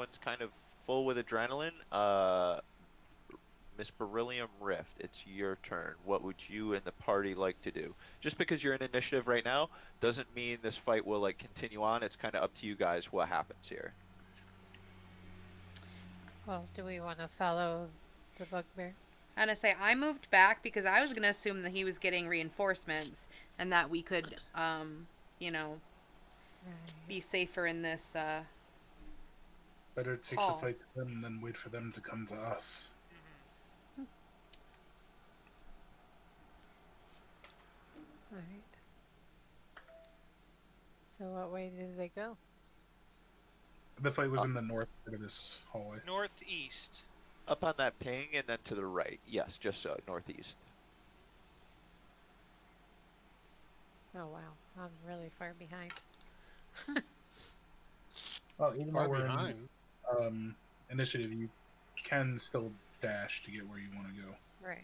everyone's kind of full with adrenaline, Miss Beryllium Rift, it's your turn. What would you and the party like to do? Just because you're in initiative right now doesn't mean this fight will like continue on. It's kind of up to you guys what happens here. Well, do we want to follow the bugbear? I'm gonna say I moved back because I was gonna assume that he was getting reinforcements and that we could, you know, Right. be safer in this Better take the hall. fight to them than wait for them to come to us. All right. So what way did they go? The fight was Uh, in the north part of this hallway. Northeast. Up on that ping and then to the right. Yes, just so northeast. Oh wow, I'm really far behind. Well, even Far though we're behind. in initiative, you can still dash to get where you want to go. Right.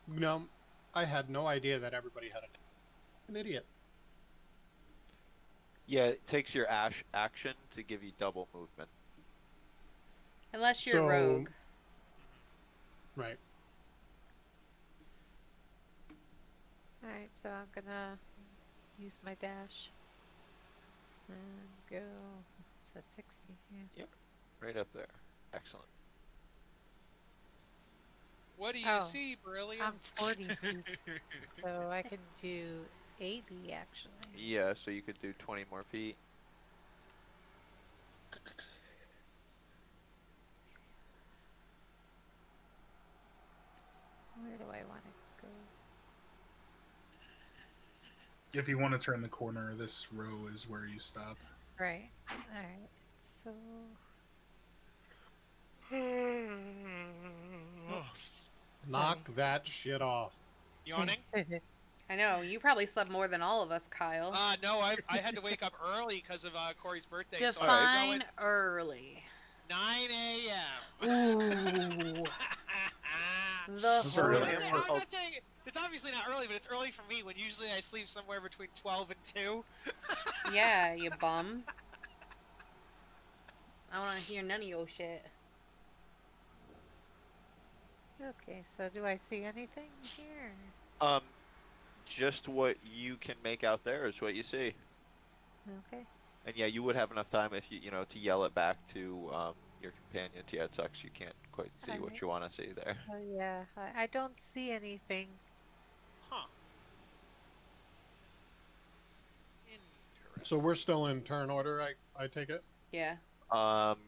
No, I had no idea that everybody had an idiot. Yeah, it takes your action to give you double movement. Unless you're So, rogue. right. All right, so I'm gonna use my dash and go. It's at 60. Yeah. Yep, right up there. Excellent. What do you Oh, see, Beryllium? I'm 40 feet, so I can do 80 actually. Yeah, so you could do 20 more feet. Where do I want to go? If you want to turn the corner, this row is where you stop. Right. All right. So Knock that shit off. Yawning? I know, you probably slept more than all of us, Kyle. No, I had to wake up early because of Corey's birthday. So I'm Define going early. 9 a.m. Ooh. The Those are really horror. important. I'm not saying it's obviously not early, but it's early for me when usually I sleep somewhere between 12 and 2. Yeah, you bum. I want to hear none of your shit. okay, so do I see anything here? Um, just what you can make out there is what you see. Okay. And yeah, you would have enough time if you know to yell it back to your companion. Yeah, it sucks you can't quite see what Alright. you want to see there. Oh yeah, I don't see anything. Huh. So we're still in turn order, I take it? Yeah. Um,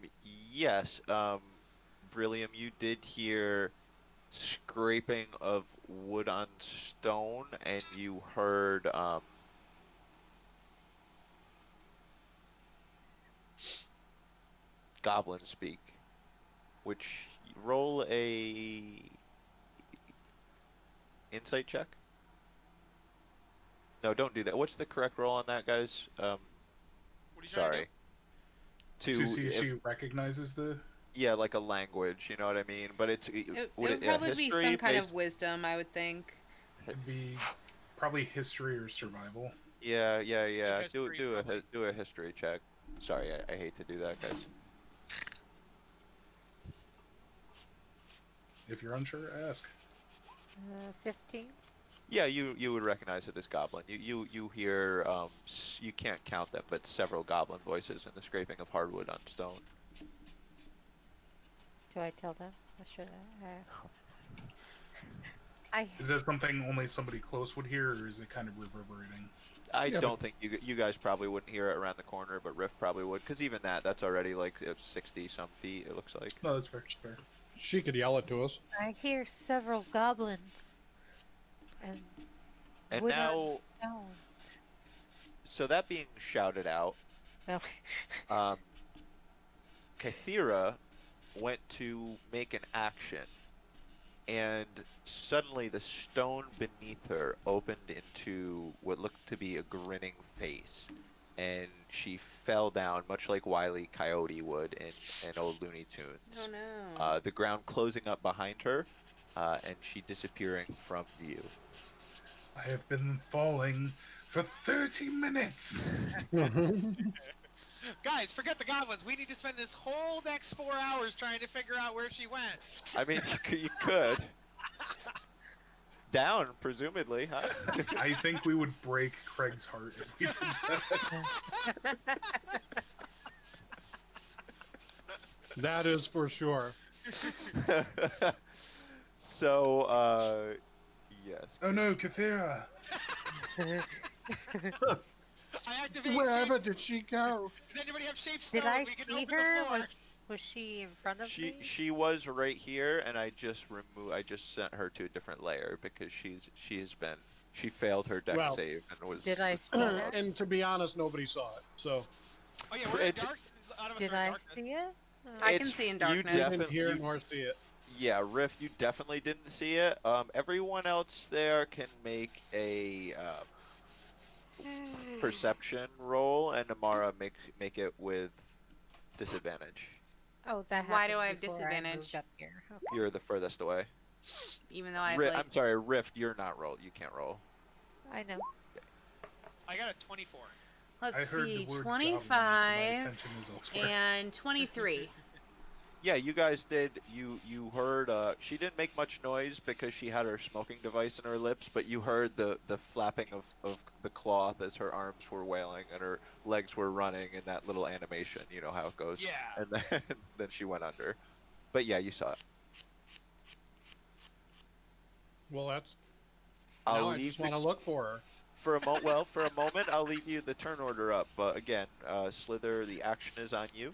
yes. Brillium, you did hear scraping of wood on stone, and you heard goblin speak, which roll a insight check. No, don't do that. What's the correct roll on that, guys? What are you trying to Sorry. To see if if she recognizes the. yeah, like a language, you know what I mean? But it's It would would it probably be history some kind based? of wisdom, I would think. It'd be probably history or survival. Yeah, yeah, yeah. history, probably. Do a history check. Sorry, I hate to do that, guys. If you're unsure, ask. 15. Yeah, you would recognize it as goblin. You hear you can't count them, but several goblin voices and the scraping of hardwood on stone. Do I tell them? Or should I? Is that something only somebody close would hear, or is it kind of reverberating? I Yeah, don't think you guys probably wouldn't hear it around the corner, but Riff probably would, because even that's already like 60 some feet. It looks like. No, that's fair. Fair. She could yell it to us. I hear several goblins. And wood on now, stone. so that being shouted out, Oh. um, Kathira went to make an action, and suddenly the stone beneath her opened into what looked to be a grinning face, and she fell down, much like Wile E. Coyote would in old Looney Oh Tunes. no. The ground closing up behind her, and she disappearing from view. I have been falling for 30 minutes. Guys, forget the goblins. We need to spend this whole next 4 hours trying to figure out where she went. I mean, you could. Down, presumably, huh? I think we would break Craig's heart if we did that. That is for sure. So, yes. Oh no, Kathira! I activate Wherever shape. did she go? Does anybody have shape stone? Did I We can see open her? the floor. Was she in front of me? She was right here, and I just sent her to a different layer because she failed her deck Well, save and was. Did I see her? And to be honest, nobody saw it. So Oh yeah, we're in It's- dark. A lot of us Did are in I darkness. see it? I can It's- see in you darkness. I definitely- didn't hear you- nor see it. Yeah, Riff, you definitely didn't see it. Everyone else there can make a perception roll, and Amara make it with disadvantage. Oh, that Why do happened I have before disadvantage? moved up here. Okay. You're the furthest away. Even though I have I'm sorry, Rift, you're not roll. You can't roll. I know. I got a 24. I let's heard see, the word 25 goblin, so my attention is elsewhere. and 23. Yeah, you guys did. You heard. She didn't make much noise because she had her smoking device in her lips, but you heard the flapping of the cloth as her arms were wailing and her legs were running in that little animation. You know how it goes. Yeah. And then she went under. But yeah, you saw it. Well, that's. I'll Now I leave just want to look for her. for a moment. Well, for a moment, I'll leave you the turn order up. But again, Slither, the action is on you.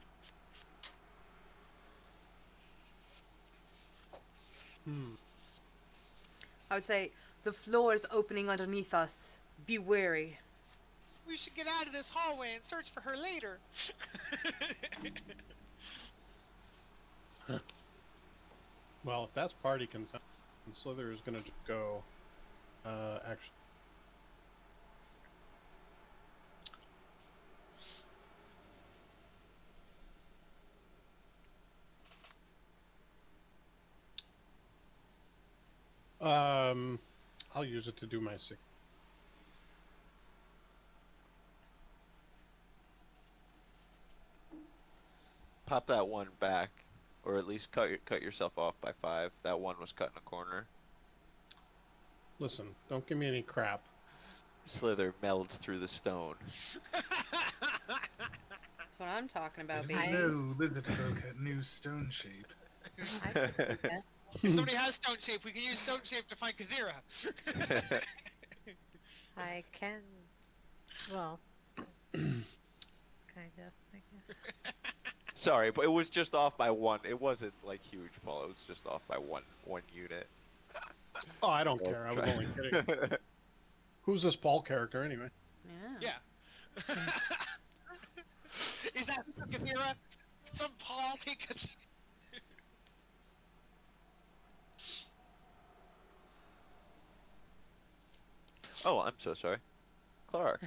I would say, the floor is opening underneath us. Be wary. We should get out of this hallway and search for her later. Well, if that's party consent, then Slither is going to go. Actually. I'll use it to do my sick. Pop that one back, or at least cut yourself off by 5. That one was cut in a corner. Listen, don't give me any crap. Slither melds through the stone. That's what I'm talking about, Did baby. you know lizard folk had new stone shape? I can do that. If somebody has stone shape, we can use stone shape to find Kathira. I can. Well, kind of, I guess. Sorry, but it was just off by 1. It wasn't like huge, Paul. It was just off by one unit. Oh, I don't care. I was only kidding. Who's this Paul character anyway? Yeah. Yeah. Is that Kathira? Some Paul take Kathira? Oh, I'm so sorry. Clark.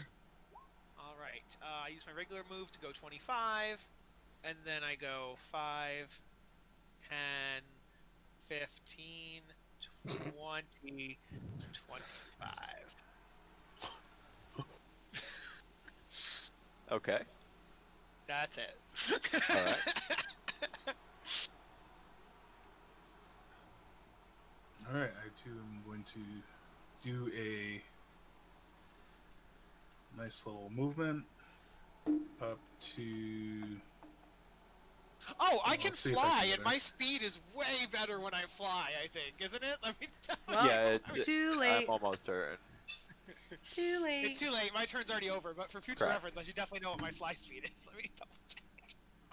Alright, I use my regular move to go 25, and then I go 5, 10, 15, 20, 25. Okay. That's it. Alright. Alright, I too am going to do a nice little movement up to. Oh, I Well, can let's see if I fly, can and do my this. speed is way better when I fly, I think, isn't it? Let me tell you. Well, Yeah, too late. I'm almost certain. Too late. It's too late. My turn's already over, but for future Crap. reference, I should definitely know what my fly speed is. Let me double check.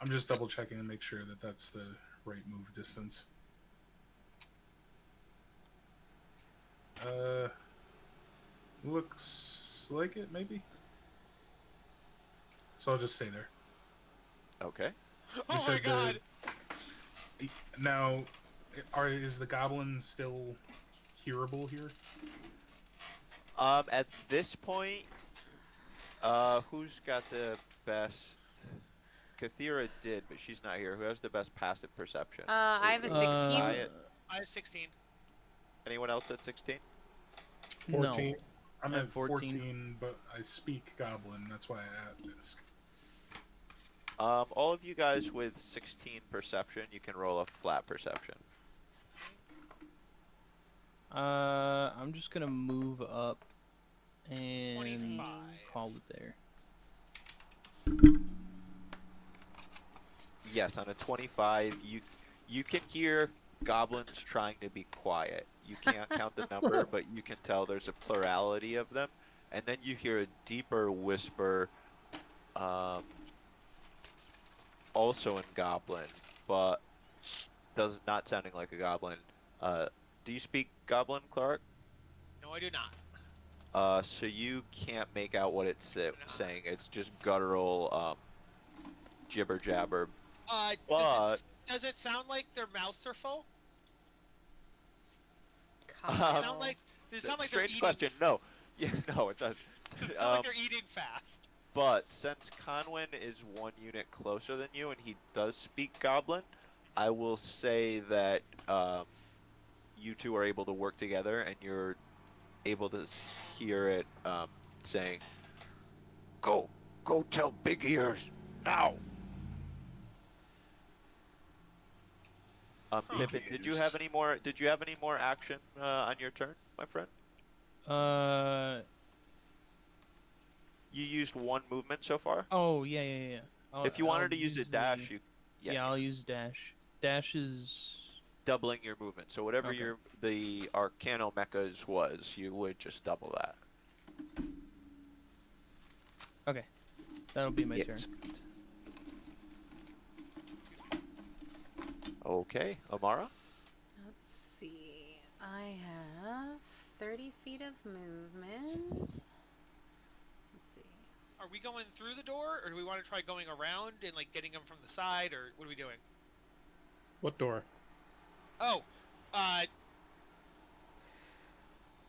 I'm just double checking to make sure that that's the right move distance. Looks like it, maybe. So I'll just stay there. Okay. You Oh my said god! Now, is the goblin still hearable here? At this point, who's got the best? Kathira did, but she's not here. Who has the best passive perception? I have a 16. Wyatt? I have 16. Anyone else at 16? 14. No. I'm I at have 14. 14, but I speak goblin. That's why I asked. All of you guys with 16 perception, you can roll a flat perception. I'm just gonna move up and 25. call it there. Yes, on a 25, you can hear goblins trying to be quiet. You can't count the number, but you can tell there's a plurality of them. And then you hear a deeper whisper, um, also in goblin, but does not sounding like a goblin. Uh, do you speak goblin, Clark? No, I do not. So you can't make out what it's No. saying. It's just guttural, jibber jabber. Uh, But does it sound like their mouths are full? Does it Um, sound like does it sound like they're strange eating? question. No, yeah, no, it does. Does it sound like they're eating fast? But since Conwyn is one unit closer than you and he does speak Goblin, I will say that you two are able to work together and you're able to hear it saying, "Go, go tell Big Ears now." Pippin, did you have any more? Did you have any more action on your turn, my friend? Uh, You used one movement so far. oh yeah. If you I'll wanted to use a use dash, the- you Yeah, I'll use dash. Dash is doubling your movement. So whatever Okay. the Arcanomechas was, you would just double that. okay. That'll be my Yes. turn. Okay, Amara. Let's see. I have 30 feet of movement. Let's see. Are we going through the door, or do we want to try going around and like getting them from the side, or what are we doing? What door? Oh,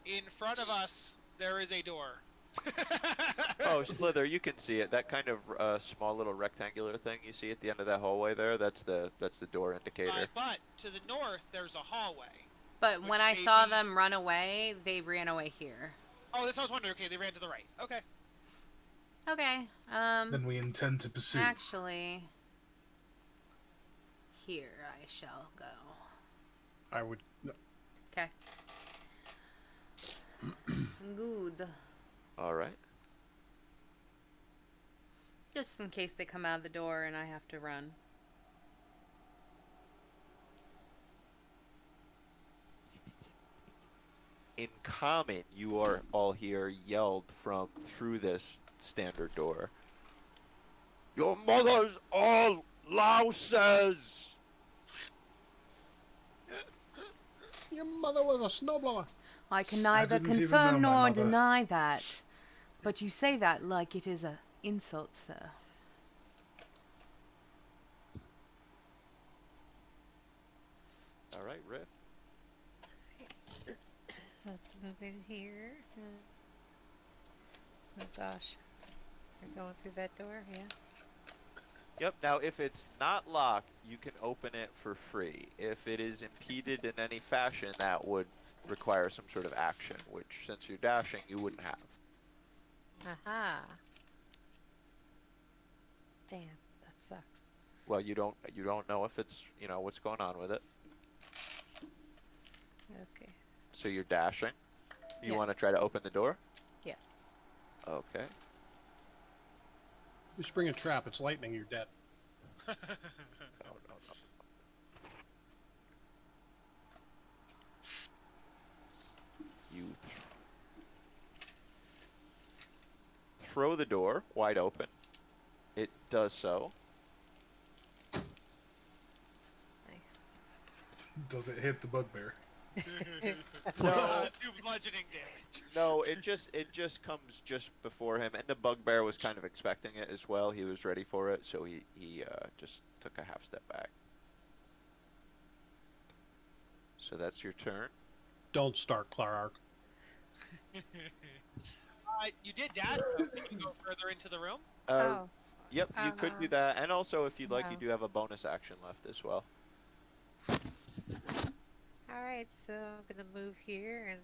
in front of us there is a door. Oh, Slither, you can see it. That kind of small little rectangular thing you see at the end of that hallway there. That's the door indicator. But to the north there's a hallway. But Which when I may saw be- them run away, they ran away here. Oh, that's what I was wondering. Okay, they ran to the right. Okay. Okay. Then we intend to pursue. Actually, here I shall go. I would. Okay. Good. All right. Just in case they come out of the door and I have to run. In common, you are all here yelled from through this standard door. Your mothers all louses! Your mother was a snowblower. I can neither didn't even know confirm my nor mother. deny that. But you say that like it is an insult, sir. All right, Riff. Let's move in here. Oh gosh. We're going through that door, yeah. Yep, now if it's not locked, you can open it for free. If it is impeded in any fashion, that would require some sort of action, which since you're dashing, you wouldn't have. Aha. Damn, that sucks. Well, you don't know if it's, what's going on with it. Okay. So you're dashing. You Yes. want to try to open the door? Yes. Okay. You spring a trap. It's lightning. You're dead. No. You throw the door wide open. It does so. Nice. Does it hit the bugbear? No. Do bludgeoning damage. No, it just comes just before him, and the bugbear was kind of expecting it as well. He was ready for it, so he just took a half step back. So that's your turn. Don't start, Clark. You did that. So can you go further into the room? Oh. Yep, you could do that, and also if you'd like, you No. do have a bonus action left as well. Alright, so I'm gonna move here and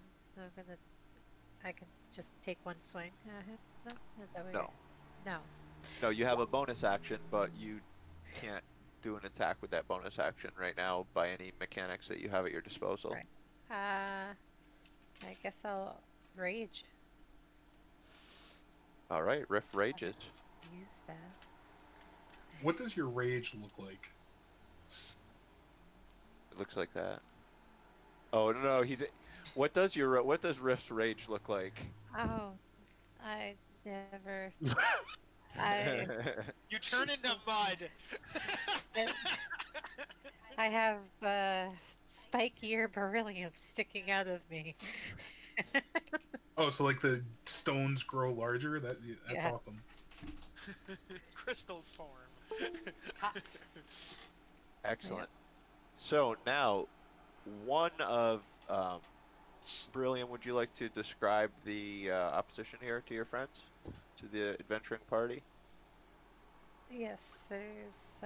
I can just take one swing at him. No? Is that what No. you're- No. No, you have a bonus action, but you can't do an attack with that bonus action right now by any mechanics that you have at your disposal. Right. I guess I'll rage. All right, Rift rages. Use that. What does your rage look like? It looks like that. Oh no, What does Rift's rage look like? Oh, I never. I You turn into mud. I have spikier beryllium sticking out of me. Oh, so like the stones grow larger? That's Yes. awesome. Crystals form. Hot. Excellent. So now, one of Brilliant, would you like to describe the opposition here to your friends, to the adventuring party? Yes, there's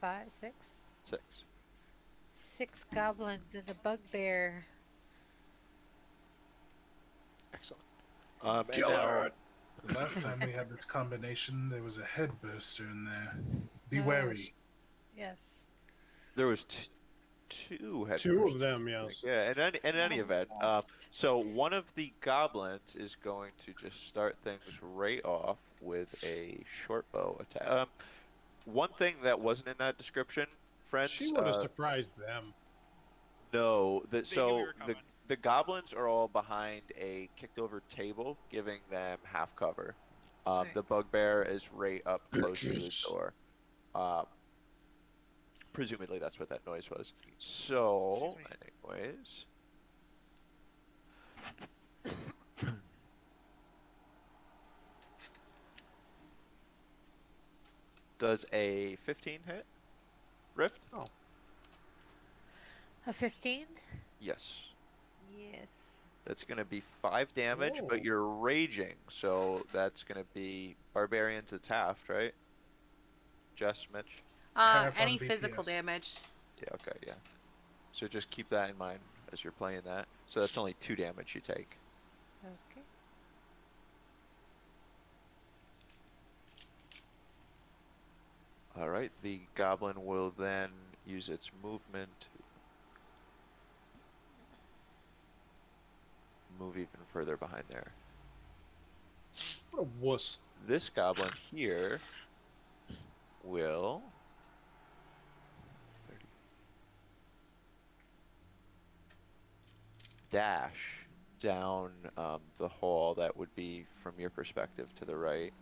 five, six, Six. six goblins and a bugbear. Excellent. And now, The last time we had this combination, there was a head burster in there. Be Oh, wary. Yes. there was two head Two bursters, of them, I think. yes. Yeah, in any Oh, event, gosh. so one of the goblins is going to just start things right off with a short bow attack. One thing that wasn't in that description, friends, She would have surprised them. no, They knew we so were coming. the goblins are all behind a kicked over table, giving them half cover. Right. The bugbear is right up close to the Bitches. door. Um, presumably that's what that noise was. So, Excuse anyways, does a 15 hit? Rift? Oh, A 15? Yes. Yes. That's going to be 5 damage, Whoa. but you're raging, so that's going to be barbarians. It's half, right? Jess, Mitch? Half on Any physical DPS. damage. Yeah, okay, yeah. So just keep that in mind as you're playing that. So that's only 2 damage you take. Okay. All right, the goblin will then use its movement to move even further behind there. what a wuss. This goblin here will 30, dash down the hall that would be from your perspective to the right.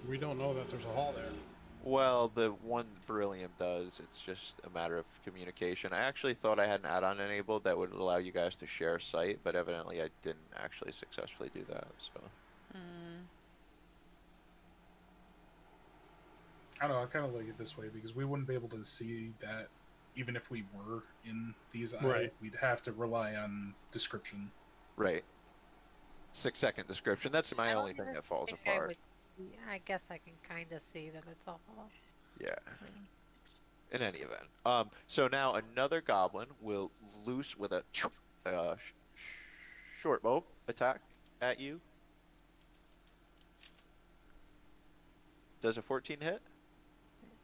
We don't know that there's a hall there. Well, the one Beryllium does. It's just a matter of communication. I actually thought I had an add-on enabled that would allow you guys to share sight, but evidently I didn't actually successfully do that. So I don't know, I kind of like it this way because we wouldn't be able to see that even if we were in these eyes. Right. We'd have to rely on description. right, 6-second description. That's my I don't only thing even that falls think apart. I guess I can kind of see them. It's all. Yeah. In any event, so now another goblin will loose with a short bow attack at you. Does a 14 hit?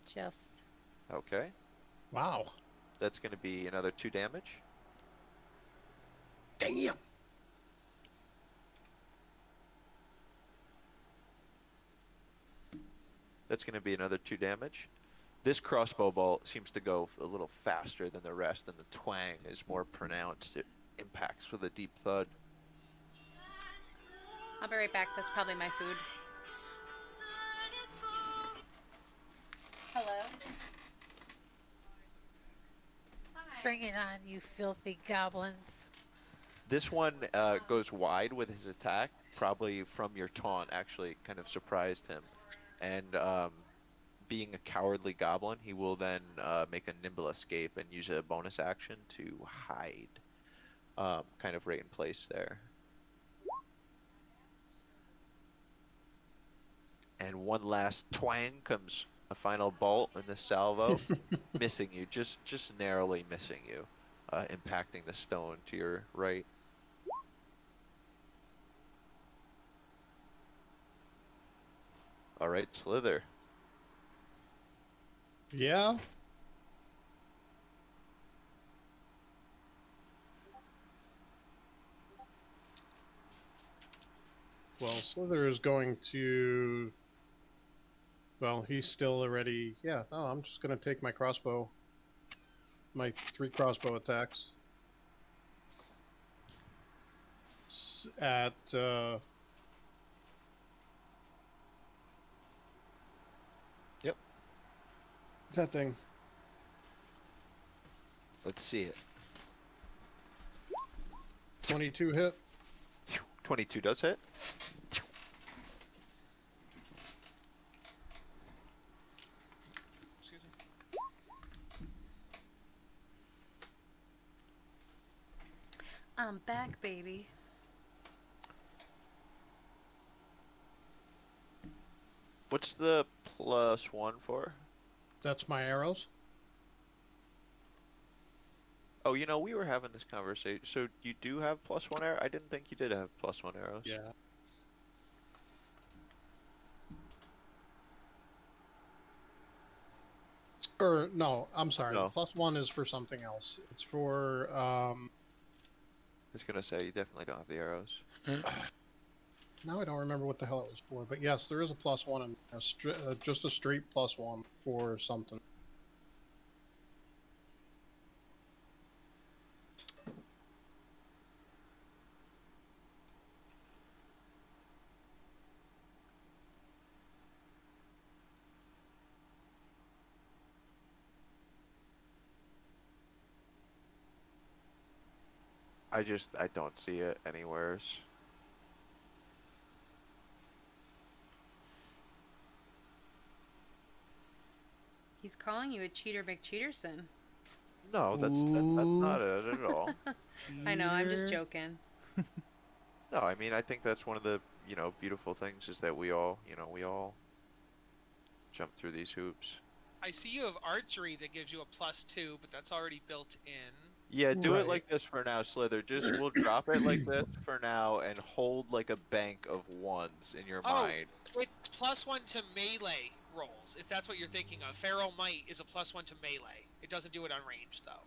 Just. Okay, Wow. that's going to be another 2 damage. Damn. That's going to be another 2 damage. This crossbow bolt seems to go a little faster than the rest, and the twang is more pronounced. It impacts with a deep thud. I'll be right back. That's probably my food. Hello. Hi. Bring it on, you filthy goblins. This one goes wide with his attack, probably from your taunt, actually kind of surprised him. And being a cowardly goblin, he will then make a nimble escape and use a bonus action to hide, kind of right in place there. And one last twang comes a final bolt in the salvo, missing you, just narrowly missing you, impacting the stone to your right. All right, Slither. Yeah. Well, Slither is going to. Well, he's still already. Yeah. No, I'm just going to take my crossbow. My 3 crossbow attacks. At. Yep. That thing. Let's see it. 22 hit. 22 does hit. Excuse me. I'm back, baby. What's the +1 for? That's my arrows. Oh, you know, we were having this conversation. So you do have +1 arrow? I didn't think you did have +1 arrows. Yeah. Or no, I'm sorry. No. The +1 is for something else. It's for I was gonna say, you definitely don't have the arrows. now I don't remember what the hell it was for, but yes, there is a +1 and just a straight +1 for something. I don't see it anywheres. He's calling you a cheater McCheaterson. No, that's not it at all. I know, I'm just Cheater. joking. No, I mean, I think that's one of the, beautiful things is that we all jump through these hoops. I see you have archery that gives you a +2, but that's already built in. Yeah, do it Right. like this for now, Slither. Just we'll drop it like this for now and hold like a bank of ones in your Oh, mind. it's +1 to melee rolls, if that's what you're thinking of. Feral Might is a +1 to melee. It doesn't do it on range, though.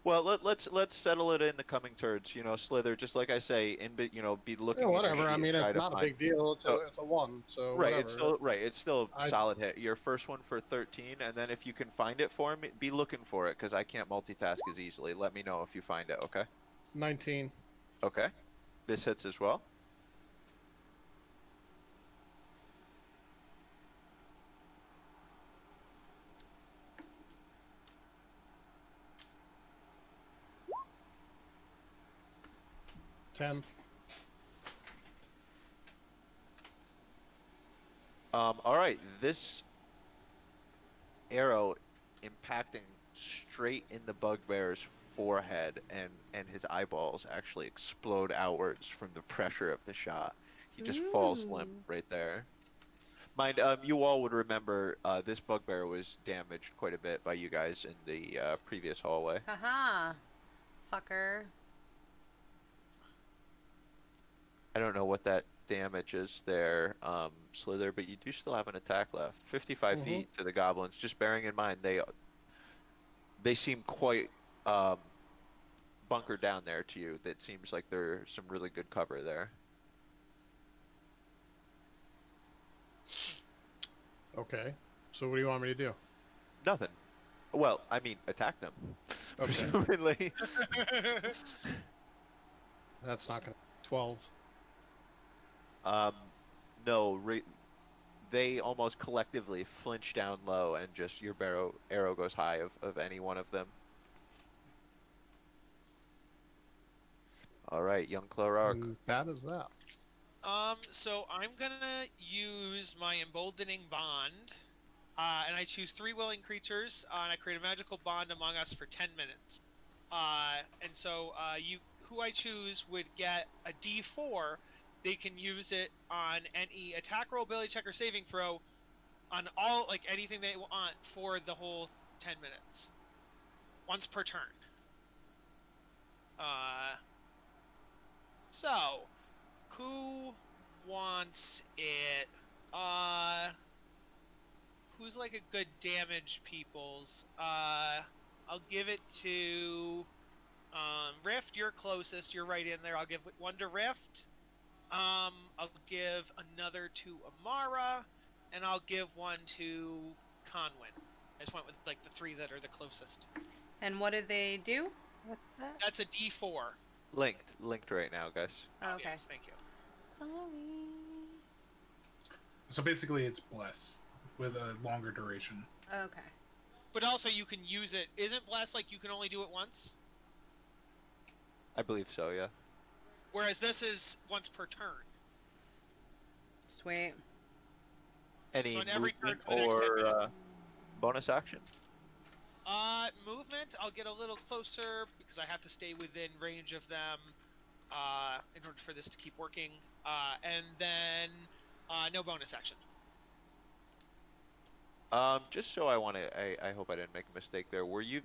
Well, let's settle it in the coming turns. Slither. Just like I say, be looking Yeah, in your whatever. I sheet and mean, try it's to not a find. big deal. It's So, a 1, so right, it's whatever. still right. It's still a I solid hit. Your first one for 13, and then if you can find it for me, be looking for it because I can't multitask as easily. Let me know if you find it. Okay. 19. Okay. This hits as well. Ten. All right. This arrow impacting straight in the bugbear's forehead, and his eyeballs actually explode outwards from the pressure of the shot. He just falls limp Ooh. right there. Mind, you all would remember this bugbear was damaged quite a bit by you guys in the previous hallway. Haha. Fucker. I don't know what that damage is there, Slither, but you do still have an attack left. 55 Mhm. feet to the goblins. Just bearing in mind they seem quite bunkered down there to you. That seems like there's some really good cover there. Okay. So what do you want me to do? Nothing. Well, I mean, attack them. Okay. Presumably. That's not gonna. 12. Um, no, they almost collectively flinch down low, and just your arrow goes high of any one of them. All right, young Clarark. Bad as that. So I'm gonna use my Emboldening Bond, and I choose 3 willing creatures, and I create a magical bond among us for 10 minutes. And so who I choose would get a D4. They can use it on any attack roll, ability check, or saving throw, on all, like, anything they want for the whole 10 minutes. Once per turn. So, who wants it? who's like a good damage people's? I'll give it to Rift. You're closest. You're right in there. I'll give one to Rift. I'll give another to Amara, and I'll give one to Conwyn. I just went with like the 3 that are the closest. And what do they do? What's that? That's a D4. Linked right now, guys. Oh, okay. Yes, thank you. Sorry. So basically, it's bless with a longer duration. Okay. But also, you can use it. Isn't Blast like you can only do it once? I believe so. Yeah. Whereas this is once per turn. Sweet. Any So in every turn movement for the next 10 or minutes. bonus action? Movement, I'll get a little closer because I have to stay within range of them in order for this to keep working. And then no bonus action. Just so I hope I didn't make a mistake there. Were you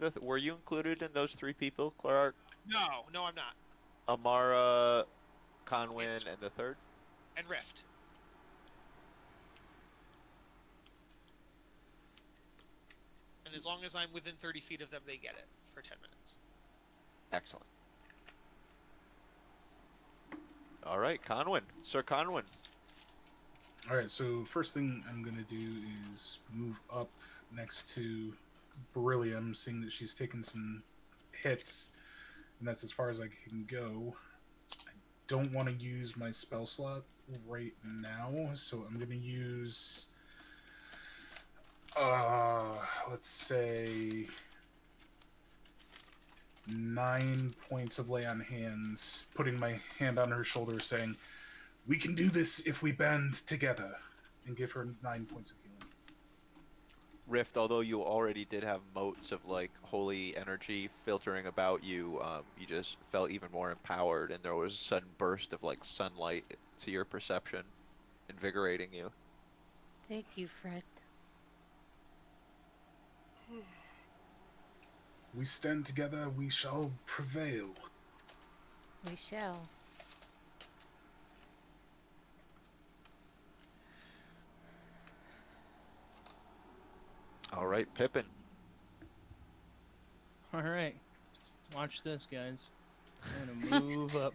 included in those 3 people, Clark? No, I'm not. Amara, Conwyn, It's- and the third? And Rift. And as long as I'm within 30 feet of them, they get it for 10 minutes. Excellent. All right, Conwyn. Sir Conwyn. All right, so first thing I'm gonna do is move up next to Beryllium, seeing that she's taken some hits, and that's as far as I can go. I don't want to use my spell slot right now, so I'm gonna use, let's say 9 points of lay on hands, putting my hand on her shoulder, saying, "We can do this if we band together," and give her 9 points of healing. Rift, although you already did have motes of like holy energy filtering about you, you just felt even more empowered, and there was a sudden burst of like sunlight to your perception, invigorating you. Thank you, Fred. We stand together, we shall prevail. We shall. All right, Pippin. All right. Watch this, guys. I'm gonna move up.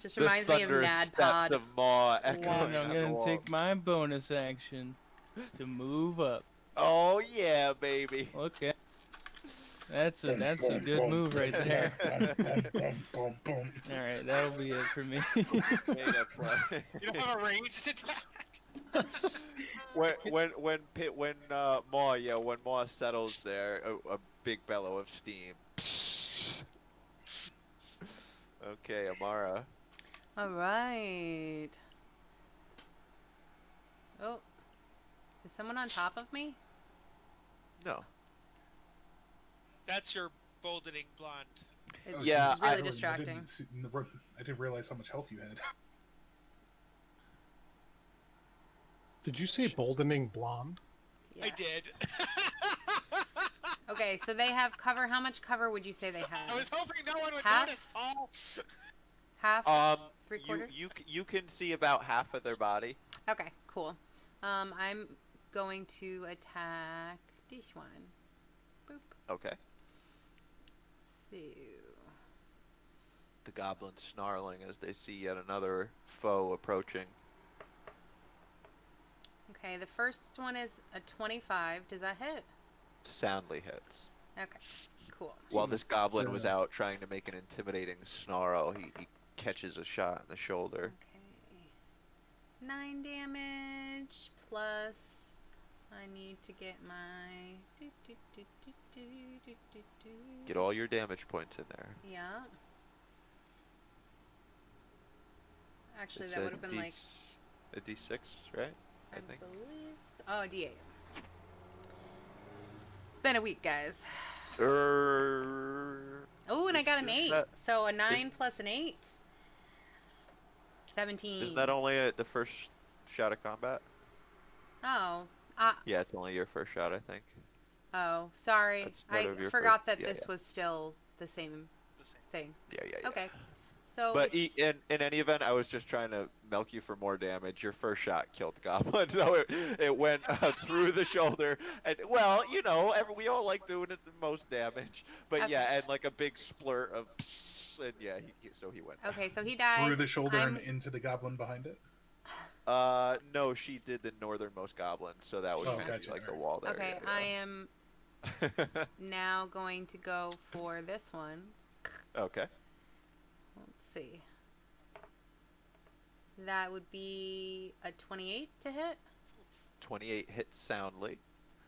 Just The reminds me of thunder and steps NADPOD. of Maw One. echoing And I'm on the gonna wall. take my bonus action to move up. Oh yeah, baby. Okay. That's a good move right there. Boom, boom. All right, that'll be it for me. Made a play. You don't have a ranged attack? when Maw settles there, a big bellow of steam. Okay, Amara. All right. Oh, is someone on top of me? No. That's your boldening blonde. It, Yeah, it's really I distracting. I didn't realize how much health you had. Did you say boldening blonde? Yeah. I did. Okay, so they have cover. How much cover would you say they have? I was hoping no one would Half? notice, Paul. Half? Three You quarters? you can see about half of their body. Okay, cool. I'm going to attack this one. Boop. Okay. So, The goblins snarling as they see yet another foe approaching. okay, the first one is a 25. Does that hit? Soundly hits. Okay, cool. While this goblin was Yeah. out trying to make an intimidating snarl, he catches a shot in the shoulder. Okay. 9 damage plus I need to get my Get all your damage points in there. Yeah. Actually, It's that a would have been like a D6, right? I think. believe so. Oh, D8. It's been a week, guys. Oh, and I got an Isn't 8. that- So a 9 plus an 8. 17. Isn't that only the first shot of combat? Oh. Yeah, it's only your first shot, I think. Oh, sorry. Instead I of your forgot first- that yeah, this yeah. was still the same The same. thing. Yeah. Okay. So But it's in any event, I was just trying to milk you for more damage. Your first shot killed the goblin, so it went through the shoulder. And well, we all like doing it the most damage. But okay. yeah, and like a big splurt of, and yeah, so he went Okay, down. so he dies. Through the shoulder and I'm into the goblin behind it. No, she did the northernmost goblin, so that would Oh, kind of be gotcha. like the Alright. wall there. okay. I am Yeah. now going to go for this one. Okay. Let's see. That would be a 28 to hit. 28 hits soundly.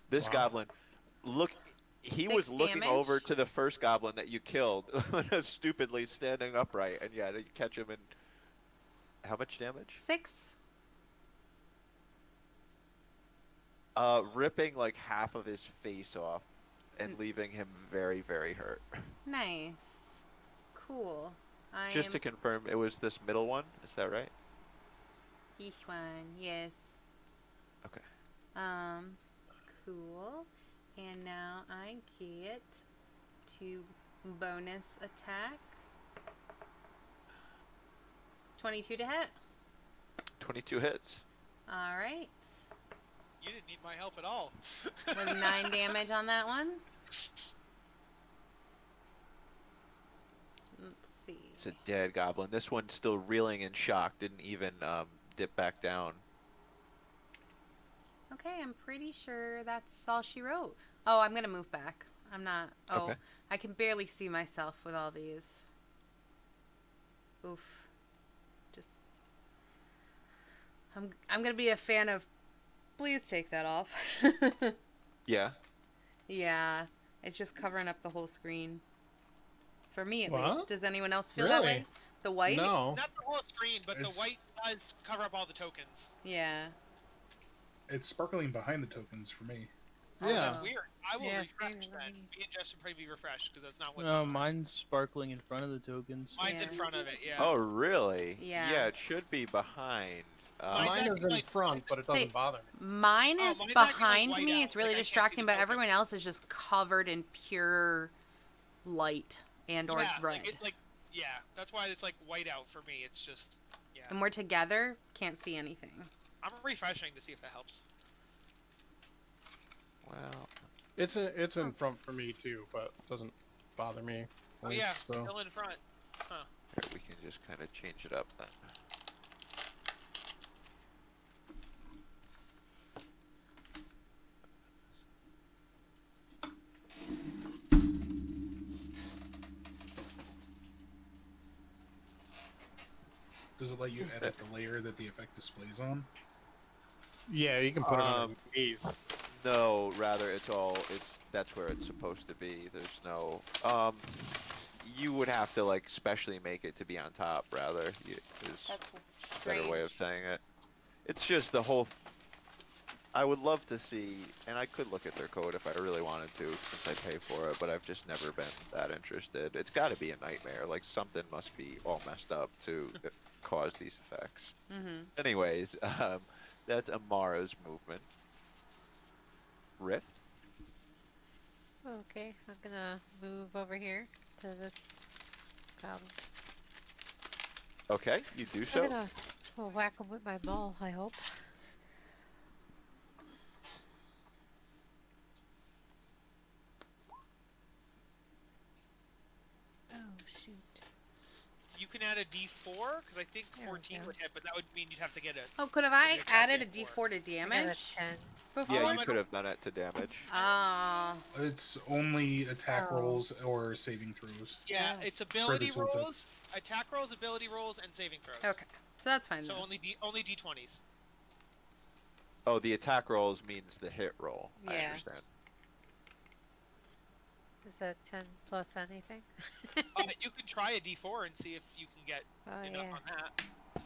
This Wow. goblin, look, he was 6 looking damage. over to the first goblin that you killed, stupidly standing upright, and yeah, to catch him in how much damage? 6. Ripping like half of his face off and Mm. leaving him very, very hurt. Nice. Cool. I Just am to confirm, it was this middle one, is that right? this one. Yes. Okay. Cool. And now I get to bonus attack. 22 to hit. 22 hits. All right. You didn't need my help at all. With 9 damage on that one. Let's see. It's a dead goblin. This one's still reeling in shock, didn't even dip back down. Okay, I'm pretty sure that's all she wrote. Oh, I'm gonna move back. I'm not. Oh, Okay. I can barely see myself with all these. Oof. Just. I'm gonna be a fan of. Please take that off. Yeah. Yeah, it's just covering up the whole screen. For me, at What? least. Does anyone else feel that way? Really? The white? No. Not the whole screen, but It's- the white does cover up all the tokens. Yeah. It's sparkling behind the tokens for me. Oh, Yeah. that's weird. I will Yeah, refresh same for then. me. Me and Justin probably be refreshed because that's not what's No, on ours. mine's sparkling in front of the tokens. Mine's in Yeah. front of it. Yeah. Oh, really? Yeah. Yeah, it should be behind. Mine's Mine is acting in like- front, but it Say- doesn't bother me. Mine Oh, is mine's acting like behind white me. out, It's really like I can't see distracting, the but token. everyone else is just covered in pure light and or yeah, red. yeah, that's why it's like white out for me. It's just, yeah. And we're together, can't see anything. I'm refreshing to see if that helps. Well, It's in front for me too, but it doesn't bother me. Oh at yeah, least, so. still in front. here, we can just kind of change it up then. Does it let you edit the layer that the effect displays on? Yeah, you can put it Um, underneath. No, rather that's where it's supposed to be. There's no you would have to like specially make it to be on top rather. Is That's a better way of saying it. It's just the whole I would love to see, and I could look at their code if I really wanted to, since I pay for it, but I've just never been that interested. It's got to be a nightmare. Like, something must be all messed up to cause these effects. Mm-hmm. Anyways, that's Amara's movement. Rift? Okay, I'm gonna move over here to this goblin. Okay, you do I'm so. gonna whack him with my maul, I hope. Oh, shoot. You can add a D4 because I think There we 14 go. would hit, but that would mean you'd have to get a. Oh, could have I You're talking added a for- D4 to I got a damage 10. before? Yeah, Oh, you I could have done it to damage. Ah. It's only attack Oh. rolls or saving throws. Yeah, Oh. it's ability tooltip. rolls, attack rolls, ability rolls, and saving throws. Okay, so that's fine. So then. only D20s. Oh, the attack rolls means the hit roll. I Yeah. understand. Is that 10 plus anything? You can try a D4 and see if you can get Oh, enough yeah. on that.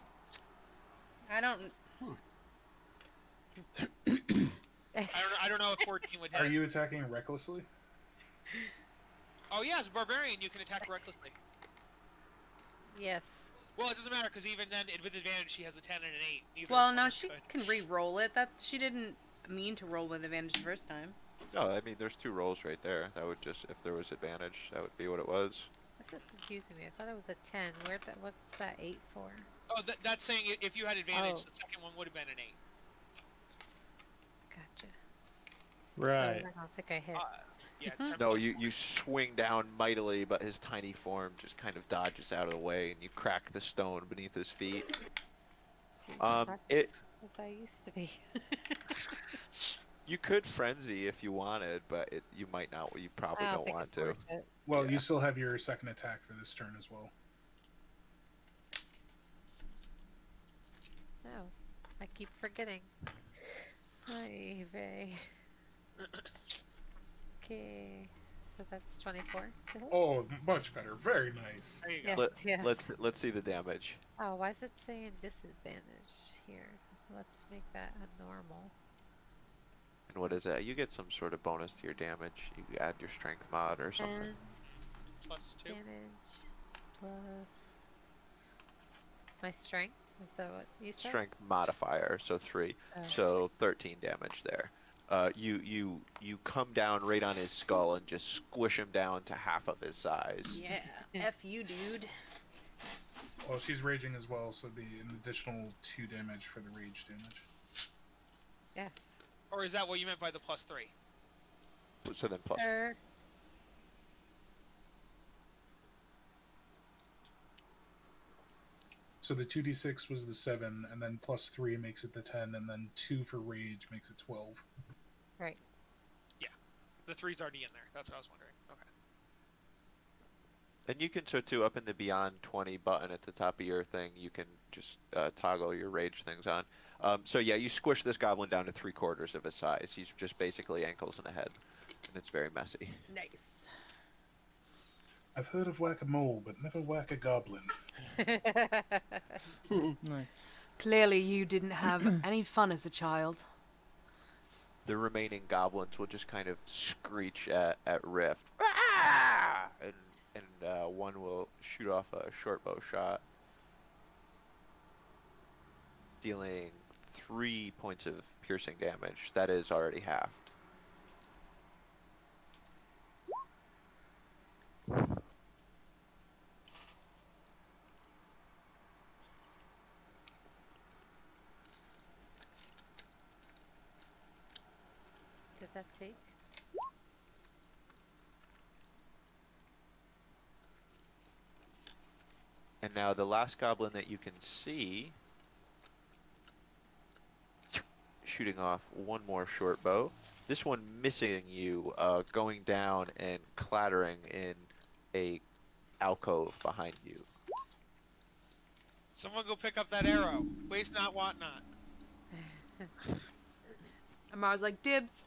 I don't. I don't know if 14 would hit. Are you attacking recklessly? Oh yeah, as a barbarian, you can attack recklessly. Yes. Well, it doesn't matter because even then, with advantage, she has a 10 and an 8. Neither Well, of no, them she could. can re-roll it. That she didn't mean to roll with advantage the first time. No, I mean, there's two rolls right there. That would just, if there was advantage, that would be what it was. This is confusing me. I thought it was a 10. What's that 8 for? Oh, that's saying if you had advantage, Oh. the second one would have been an 8. Gotcha. Right. So I don't think I hit. Yeah, 10 No, plus you swing down mightily, but his tiny form just kind of dodges out of the way, and you crack the stone beneath his feet. Jeez, not It as I used to be. you could frenzy if you wanted, but you might not. You probably I don't don't think want it's to. worth it. Well, Yeah. you still have your second attack for this turn as well. No, I keep forgetting. Ay vey. Okay, so that's 24 to hit? Oh, much better. Very nice. There you go. Yes, yes. Let's see the damage. Oh, why is it saying disadvantage here? Let's make that a normal. And what is that? You get some sort of bonus to your damage. You add your strength mod or something. 10 Plus 2. damage plus my strength. Is that what you said? Strength modifier, so 3. Oh. So 13 damage there. You come down right on his skull and just squish him down to half of his size. Yeah. F you, dude. Well, she's raging as well, so it'd be an additional 2 damage for the rage damage. Yes. Or is that what you meant by the plus 3? So then plus. So the 2d6 was the 7, and then plus 3 makes it the 10, and then 2 for rage makes it 12. Right. The 3's already in there. That's what I was wondering. Okay. And you can sort too up in the Beyond 20 button at the top of your thing. You can just toggle your rage things on. So yeah, you squish this goblin down to 3/4 of his size. He's just basically ankles and a head, and it's very messy. Nice. I've heard of whack-a-mole, but never whack-a-goblin. Nice. Clearly, you didn't have any fun as a child. The remaining goblins will just kind of screech at Rift, ah! and one will shoot off a short bow shot, dealing 3 points of piercing damage. That is already halved. Did that take? And now the last goblin that you can see, shooting off one more short bow. This one missing you, going down and clattering in a alcove behind you. Someone go pick up that arrow. Waste not, want not. Amara's like, dibs.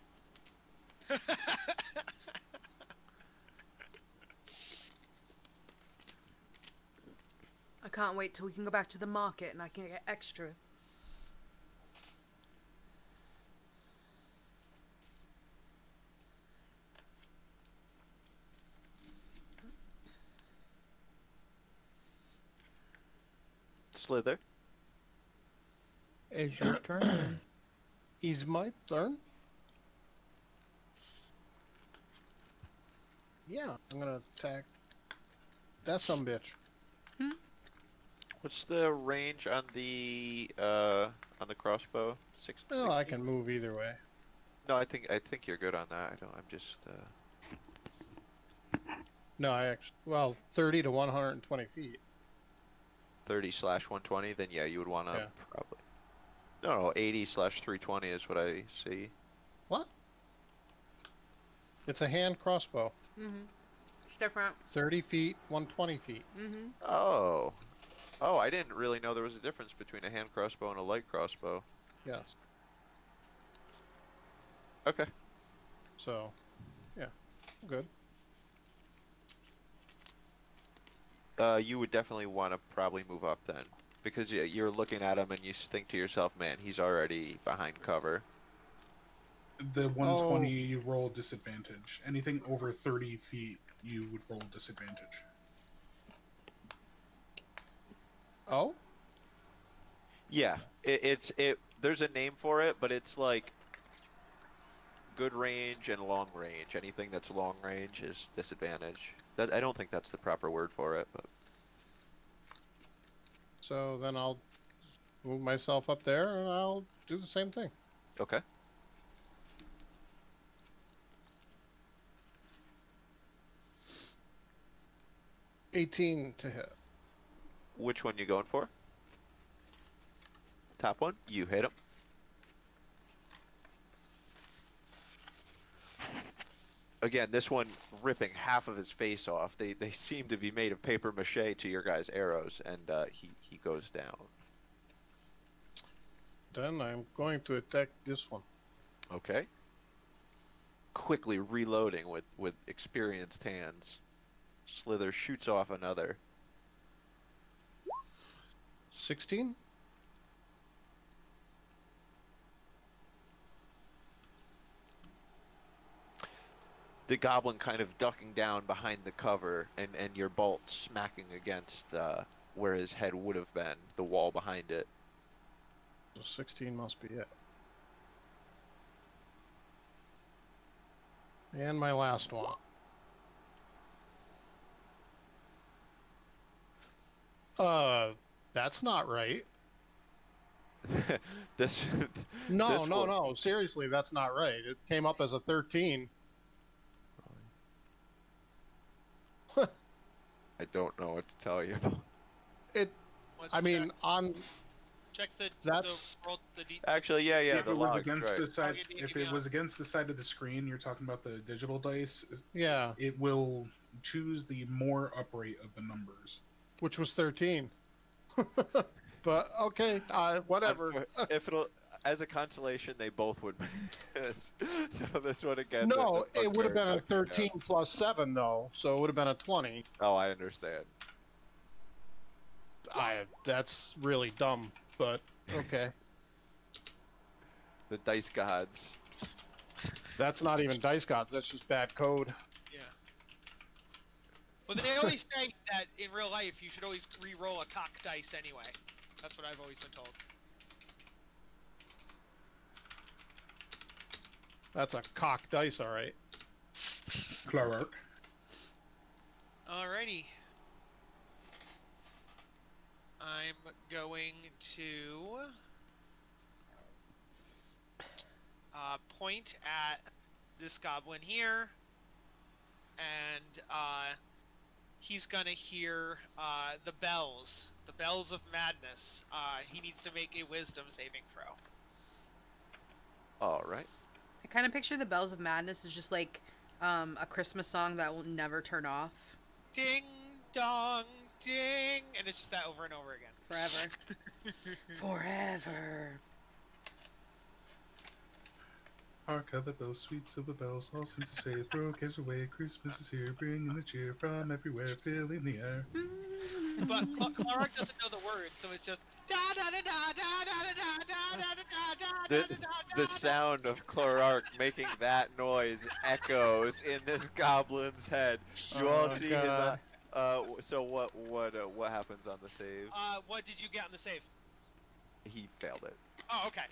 I can't wait till we can go back to the market and I can get extra. Slither. It's your turn. Is my turn? Yeah, I'm gonna attack that sumbitch. What's the range on the crossbow? 6. Oh, I can move either way. No, I think you're good on that. I don't. I'm just. No, I actually, well, 30 to 120 feet. 30/120. Then yeah, you would want to Yeah. probably. No, 80/320 is what I see. What? It's a hand crossbow. Mm-hmm. It's different. 30 feet, 120 feet. Mm-hmm. Oh. Oh, I didn't really know there was a difference between a hand crossbow and a light crossbow. Yes. Okay. So, yeah, good. You would definitely want to probably move up then, because you're looking at him and you think to yourself, man, he's already behind cover. The 120, you roll disadvantage. Anything over 30 feet, you would roll disadvantage. Oh? Yeah, it's there's a name for it, but it's like good range and long range. Anything that's long range is disadvantage. That I don't think that's the proper word for it, but So then I'll move myself up there and I'll do the same thing. okay. 18 to hit. Which one you going for? Top one? You hit him. Again, this one ripping half of his face off. They seem to be made of paper mache to your guys' arrows, and he goes down. Then I'm going to attack this one. Okay. Quickly reloading with experienced hands. Slither shoots off another. 16? The goblin kind of ducking down behind the cover, and your bolt smacking against where his head would have been, the wall behind it. So 16 must be it. And my last one. That's not right. this No, this no, one- no. Seriously, that's not right. It came up as a 13. I don't know what to tell you. It. Let's I mean, on check the that's- roll the d. Actually, yeah, if the it was logs, against right. the side, Oh, you if mean it was against the side of the screen, you're talking about the digital dice. yeah, It will choose the more upright of the numbers. which was 13. But okay, whatever. If it'll, as a consolation, they both would miss. So this one again. No, the it would have been a bugbear knocking 13 plus 7 though, so it would have been a 20. down. Oh, I understand. That's really dumb, but okay. The dice gods. That's not even dice gods. That's just bad code. Yeah. Well, they always say that in real life you should always re-roll a cock dice anyway. That's what I've always been told. That's a cock dice, all right. Clark. Alrighty. I'm going to point at this goblin here, and he's gonna hear the bells of madness. He needs to make a wisdom saving throw. All right. I kind of picture the Bells of Madness as just like a Christmas song that will never turn off Ding dong ding, and it's just that over and over again. forever. Forever. Hark how the bells, sweet silver bells, all seem to say, throw cares away, Christmas is here, bringing the cheer from everywhere, filling the air. But Clark doesn't know the words, so it's just da da da da da da da da da da da da The sound of Clark making that noise echoes in this goblin's head. You all Oh, see God. his. So what happens on the save? What did you get on the save? He failed it. Oh, okay.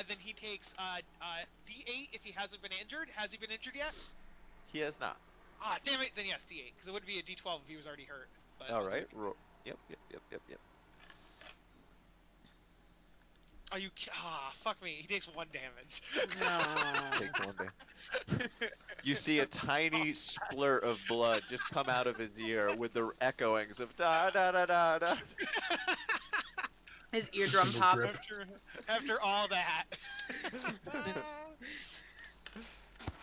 Then he takes D8 if he hasn't been injured. Has he been injured yet? He has not. Ah, damn it. Then yes, D8, because it would be a D12 if he was already hurt. But All right. Yep. Oh, you? Fuck me. He takes 1 damage. No. Take one day. You see a tiny splurt of blood just come out of his ear with the echoings of da da da da da. His eardrum Single pop. drip. After all that.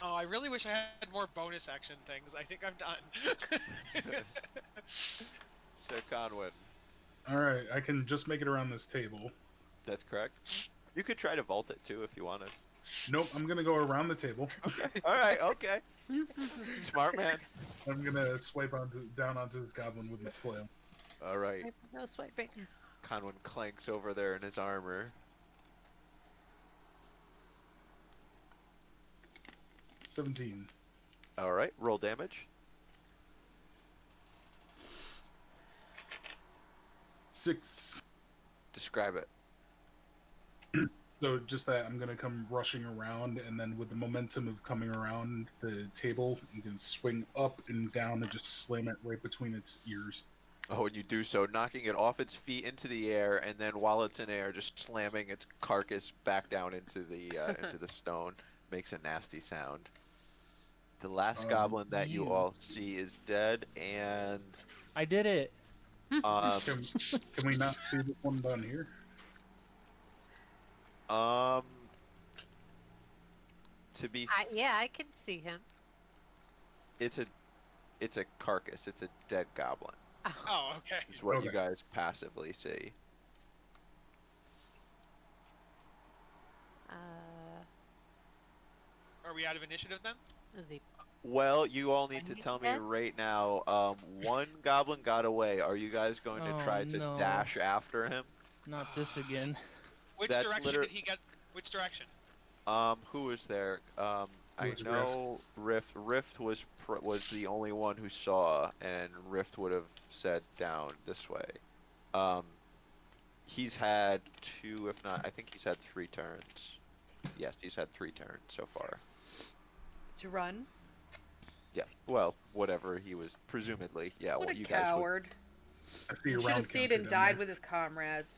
Oh, I really wish I had more bonus action things. I think I'm done. Sir Conwyn. Alright, I can just make it around this table. That's correct. You could try to vault it too if you wanted. Nope, I'm gonna go around the table. All right. Okay. Smart man. I'm gonna swipe down onto this goblin with my flail. All right. No swiping. Conwyn clanks over there in his armor. 17. All right. Roll damage. 6. Describe it. So just that I'm gonna come rushing around, and then with the momentum of coming around the table, I'm gonna swing up and down and just slam it right between its ears. Oh, and you do so, knocking it off its feet into the air, and then while it's in air, just slamming its carcass back down into the stone. Makes a nasty sound. The last Um, goblin that you You. all see is dead, and I did it. um can we not see this one down here? um to be Yeah, I can see him. it's a it's a carcass. It's a dead goblin. Oh, Oh, okay. Is what you Okay. guys passively see. uh, Are we out of initiative then? is he? Well, you all need Are to you tell me dead? right now. One goblin got away. Are you guys going to Oh try to no. dash after him? Not this again. Which That's direction did he get? Which direction? Who was there? It I was know Rift. Rift was the only one who saw, and Rift would have said down this way. Um, he's had two, if not, I think he's had 3 turns. Yes, he's had 3 turns so far. To run? Yeah. Well, whatever he was, presumably. Yeah. What Well, a you guys would. coward. I see He a should round have stayed counter and down died there. with his comrades.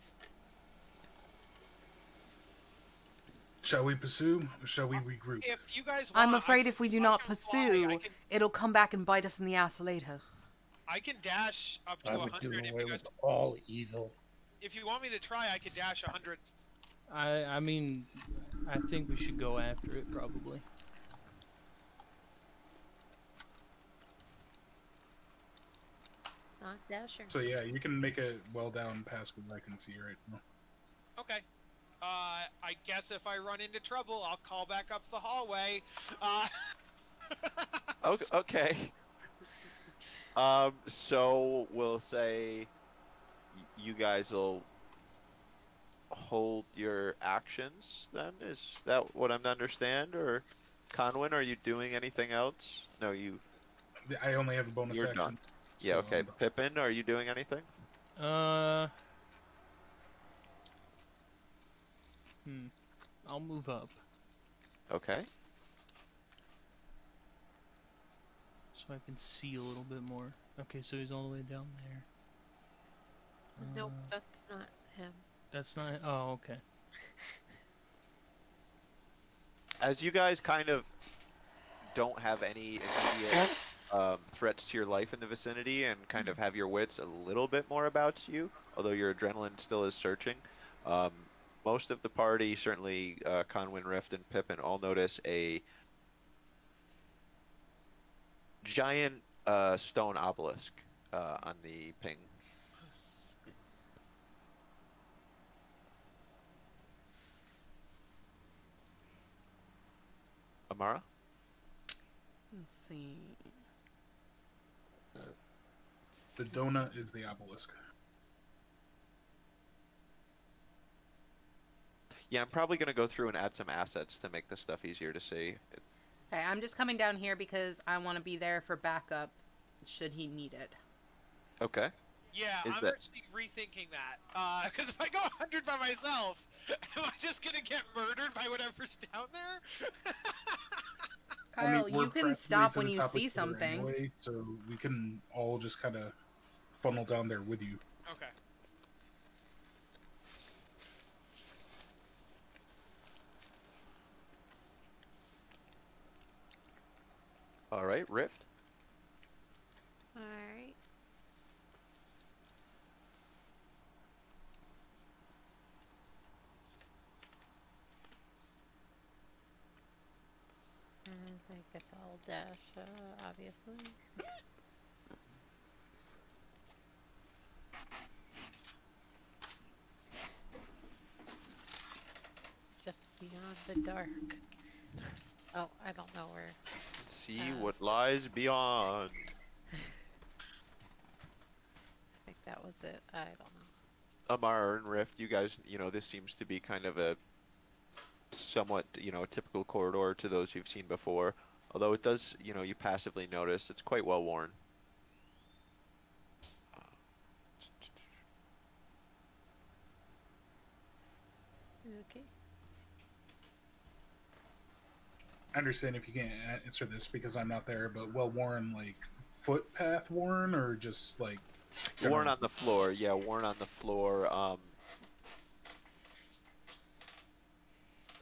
Shall we pursue, or shall we regroup? If you guys I'm want, afraid if we do I not can fly. pursue, it'll come back and bite us in the ass later. I can dash up to I would do 100 if away you guys. with all evil. If you want me to try, I could dash 100. I mean, I think we should go after it probably. Not Dasher. So yeah, you can make it well down past what I can see right now. Okay. I guess if I run into trouble, I'll call back up the hallway. Uh, Okay. So we'll say you guys will hold your actions then? Is that what I'm to understand? Or Conwyn, are you doing anything else? No, I only have a bonus you're action. done. Yeah, so okay. I'm done. Pippin, are you doing anything? Uh. Hmm. I'll move up Okay. so I can see a little bit more. Okay, so he's all the way down there. Nope, Uh, that's not him. That's not. Oh, okay. As you guys kind of don't have any immediate threats to your life in the vicinity and kind of have your wits a little bit more about you, although your adrenaline still is searching, um, most of the party, certainly Conwyn, Rift, and Pippin, all notice a giant stone obelisk on the ping. Amara? Let's see. The donut is the obelisk. Yeah, I'm probably going to go through and add some assets to make this stuff easier to see. Okay, I'm just coming down here because I want to be there for backup should he need it. Okay. yeah, Is I'm that- actually rethinking that. Because if I go 100 by myself, am I just gonna get murdered by whatever's down there? Kyle, we're you can practically stop to when the you top of see the tier something. anyway, so we can all just kind of funnel down there with you. Okay. All right, Rift. Alright. And I guess I'll dash, obviously. Just beyond the dark. Oh, I don't know where. See Uh, what lies beyond. I think that was it. I don't know. Amara and Rift, you guys, this seems to be kind of a somewhat, typical corridor to those you've seen before. Although it does, you passively notice it's quite well worn. Okay. I understand if you can't answer this because I'm not there, but well worn, like footpath worn, or just like Worn general? on the floor. Yeah, worn on the floor.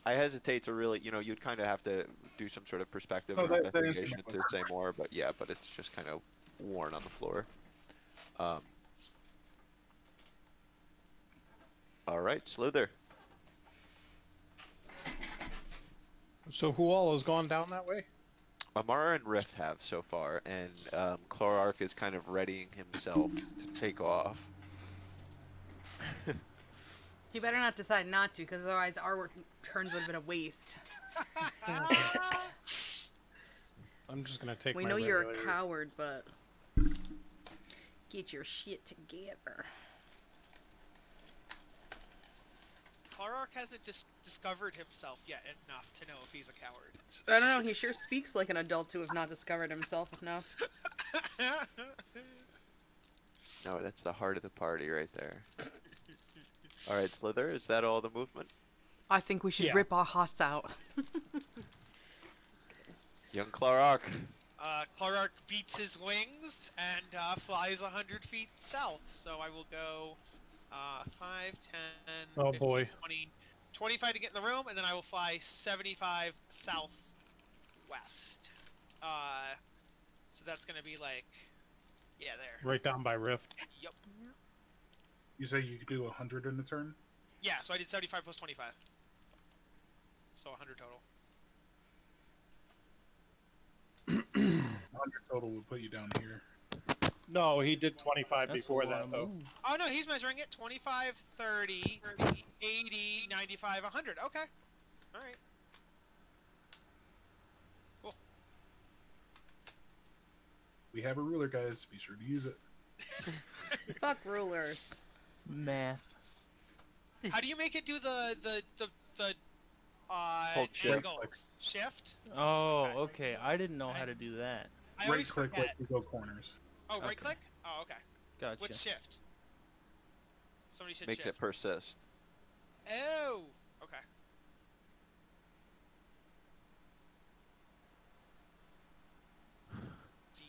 I hesitate to really, you'd kind of have to do some sort of perspective No, or that answers my investigation to question. say more, but yeah, but it's just kind of worn on the floor. Um, all right, Slither. So who all has gone down that way? Amara and Rift have so far, and Clorark is kind of readying himself to take off. He better not decide not to, because otherwise our work turns would have been a waste. I'm just gonna take We my know you're a regular- coward, but get your shit together. Clarark hasn't discovered himself yet enough to know if he's a coward. I don't know. He sure speaks like an adult to have not discovered himself enough. No, that's the heart of the party right there. All right, Slither, is that all the movement? I think we should Yeah. rip our hearts out. Young Clorark. Clarark beats his wings and flies 100 feet south. So I will go 5, 10, Oh, 15, boy. 20, 25 to get in the room, and then I will fly 75 southwest. So that's going to be like, yeah, there. right down by Rift. Yep. You say you could do 100 in a turn? Yeah, so I did 75 plus 25. So 100 total. 100 total would put you down here. No, he did 25 That's a before lot that of though. move. Oh, no, he's measuring it. 25, 30, 80, 95, 100. Okay. All right. Cool. We have a ruler, guys. Be sure to use it. Fuck rulers. Math. How do you make it do the Hold shift. angles? Shift? Oh, okay. I didn't know how to do that. I Right always click forget. like you go corners. Oh, right Okay. click? Oh, okay. Gotcha. What's shift? Somebody said Makes it shift. persist. Oh, okay. D.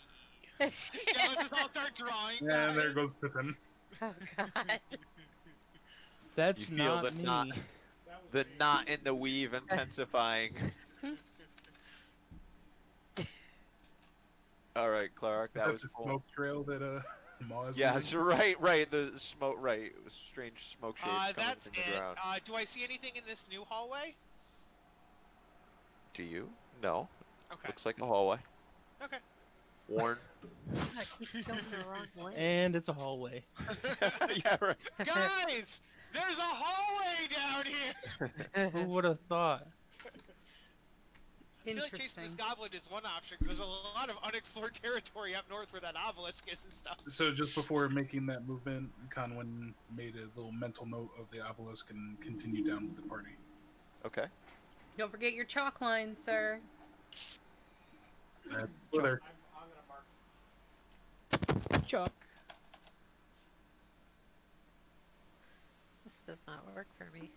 Yeah, let's just all start drawing. And there goes Pippin. Oh god. That's You feel not the me. knot. The knot in the weave intensifying. All right, Clark, that That's was the cool. smoke trail that Maz Yes, right. The smoke, right. It was strange smoke shapes coming That's from the it. ground. Do I see anything in this new hallway? Do you? No. Okay. Looks like a hallway. Okay. Worn. I keep going the wrong way. And it's a hallway. Yeah, right. Guys, there's a hallway down here. Who would have thought? I feel like chasing this Interesting. goblin is one option because there's a lot of unexplored territory up north where that obelisk is and stuff. So just before making that movement, Conwyn made a little mental note of the obelisk and continued down with the party. Okay. Don't forget your chalk lines, sir. Slither. Chuck. This does not work for me.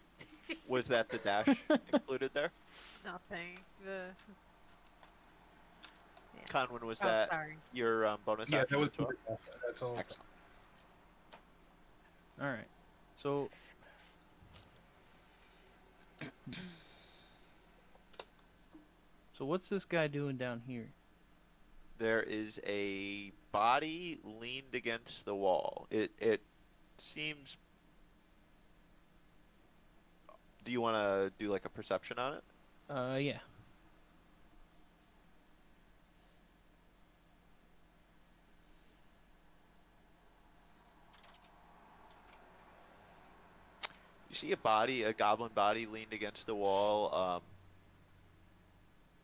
Was that the dash included there? Nothing. The Conwyn, was oh, that sorry. your bonus Yeah, action that was as well? that's all. Excellent. All right. So. So what's this guy doing down here? There is a body leaned against the wall. It seems. Do you want to do like a perception on it? Yeah. You see a goblin body leaned against the wall.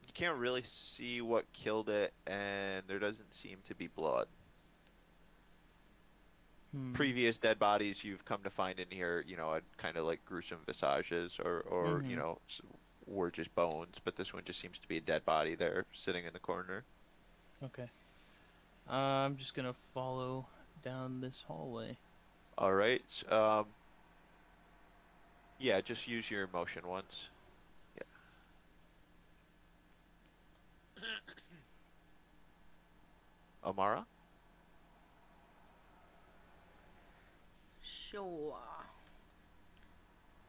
You can't really see what killed it, and there doesn't seem to be blood. Previous dead bodies you've come to find in here, had kind of like gruesome visages or Mhm. were just bones, but this one just seems to be a dead body there sitting in the corner. Okay. I'm just gonna follow down this hallway. All right. Yeah, just use your emotion once. Yeah. Amara? Sure.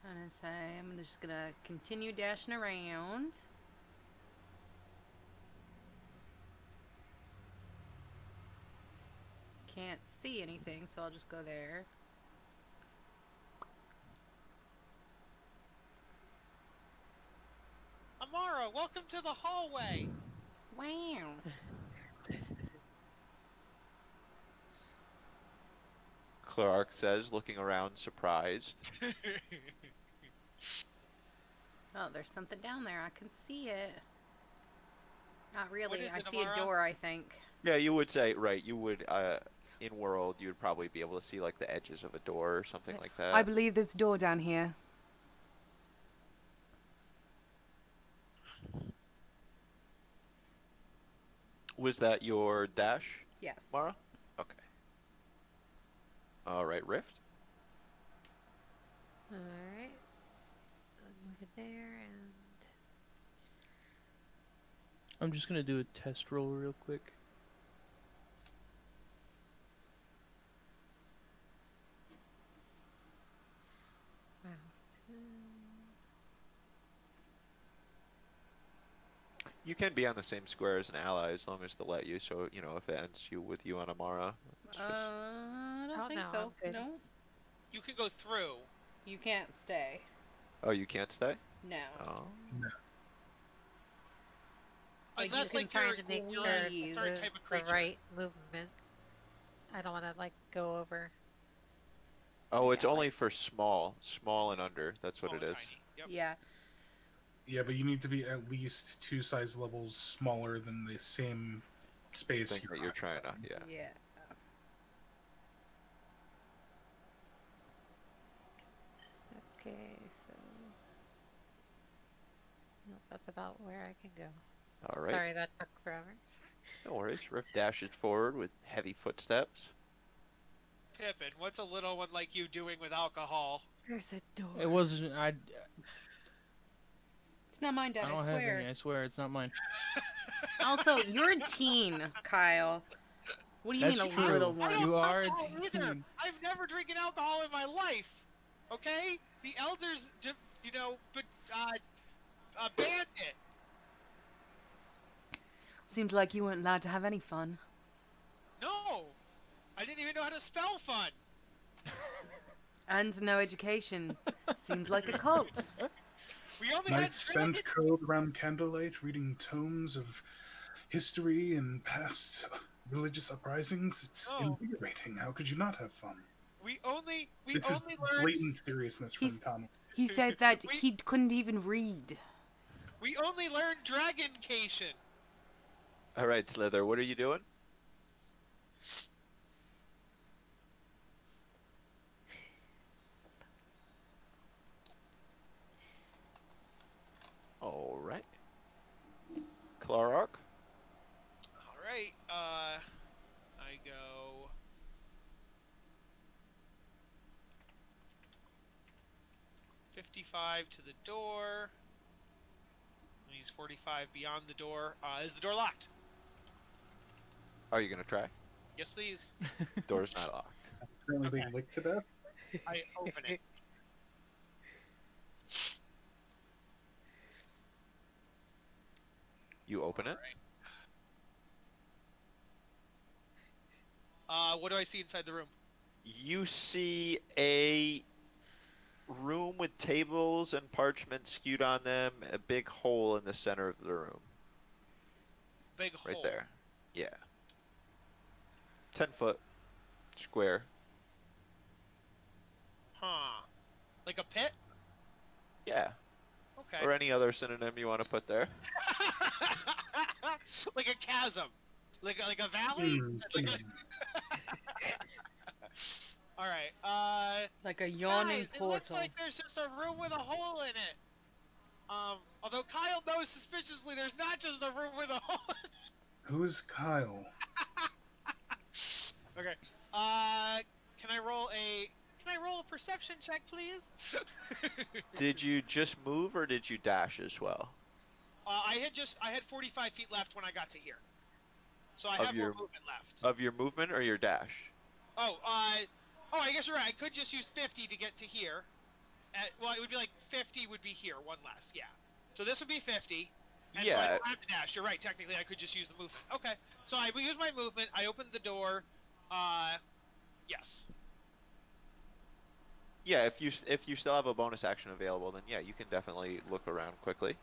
I'm gonna say I'm just gonna continue dashing around. Can't see anything, so I'll just go there. Amara, welcome to the hallway. Wow. Clark says, looking around surprised. Oh, there's something down there. I can see it. Not really. is I it, see a Amara? door, I think. Yeah, you would say, right, you would, in world, you would probably be able to see, like, the edges of a door or something like I that. believe there's a door down here. Was that your dash, Yes. Mara? Okay. All right, Rift. Alright. I'll move it there and I'm just gonna do a test roll real quick. wow. You can be on the same square as an ally as long as they'll let you. So, you know, if it ends you with you on Amara, it's just... I don't Oh, think no, so. I'm good. No. You can go through. You can't stay. Oh, you can't stay? No. Oh. Like, Unless, you like, can you're trying to make sure a squeeze. certain this type is of the creature. right movement. I don't want to like go over. Oh, it's Yeah, only for small and under. That's Small what it and is. tiny. Yep. Yeah. Yeah, but you need to be at least 2 size levels smaller than the same space Thing that you're trying to, yeah. Yeah. Okay, so no, that's about where I can go. All right. Sorry that took forever. No worries. Rift dashes forward with heavy footsteps. Pippin, what's a little one like you doing with alcohol? There's a door. It wasn't. It's not mine, Dad, I I don't have swear. any. I swear it's not mine. Also, you're a teen, Kyle. What do you That's mean a true. little I one? don't You are a alcohol either. teen. I've never drinking alcohol in my life. Okay? The elders, banned it. Seems like you weren't allowed to have any fun. No. I didn't even know how to spell fun. And no education. Seems like a cult. We only had Nights spent dragon. curled around candlelight, reading tomes of history and past religious uprisings. It's Oh. invigorating. How could you not have fun? We only This is learned. blatant seriousness from He's- Tommy. He said that We- he couldn't even read. We only learned dragoncation. All right, Slither, what are you doing? All right. Clark. All right. I go. $55 to the door. He's 45 beyond the door. Is the door locked? Are you going to try? Yes, please. Door's not locked. Currently Okay. being licked to death. I open it. You open it. What do I see inside the room? You see a room with tables and parchment skewed on them, a big hole in the center of the room. Big Right hole. there. Yeah. 10-foot square. Huh. Like a pit? Yeah. Okay. Or any other synonym you want to put there. Like a chasm. Like a valley? Like a... All right. Like a yawning Guys, portal. it looks like there's just a room with a hole in it. Although Kyle knows suspiciously there's not just a room with a hole in it. Who is Kyle? Okay. Can I roll a perception check, please? Did you just move or did you dash as well? I had 45 feet left when I got to here. So I Of have more your movement left. of your movement or your dash? Oh, I guess you're right. I could just use 50 to get to here. Well, it would be like 50 would be here, one less, yeah. So this would be 50, and so I Yeah, don't have to dash. You're right. Technically, I could just use the movement. Okay, so I will use my movement. I opened the door. Yes. yeah. If you still have a bonus action available, then yeah, you can definitely look around quickly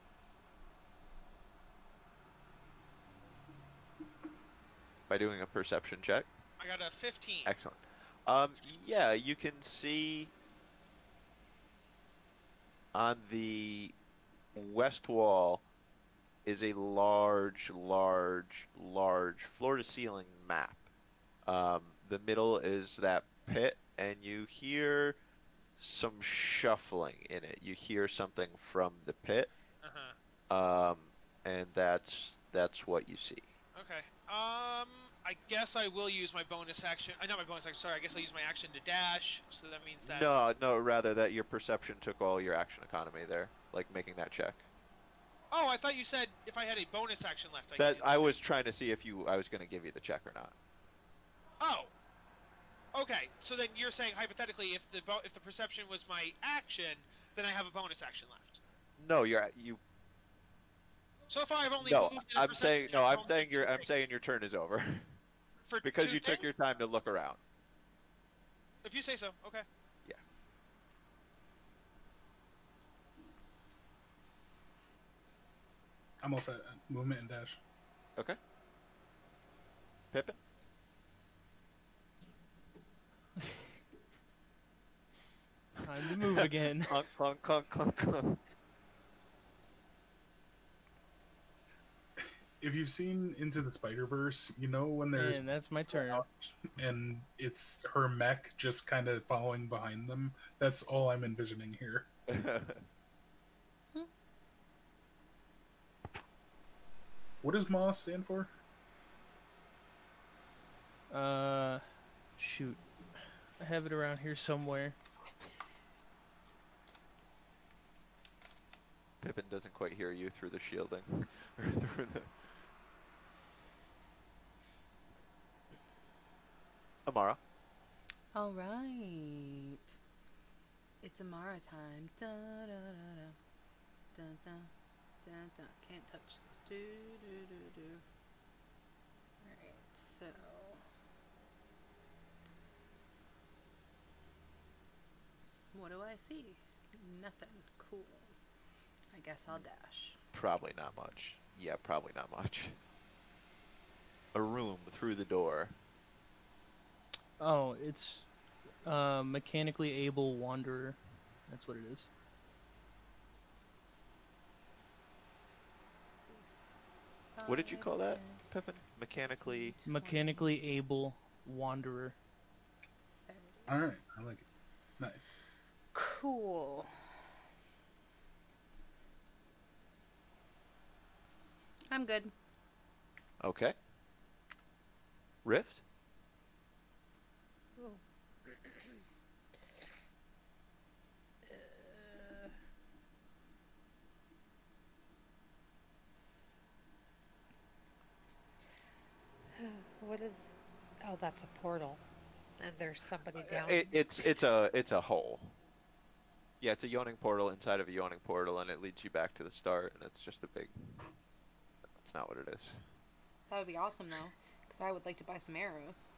by doing a perception check. I got a 15. Excellent. Yeah, you can see on the west wall is a large floor-to-ceiling map. The middle is that pit, and you hear some shuffling in it. You hear something from the pit, Uh-huh. and that's what you see. Okay. I guess I will use my bonus action. Not my bonus action. Sorry. I guess I'll use my action to dash. So that means that's. No, rather that your perception took all your action economy there, like making that check. Oh, I thought you said if I had a bonus action left, I could That do I that. was trying to see if I was going to give you the check or not. Oh. Okay. So then you're saying hypothetically, if the perception was my action, then I have a bonus action left. No, you. So far, I've only No, moved in a perception check for only two I'm rings. saying your turn is over For because two you took things? your time to look around. If you say so. Okay. Yeah. I'm also at movement and dash. Okay. Pippin. Time to move again. Clunk, clunk, clunk, clunk, clunk. If you've seen Into the Spider-Verse, you know when there's And that's my turn. and it's her mech just kind of following behind them. That's all I'm envisioning here. What does MA stand for? Shoot. I have it around here somewhere. Pippin doesn't quite hear you through the shielding. Or through the... Amara. All right. It's Amara time. Da, da, da, da. Da, da, da, da. Can't touch this. Do, do, do, do. Alright, so. What do I see? Nothing. Cool. I guess I'll dash. Probably not much. Yeah, probably not much. A room through the door. Oh, it's mechanically able wanderer. That's what it is. Let's see. What did you call 5, that, 10, Pippin? Mechanically. 20. Mechanically able wanderer. 30. All right, I like it. Nice. Cool. I'm good. Okay. Rift? Ooh. What is? Oh, that's a portal, and there's somebody down. It's a hole. Yeah, it's a yawning portal inside of a yawning portal, and it leads you back to the start, and it's just a big... That's not what it is. That would be awesome, though, because I would like to buy some arrows.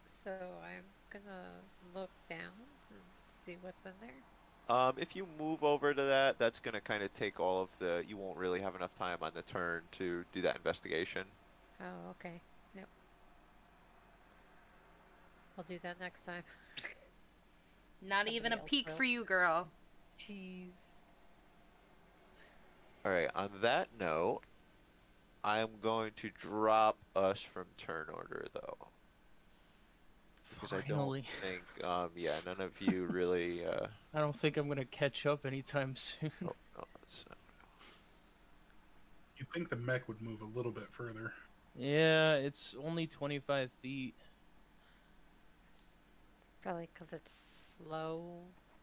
So I'm gonna look down and see what's in there. If you move over to that, that's gonna kind of take all of the... You won't really have enough time on the turn to do that investigation. Oh, okay. Yep. I'll do that next time. Not even a Somebody else peek will. for you, girl. Jeez. Alright, on that note, I am going to drop us from turn order, though. Because I don't Finally. think, yeah, none of you really, I don't think I'm gonna catch up anytime soon. oh, no, that's, You'd think the mech would move a little bit further. Yeah, it's only 25 feet. Probably because it's slow.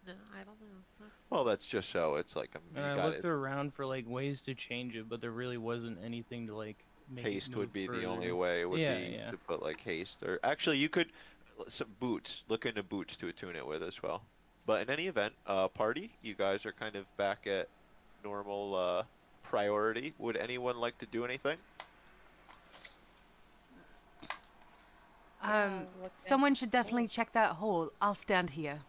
No, I don't know. That's Well, that's just so it's like And you I got looked it. around for like ways to change it, but there really wasn't anything to like make it Haste would move be the only further. way. Would Yeah, be yeah. to put like haste, or actually you could some boots. Look into boots to attune it with as well. But in any event, party, you guys are kind of back at normal priority. Would anyone like to do anything? yeah. Look at Someone should definitely hole. check that hole. I'll stand here.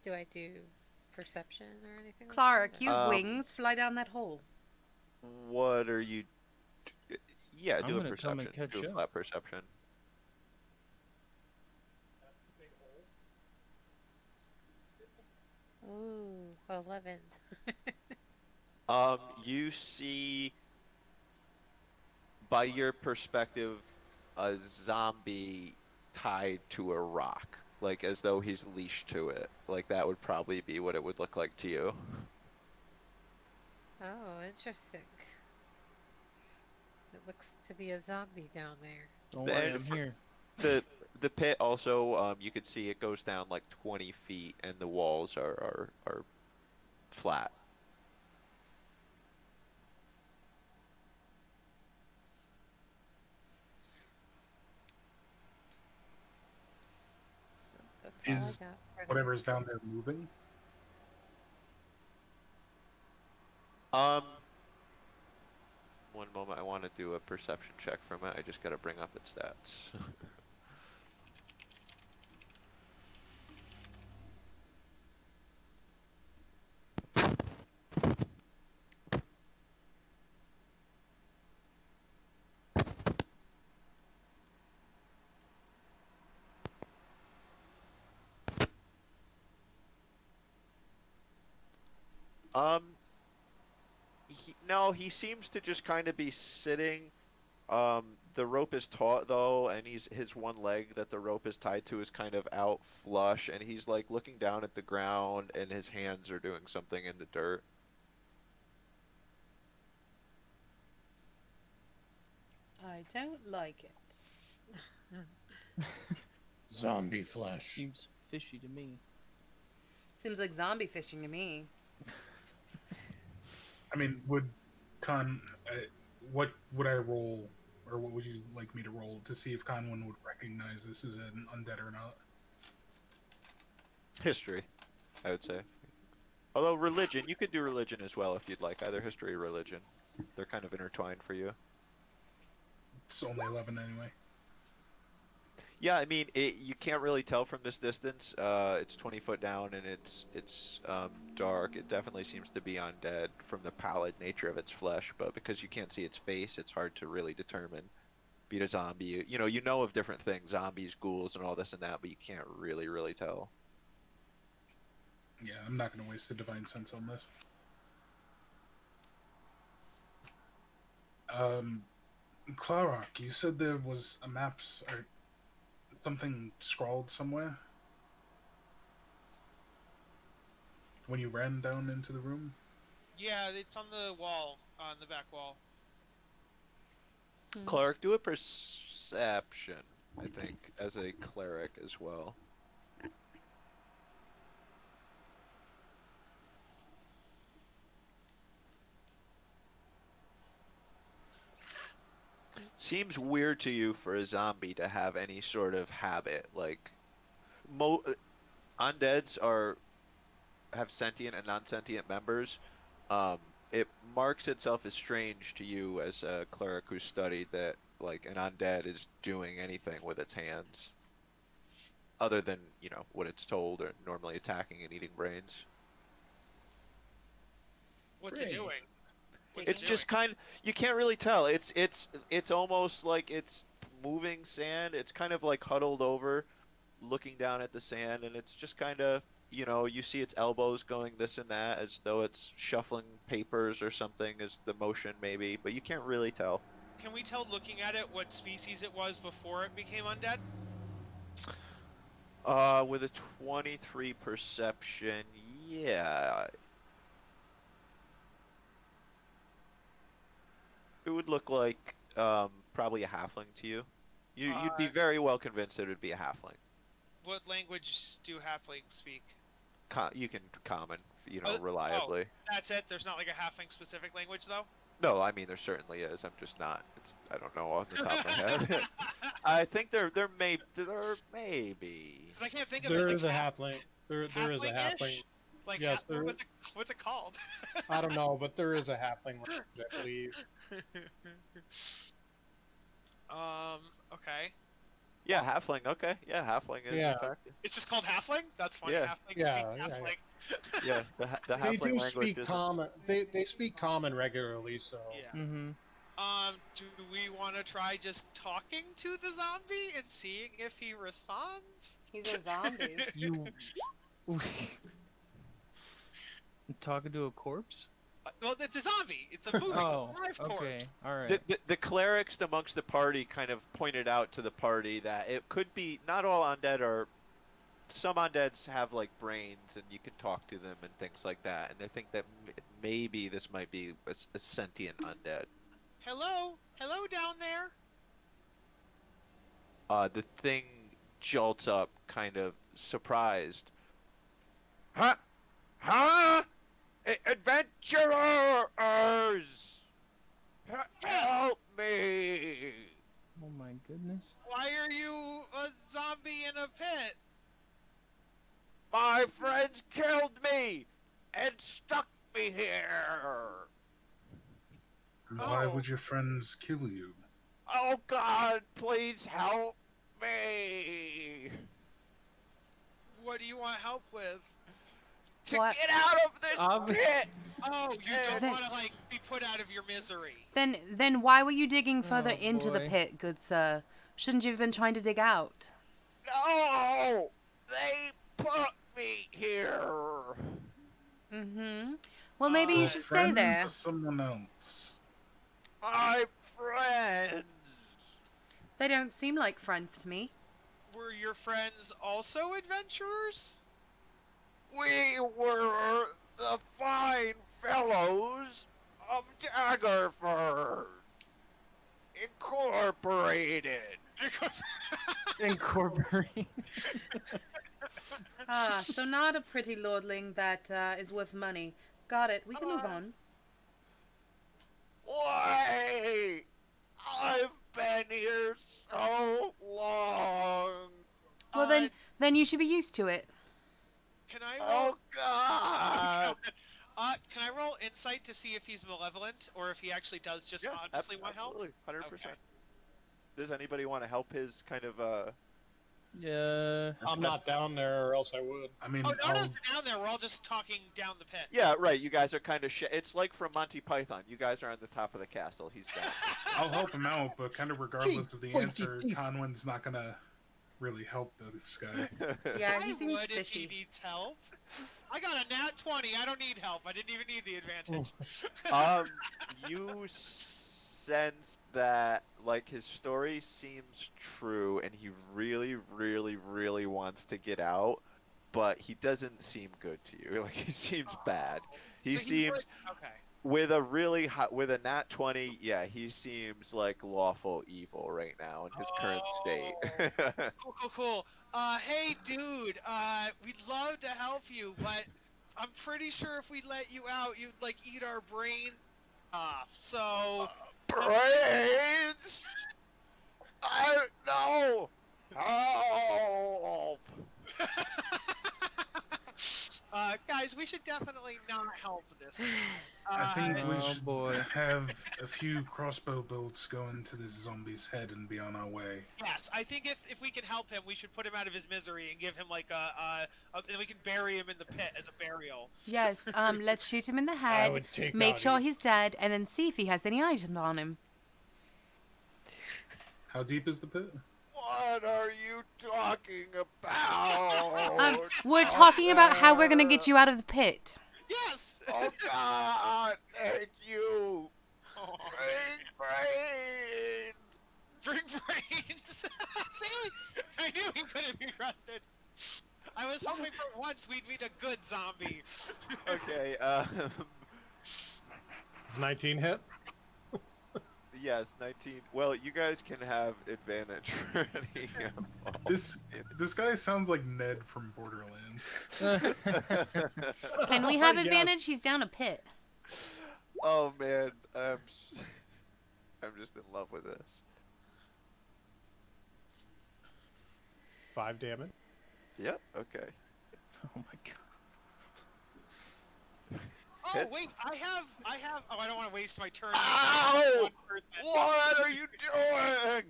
Do I do perception or anything like that? Clark, Or? you have Um, wings. Fly down that hole. what are you? Yeah, I'm do a gonna come and perception. Do catch a up. flat perception. Ooh, 11. You see by your perspective a zombie tied to a rock, like as though he's leashed to it. Like that would probably be what it would look like to you. Oh, interesting. It looks to be a zombie down there. Don't worry, And I'm for here. the the pit also, you could see it goes down like 20 feet, and the walls are flat. That's all I Is got for now. whatever's down there moving? Um, one moment, I want to do a perception check from it. I just got to bring up its stats. Um, no, he seems to just kind of be sitting. The rope is taut though, and his one leg that the rope is tied to is kind of out flush, and he's like looking down at the ground, and his hands are doing something in the dirt. I don't like it. Zombie flesh. Seems fishy to me. Seems like zombie fishing to me. I mean, would Khan, what would I roll, or what would you like me to roll to see if Conwyn would recognize this as an undead or not? History, I would say. Although religion, you could do religion as well if you'd like, either history or religion. They're kind of intertwined for you. It's only 11 anyway. Yeah, I mean, you can't really tell from this distance. It's 20 foot down and it's dark. It definitely seems to be undead from the pallid nature of its flesh, but because you can't see its face, it's hard to really determine. Be it a zombie, you know of different things, zombies, ghouls, and all this and that, but you can't really tell. Yeah, I'm not going to waste a divine sense on this. Clarok, you said there was a maps or something scrawled somewhere when you ran down into the room. Yeah, it's on the wall, on the back wall. Cleric, do a perception, I think, as a cleric as well. Seems weird to you for a zombie to have any sort of habit. Like, mo undeads are have sentient and non-sentient members. It marks itself as strange to you as a cleric who studied that, like, an undead is doing anything with its hands, other than, what it's told, or normally attacking and eating brains. What's it Great. doing? What's it It's doing? just you can't really tell. It's almost like it's moving sand. It's kind of like huddled over, looking down at the sand, and it's just kind of, you see its elbows going this and that as though it's shuffling papers or something is the motion maybe, but you can't really tell. Can we tell looking at it what species it was before it became undead? With a 23 perception, yeah, it would look like probably a halfling to you. You'd be Uh, very well convinced it would be a halfling. what language do halflings speak? You can common, Oh, reliably. that's it. There's not like a halfling specific language though. No, I mean there certainly is. I'm just not. I don't know on the top of my head. I think there may be. Because I can't think of it. There Like is a halfling. There is a halfling. halfling-ish. Like Yes, there. what's it called? I don't know, but there is a halfling language, I believe. Okay. Yeah, halfling. Okay, yeah, halfling is Yeah. in fact. It's just called halfling. That's funny. Yeah. Halfling Yeah, speak yeah, halfling. Yeah, the They halfling do language speak is common. They speak common regularly, so. Yeah. Mm-hmm. Do we want to try just talking to the zombie and seeing if he responds? He's a zombie. You talking to a corpse? Well, it's a zombie. It's a moving Oh, live okay, corpse. all right. The clerics amongst the party kind of pointed out to the party that it could be not all undead are. Some undeads have like brains and you can talk to them and things like that, and they think that maybe this might be a sentient undead. Hello, hello down there. The thing jolts up, kind of surprised. Huh? Huh? Adventurers! Help me! Oh my goodness. Why are you a zombie in a pit? My friends killed me and stuck me here. Why Oh. would your friends kill you? Oh God, please help me What do you want help with? to What? get out of this pit. Oh, you don't Then- want to like be put out of your misery. Then why were you digging further Oh, into the boy. pit, good sir? Shouldn't you have been trying to dig out? No, they put me here. Mm-hmm. Well, maybe you A should stay friend there. or someone else? My friends. They don't seem like friends to me. Were your friends also adventurers? We were the fine fellows of Daggerford Incorporated. Incorporate. Ah, so not a pretty lordling that is worth money. Got it. We can move on. Wait! I've been here so long. Well, then you should be used to it. Can I roll? Oh God! Can I roll insight to see if he's malevolent or if he actually does just honestly want help? Absolutely, 100%. Okay. Does anybody want to help his kind of Yeah. I'm not down there, or else I would. I mean, Oh, none of I'll, us are down there. We're all just talking down the pit. Yeah, right. You guys are kind of it's like from Monty Python. You guys are on the top of the castle. He's down. I'll help him out, but kind of regardless of the Thief, answer, thief. Conwin's not gonna really help this guy. Yeah, I he seems would if he fishy. needs help. I got a nat 20. I don't need help. I didn't even need the advantage. You sense that like his story seems true, and he really, really, really wants to get out, but he doesn't seem good to you. Like he seems bad. He So seems would- okay. with a really hot, with a nat 20. Yeah, he seems like lawful evil right now in his current state. Cool. Hey, dude. We'd love to help you, but I'm pretty sure if we let you out, you'd like eat our brains off. So. Brains! I know! Help! Guys, we should definitely not help this. I think we Oh, should boy. have a few crossbow bolts go into this zombie's head and be on our way. Yes, I think if we can help him, we should put him out of his misery and give him like and we can bury him in the pit as a burial. Yes. Let's shoot him in the I head. would take Make out sure each- he's dead, and then see if he has any items on him. How deep is the pit? What are you talking about? We're talking about how we're gonna get you out of the pit. Yes. Oh God! Thank you. Oh, Bring brains. bring brains. See, I knew he couldn't be trusted. I was hoping for once we'd meet a good zombie. Okay. Does 19 hit? Yes, 19. Well, you guys can have advantage for any This guy sounds like Ned from Borderlands. Can we have Yes. advantage? He's down a pit. Oh man, I'm just in love with this. 5 damage. Yep. Okay. Oh my god. Oh Hit. wait, I have. Oh, I don't want to waste my turn. Ow! One person. What are you doing?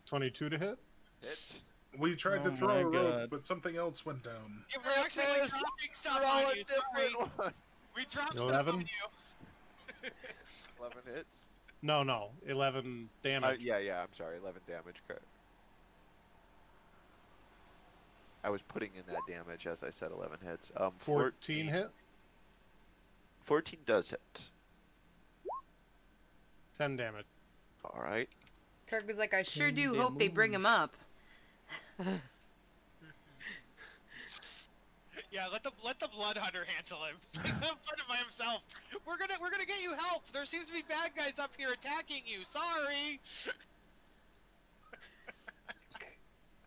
22 to hit. Hit. We tried to Oh throw my a rope, God. but something else went down. Yeah, we're actually like, dropping stuff Throw on a you. Sorry. different one. We dropped 11? stuff on you. 11 hits. No. 11 damage. Yeah. I'm sorry. 11 damage. Correct. I was putting in that damage as I said 11 hits. 14 hit. 14 does hit. 10 damage. All right. Kirk was like, I sure do Damn hope they bring him up. Yeah, let the blood hunter handle him. Put him by himself. We're gonna get you help. There seems to be bad guys up here attacking you. Sorry.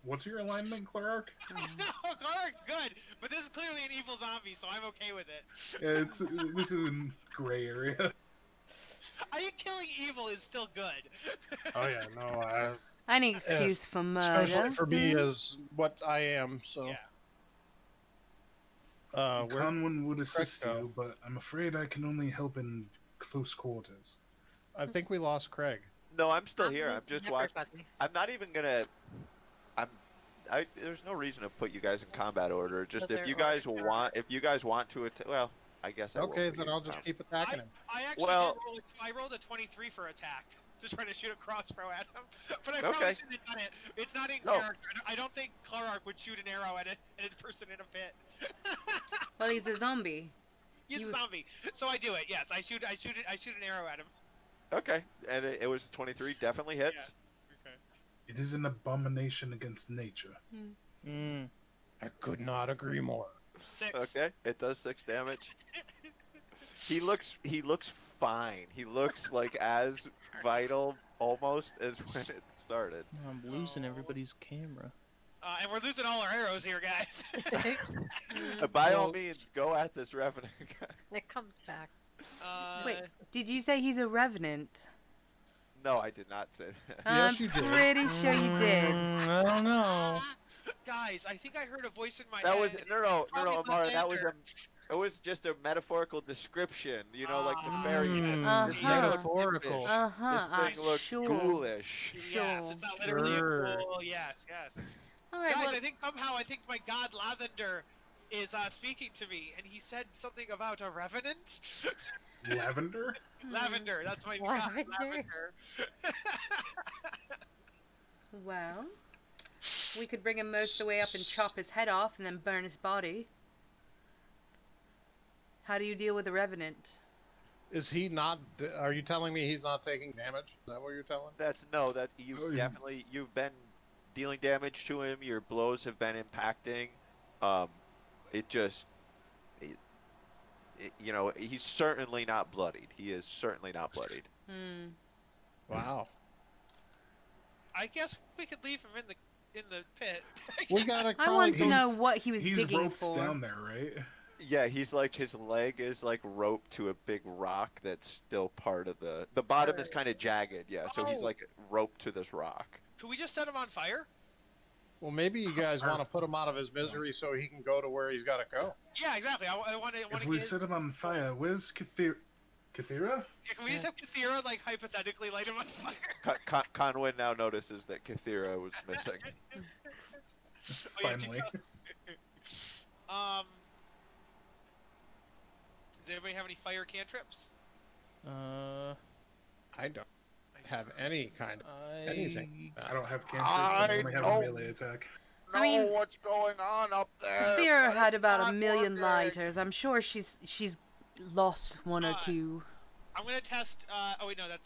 What's your alignment, Clark? No, Clark's good, but this is clearly an evil zombie, so I'm okay with it. Yeah, this is in gray area. I think killing evil is still good. Oh yeah, no. Any excuse for Especially murder. for me as what I am. So. Yeah. Where? Conwyn would assist Craig go? you, but I'm afraid I can only help in close quarters. I think we lost Craig. No, I'm still here. I'm just watching. Everybody. I'm not even gonna. There's no reason to put you guys in combat order. Just But if you they're guys want, to well, I guess I will. Okay, put then you I'll in just com- keep attacking him. I actually Well- I rolled a 23 for attack to try to shoot a crossbow at him, but I Okay. probably shouldn't have done it. It's not in No. character. I don't think Clark would shoot an arrow at a person in a pit. Well, he's a zombie. He's You- a zombie, so I do it. Yes, I shoot an arrow at him. Okay, and it was 23. Definitely hits. Okay. It is an abomination against nature. Mm. I could not agree more. 6. Okay, it does 6 damage. He looks fine. He looks like as vital almost as when it started. I'm losing everybody's camera. And we're losing all our arrows here, guys. By all Well- means, go at this revenant guy. It comes back. Wait, did you say he's a revenant? No, I did not say that. Yes, you I'm did. pretty sure you did. I don't know. Guys, I think I heard a voice in my That head. was no, Probably Amara. That was Thunder. it was just a metaphorical description. You know, like the fairy. Mm, This Uh-huh. thing looks metaphorical. impish. Uh-huh. This thing looks sure. ghoulish. Yes, it's not literally Sure. a pool. Yes. All right, Guys, well, I think my god Lavender is speaking to me, and he said something about a revenant. Lavender? Lavender, that's my god Lavender? Lavender. well, we could bring him most of the way up and chop his head off and then burn his body. How do you deal with a revenant? Is he not? Are you telling me he's not taking damage? Is that what you're telling? That you Oh, yeah. definitely you've been dealing damage to him. Your blows have been impacting. You know, he's certainly not bloodied. He is certainly not bloodied. Hmm. Wow. I guess we could leave him in the pit. We gotta. I want to probably- know what he was He's digging roped for. down there, right? Yeah, he's like his leg is like roped to a big rock that's still part of the bottom is kind of jagged. Yeah, so he's Oh. like roped to this rock. Could we just set him on fire? Well, maybe you guys want to put him out of his misery so he can go to where he's got to go. Yeah, exactly. I want to. If we set him on fire, where's Kathira? Yeah, can we just have Kathira like hypothetically light him on fire? Conwyn now notices that Kathira was missing. Oh, yeah, Finally. Does anybody have any fire cantrips? I don't have any kind of anything. I don't have cantrips. I only have a melee attack. I mean, what's going on up there? Thea had about a not million working. lighters. I'm sure she's lost one or Uh, two. I'm gonna test. Oh wait, no, that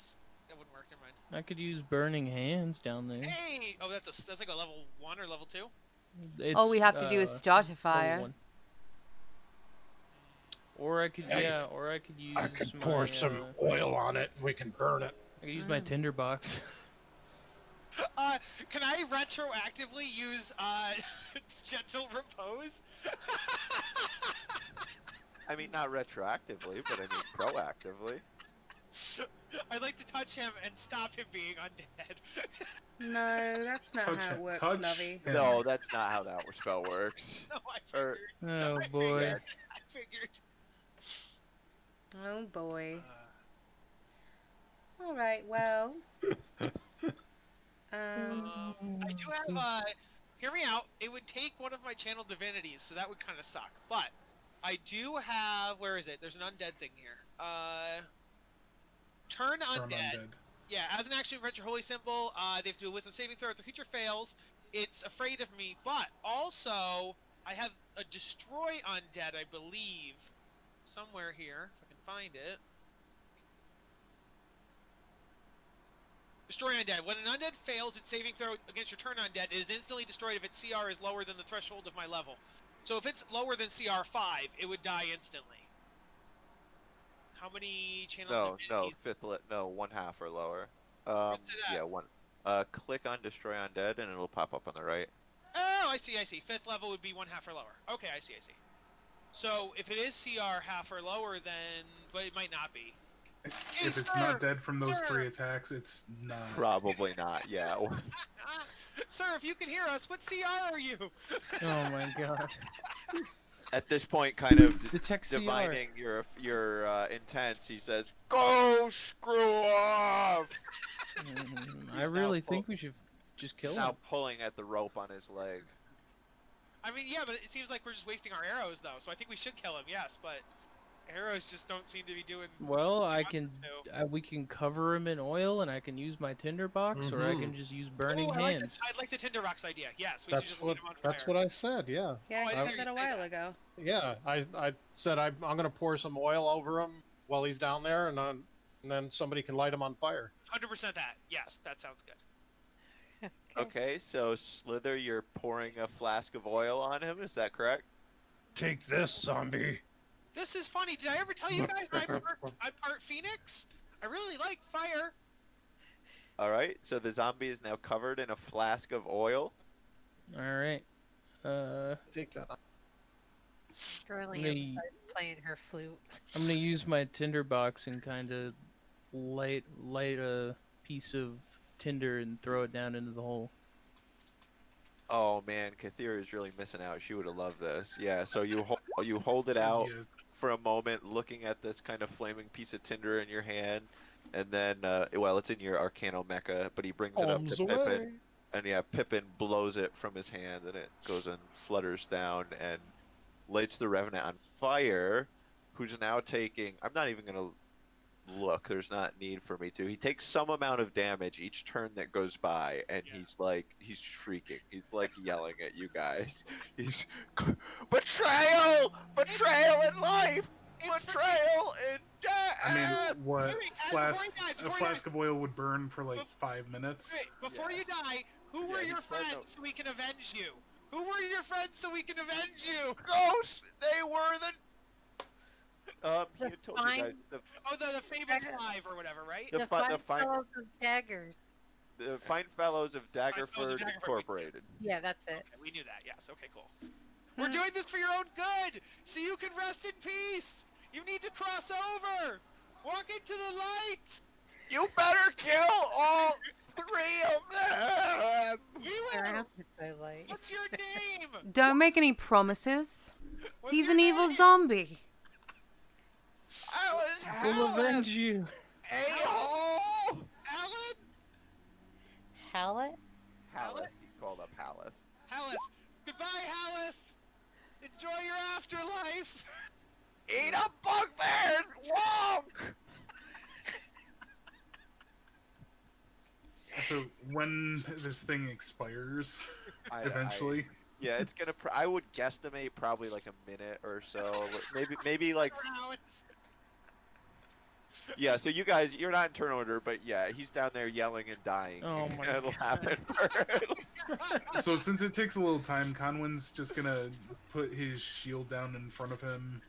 wouldn't work. Never mind. I could use burning hands down there. Hey! Oh, that's like a level 1 or level 2. All we have to do is start a level fire. 1. Or I could, Hey, or I could use. I could pour my, some oil on it and we can burn it. I can use my tinderbox. Can I retroactively use gentle repose? I mean, not retroactively, but I mean proactively. I'd like to touch him and stop him being undead. No, that's not how it works, Snovey. him. No, that's not how that spell works. No, I Or figured. Oh I boy. figured. I figured. Oh boy. Uh, All right. Well. I do have hear me out. It would take one of my channel divinities, so that would kind of suck. But I do have, where is it? There's an undead thing here. Turn undead. Yeah, as an action, rent your holy symbol. They have to do a wisdom saving throw. If the creature fails, it's afraid of me. But also, I have a destroy undead, I believe, somewhere here. If I can find it. Destroy undead. When an undead fails its saving throw against your turn undead, it is instantly destroyed if its CR is lower than the threshold of my level. So if it's lower than CR 5, it would die instantly. How many channel divinities? no, 1/2 or lower. Where's it at? Yeah, one. Click on Destroy Undead and it'll pop up on the right. Oh, I see. 5th level would be 1/2 or lower. Okay, I see. So if it is CR half or lower, then, but it might not be. Hey, If it's not dead from those 3 attacks, it's not. Probably not. Yeah. Sir, if you can hear us, what CR are you? Oh my god. At this point, kind of Detect CR. divining your intents, he says, "Go screw off!" I really think we should just kill Now him. pulling at the rope on his leg. I mean, yeah, but it seems like we're just wasting our arrows, though. So I think we should kill him, yes. But arrows just don't seem to be doing. Well, we can cover him in oil, and I can use my tinderbox, or I can just use burning hands. I like the tinderbox idea. Yes, we should just light him on fire. That's what I said. Yeah. Yeah, Oh, I you didn't said hear that a you say while that. ago. Yeah. I said I'm gonna pour some oil over him while he's down there, and then somebody can light him on fire. 100% that. Yes, that sounds good. Okay, so Slither, you're pouring a flask of oil on him. Is that correct? Take this, zombie. This is funny. Did I ever tell you guys I'm part Phoenix? I really like fire. All right. So the zombie is now covered in a flask of oil. All right. Take that. Brilliant. Starts playing her flute. I'm gonna use my tinderbox and kind of light a piece of tinder and throw it down into the hole. Oh man, Kathira is really missing out. She would have loved this. Yeah. So you hold it out for a moment, looking at this kind of flaming piece of tinder in your hand, and then well, it's in your Arcano Mecha, but he brings it up to Pippin, and yeah, Pippin blows it from his hand, and it goes and flutters down and lights the Revenant on fire, who's now taking. I'm not even gonna look. There's not need for me to. He takes some amount of damage each turn that goes by, and he's shrieking. He's like yelling at you guys. He's betrayal in life, betrayal in death. I mean, what Before a flask of oil would burn for like 5 minutes? Wait, before you die, who were your friends so we can avenge you? Who were your friends so we can avenge you? Ghosts. They were the. He had told you guys the Fabled 5 or whatever, right? the Fine Fellows of Daggers. The Fine Fellows of Daggerford Incorporated. Yeah, that's it. Okay, we knew that. Yes. Okay. Cool. We're doing this for your own good, so you can rest in peace. You need to cross over. Walk into the light. You better kill all 3 of them. We will. Surrounded by light. What's your name? Don't make any promises. What's He's your an evil name? zombie. I was We'll Helen, avenge you. a-hole. Alan? Hallett? Haleth. He called up Haleth. Haleth. Goodbye, Haleth. Enjoy your afterlife. Eat a bugbear, wonk! So when this thing expires, eventually. Yeah, it's gonna. I would guesstimate probably like a minute or so. Maybe like. Yeah, so you guys, you're not in turn order, but yeah, he's down there yelling and dying. Oh my It'll god. happen. So since it takes a little time, Conwin's just gonna put his shield down in front of him,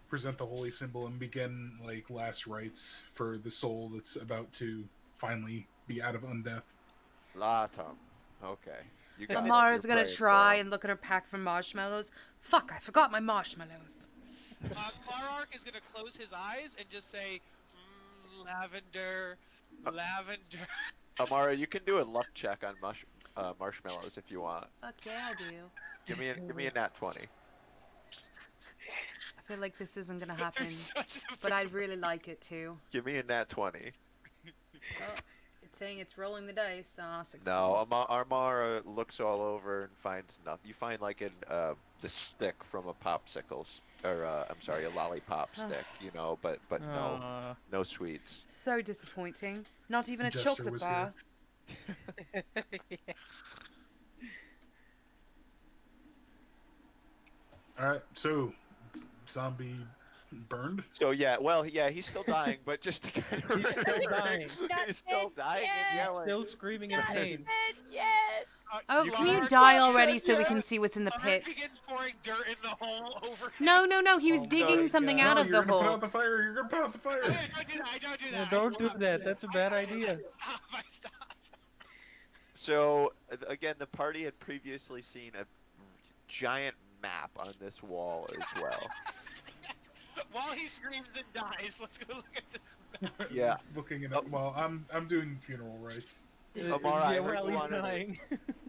present the holy symbol, and begin like last rites for the soul that's about to finally be out of undeath. Latom. Okay. You got it. Amara's You're gonna praying try for him. and look at her pack for marshmallows. Fuck, I forgot my marshmallows. Clarark is gonna close his eyes and just say, lavender, lavender. Amara, you can do a luck check on marshmallows if you want. Fuck yeah, I do. Give me a nat 20. I feel like this isn't gonna They're happen, such a but I'd really like it to. Give me a nat 20. Oh, it's saying it's rolling the dice. 16. No, Amara looks all over and finds nothing. You find like the stick from a popsicle, or I'm sorry, a lollipop stick. You know, but no, Aw. no sweets. So disappointing. Not even a Jester chocolate was bar. Yeah. All right, so zombie burned. So yeah, well, yeah, he's still dying, but just to kind of He's still dying. he's still dying and Yes. yelling. Still screaming in pain. Yes. Oh, You can you can- die already so we Yeah. can see what's in the Clarark pit? begins pouring dirt in the hole over. No, no, no. He was Oh my digging something God. out No, of you're the gonna put hole. out the fire. You're gonna put out the fire. Oh, yeah, don't do that. I don't do Yeah, that. don't do that. That's a bad idea. I stop. So again, the party had previously seen a giant map on this wall as well. While he screams and dies, let's go look at this. Yeah. Looking it up. Well, I'm doing funeral rites. Amara, I yeah, heard while you he's wanted to- dying.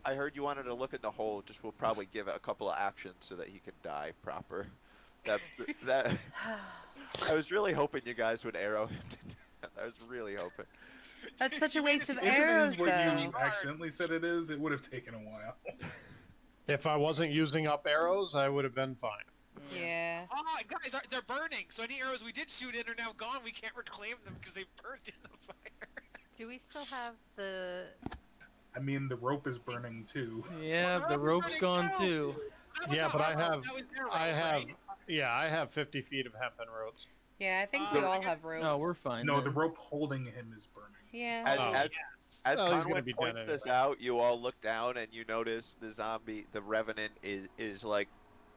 I heard you wanted to look at the hole. Just we'll probably give it a couple of actions so that he can die proper. That I was really hoping you guys would arrow him to death. I was really hoping. That's such a waste of If it arrows, is what though. you accidentally said it is, it would have taken a while. If I wasn't using up arrows, I would have been fine. Yeah. Oh, guys, they're burning. So any arrows we did shoot in are now gone. We can't reclaim them because they burned in the fire. Do we still have the? I mean, the rope is burning too. Yeah, the rope's gone too. That was Yeah, not but I our rope, have- that was their rope, I have, right? yeah, I have 50 feet of hempen ropes. Yeah, I think we Oh, all yeah. have rope. No, we're fine. No, then. the rope holding him is burning. Yeah. As Oh. as Yes. as Well, he's gonna Conway be points dead this anyway. out, you all look down and you notice the zombie, the revenant, is like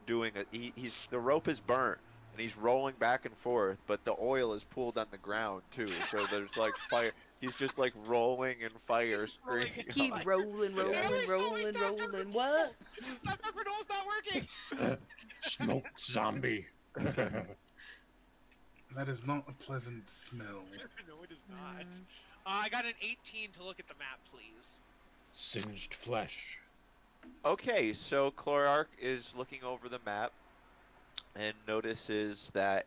doing a. He's the rope is burnt and he's rolling back and forth, but the oil is pooled on the ground too. So there's like fire. He's just like rolling in fire, He's rolling screaming. in Keep fire. rolling, rolling, Yeah. rolling, rolling. What? Stop, Pepper Doll's not working. Smoke zombie. That is not a pleasant smell. No, it is not. I got an 18 to look at the map, please. Singed flesh. Okay, so Clarark is looking over the map and notices that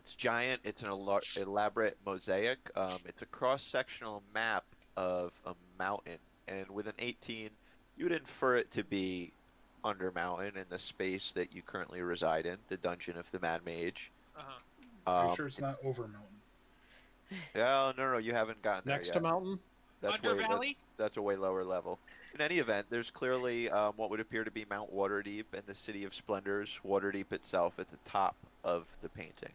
it's giant. It's an elaborate mosaic. It's a cross-sectional map of a mountain, and with an 18, you would infer it to be under mountain in the space that you currently reside in, the dungeon of the Mad Mage. Uh-huh. Are you sure it's not over mountain? Yeah, no, you haven't gotten there Next yet. to mountain? Under Valley? That's a way lower level. In any event, there's clearly what would appear to be Mount Waterdeep and the City of Splendors, Waterdeep itself, at the top of the painting.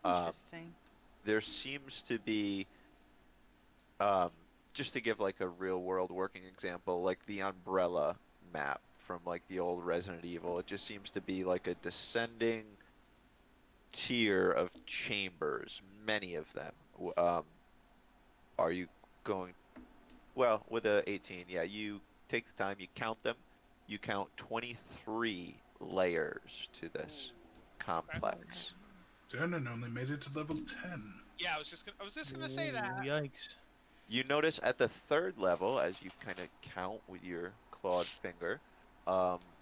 Interesting. There seems to be, just to give like a real world working example, like the umbrella map from like the old Resident Evil. It just seems to be like a descending tier of chambers, many of them. Are you going? Well, with a 18, yeah, you take the time, you count them. You count 23 layers to this complex. Dernan only made it to level 10. Yeah, I was just gonna say that. Ooh, yikes. You notice at the third level, as you kind of count with your clawed finger,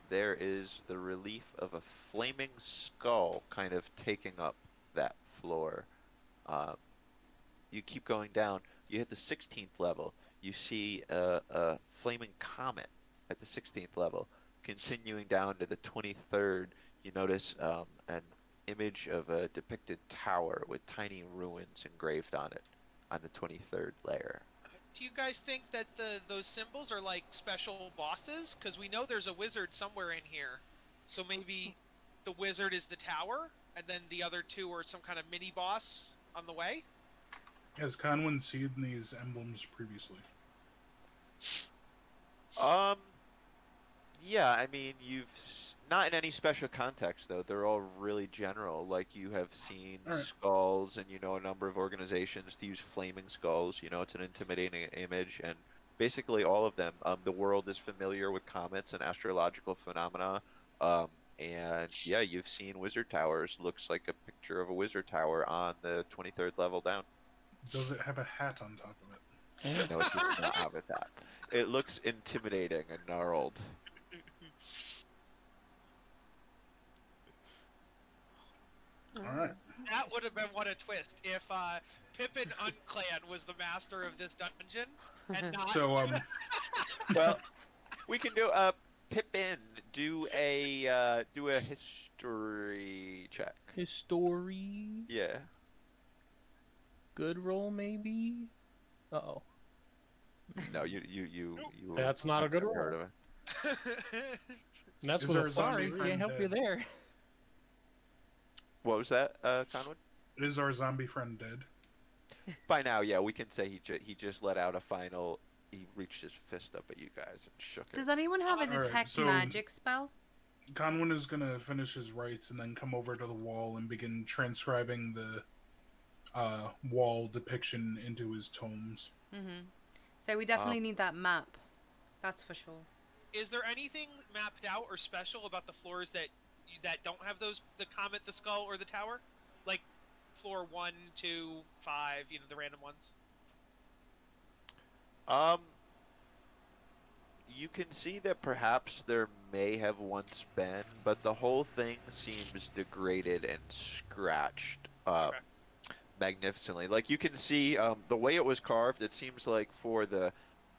there is the relief of a flaming skull kind of taking up that floor. You keep going down. You hit the 16th level. You see a flaming comet at the 16th level. Continuing down to the 23rd, you notice an image of a depicted tower with tiny ruins engraved on it on the 23rd layer. Do you guys think that those symbols are like special bosses? Because we know there's a wizard somewhere in here. So maybe the wizard is the tower, and then the other two are some kind of mini boss on the way? Has Conwyn seen these emblems previously? Yeah, I mean, Not in any special context, though. They're all really general. Like you have seen All right. skulls, and you know a number of organizations to use flaming skulls. You know, it's an intimidating image, and basically all of them. The world is familiar with comets and astrological phenomena. And yeah, you've seen wizard towers. Looks like a picture of a wizard tower on the 23rd level down. Does it have a hat on top of it? No, it does not have a that. It looks intimidating and gnarled. All right. That would have been what a twist if Pippin Unclan was the master of this dungeon and not. So Well, we can do Pippin, do a history check. History. Yeah. Good roll, maybe. Uh-oh. No, you. That's not a good haven't heard roll. of it. And that's Is with there a a zombie Sorry, five. friend can't help you dead? there. What was that, Conwood? Is our zombie friend dead? By now, yeah, we can say he just let out a final. He reached his fist up at you guys and shook it. Does anyone have a Alright, detect so- magic spell? Conwyn is gonna finish his rites and then come over to the wall and begin transcribing the wall depiction into his tomes. Mm-hmm. So we definitely need that map. That's for sure. Is there anything mapped out or special about the floors that don't have the comet, the skull, or the tower? Like floor 1, 2, 5, the random ones. You can see that perhaps there may have once been, but the whole thing seems degraded and scratched Okay. magnificently. Like you can see the way it was carved, it seems like for the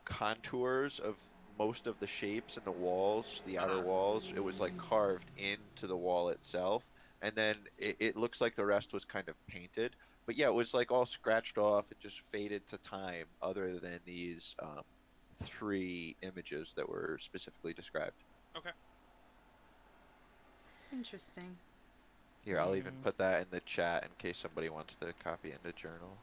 contours of most of the shapes in the walls, the outer walls, it was like carved into the wall itself. And then it looks like the rest was kind of painted. But yeah, it was like all scratched off. It just faded to time, other than these three images that were specifically described. Okay. Interesting. Here, I'll even Mm. put that in the chat in case somebody wants to copy into journal.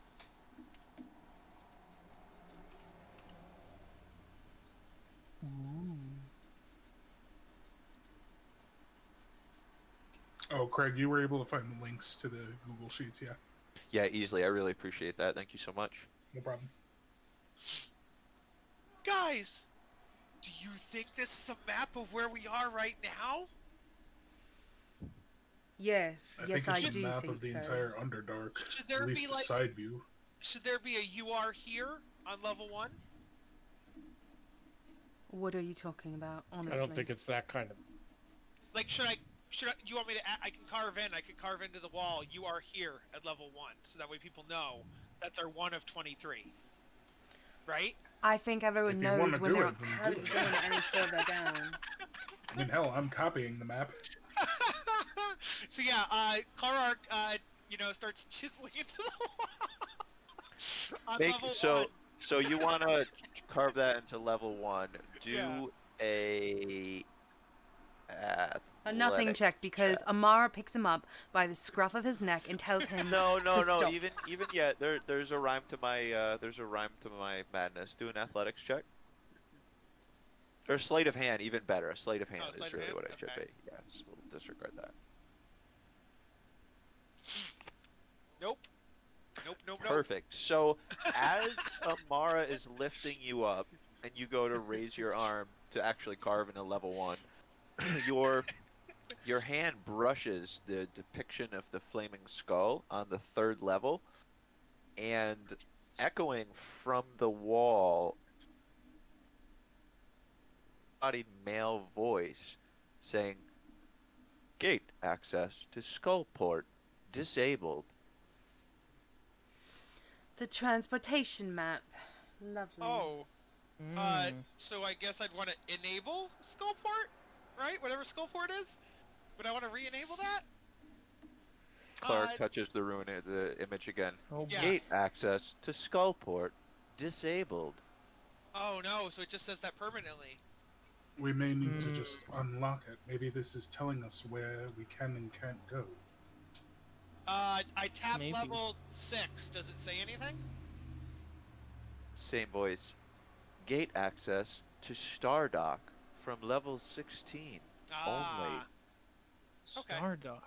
Oh, Craig, you were able to find the links to the Google Sheets, yeah? Yeah, easily. I really appreciate that. Thank you so much. No problem. Guys, do you think this is a map of where we are right now? Yes, I yes, think I it's a do map think of the so. entire Underdark. Should there At be, least like- a side view. Should there be a "you are here" on level 1? What are you talking about, honestly? I don't think it's that kind of. Like, you want me to? I can carve in. I could carve into the wall. "You are here" at level 1, so that way people know that they're one of 23. Right? I think everyone If you knows wanna when do they're it, then do having it. going any further down. I mean, hell, I'm copying the map. So yeah, Karark, starts chiseling into the wall. On level 1. So you want to carve that into level 1. Do Yeah. a A nothing athletic check because check. Amara picks him up by the scruff of his neck and tells him No, to stop. even yet there's a rhyme to my madness. Do an athletics check. Or sleight of hand, even better. A sleight of hand Oh, is sleight of really hand? what it should Okay. be. Yes, we'll disregard that. Nope. Nope. Perfect. So as Amara is lifting you up and you go to raise your arm to actually carve into level 1, your hand brushes the depiction of the flaming skull on the 3rd level, and echoing from the wall, bodied male voice saying, "Gate access to Skullport disabled." The transportation map. Lovely. Oh, Mm. so I guess I'd want to enable Skullport, right? Whatever Skullport is. But I want to re-enable that. Clark touches the image again. Oh, Yeah. Gate access to Skullport disabled. Oh no! So it just says that permanently. We may need to Hmm. just unlock it. Maybe this is telling us where we can and can't go. I tapped Maybe. level 6. Does it say anything? Same voice. Gate access to Stardock from level 16 Ah. only. Okay. Stardock.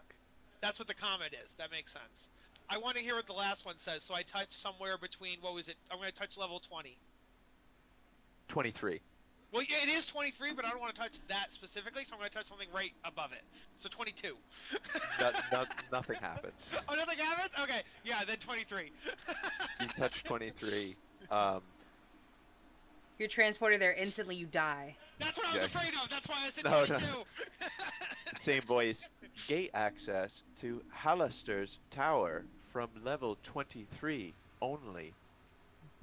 That's what the comment is. That makes sense. I want to hear what the last one says, so I touch somewhere between, what was it? I'm going to touch level 20. 23. Well, yeah, it is 23, but I don't want to touch that specifically, so I'm going to touch something right above it. So 22. Nothing happens. Oh, nothing happens? Okay, yeah, then 23. You touch 23. Um, You're transported there instantly. You die. That's what I was Yeah. afraid of. That's why I said No, 22. same voice. Gate access to Hallister's tower from level 23 only.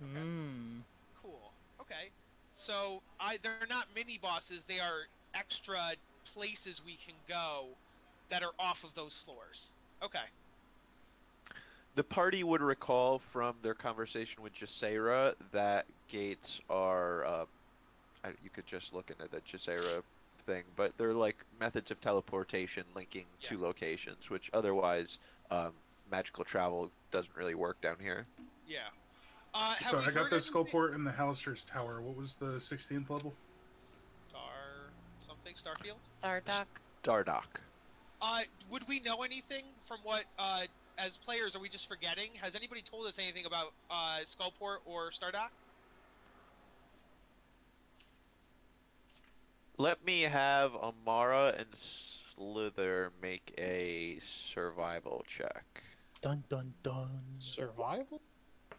Hmm. Cool. Okay. So they're not mini bosses. They are extra places we can go that are off of those floors. Okay. The party would recall from their conversation with Jasera that gates are. You could just look into the Jasera thing, but they're like methods of teleportation linking Yeah. two locations, which otherwise magical travel doesn't really work down here. Yeah. So I got the anything? Skullport and the Hallister's Tower. What was the 16th level? Starfield? Stardock. Dardock. Would we know anything from what, as players, are we just forgetting? Has anybody told us anything about, Skullport or Stardock? Let me have Amara and Slither make a survival check. Dun dun dun. Survival?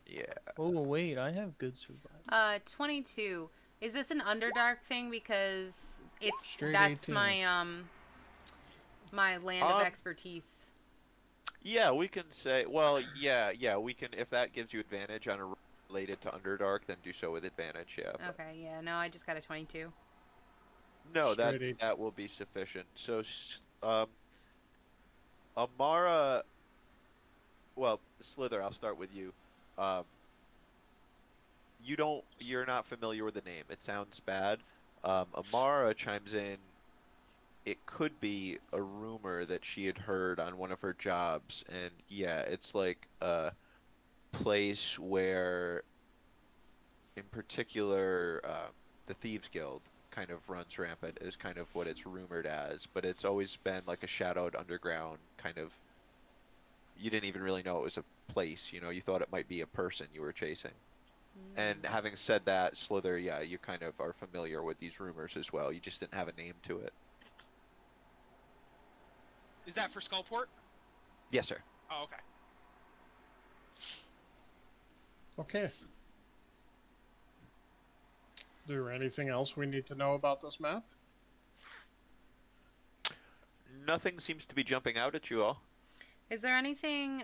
Yeah. Oh wait, I have good survival. 22. Is this an Underdark thing? Because Straight that's 18. my my land of Um, expertise. Yeah, we can say. Well, yeah, we can. If that gives you advantage on a roll related to Underdark, then do so with advantage. Yeah. But Okay, yeah, no, I just got a 22. no, Straight 18. that will be sufficient. So, Amara. Well, Slither, I'll start with you. Um, you're not familiar with the name. It sounds bad. Amara chimes in. It could be a rumor that she had heard on one of her jobs, and yeah, it's like a place where, in particular, the Thieves Guild kind of runs rampant is kind of what it's rumored as, but it's always been like a shadowed underground kind of. You didn't even really know it was a place, you thought it might be a person you were chasing. And having said that, Slither, yeah, you kind of are familiar with these rumors as well. You just didn't have a name to it. Is that for Skullport? Yes, sir. Oh, okay. Okay. Is there anything else we need to know about this map? Nothing seems to be jumping out at you all. Is there anything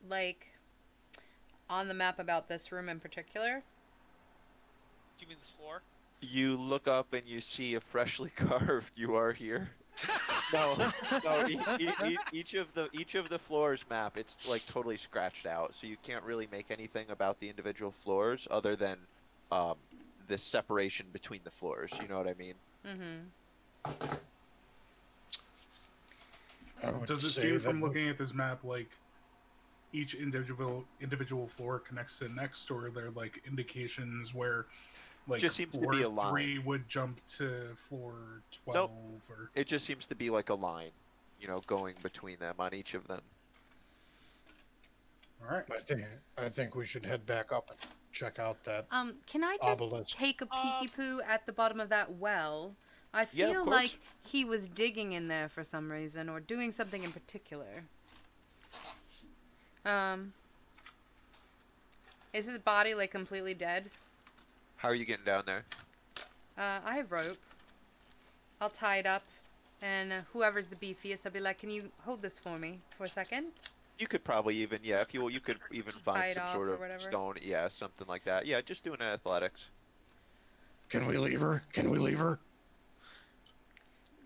like on the map about this room in particular? Do you mean this floor? You look up and you see a freshly carved "You are here." No, no. Each of the floors map, it's like totally scratched out, so you can't really make anything about the individual floors other than the separation between the floors. You know what I mean? Mm-hmm. Does it seem from looking at this map like each individual floor connects to the next, or are there like indications where like Just seems to floor be a line. 3 would jump to floor 12 or It just seems to be like a line, going between them on each of them. all right. I think we should head back up and check out that. Can I just Obelisk. take a peeky poo at the bottom of that well? I Yeah, of feel course. like he was digging in there for some reason or doing something in particular. Is his body like completely dead? How are you getting down there? I have rope. I'll tie it up, and whoever's the beefiest, I'll be like, "Can you hold this for me for a second?" You could probably even, if you could even Tie find it some off sort or of whatever. stone, something like that. Yeah, just doing athletics. Can we leave her? Can we leave her?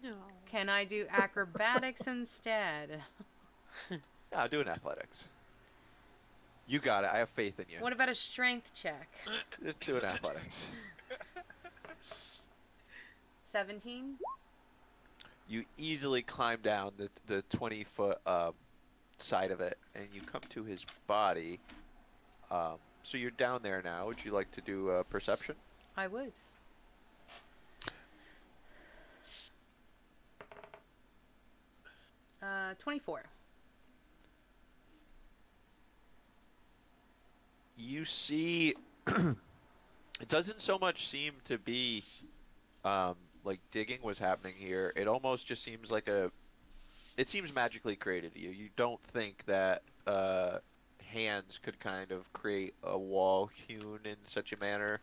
No. Can I do acrobatics instead? Yeah, doing athletics. You got it. I have faith in you. What about a strength check? Just doing athletics. 17? You easily climb down the 20-foot side of it, and you come to his body. So you're down there now. Would you like to do perception? I would. 24. You see, it doesn't so much seem to be like digging was happening here. It almost just seems like it seems magically created to you. You don't think that hands could kind of create a wall hewn in such a manner.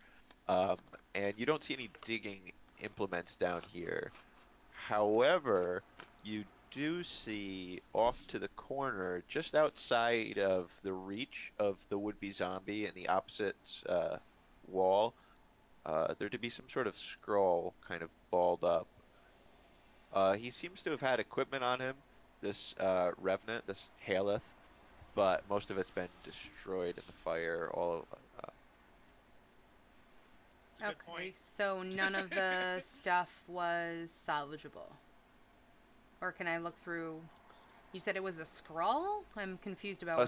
Um, and you don't see any digging implements down here. However, you do see off to the corner, just outside of the reach of the would-be zombie and the opposite wall, there to be some sort of scroll kind of balled up. He seems to have had equipment on him, this Revenant, this Haleth, but most of it's been destroyed in the fire. That's a good point. So none of the stuff was salvageable. Or can I look through? You said it was a scroll? I'm confused about A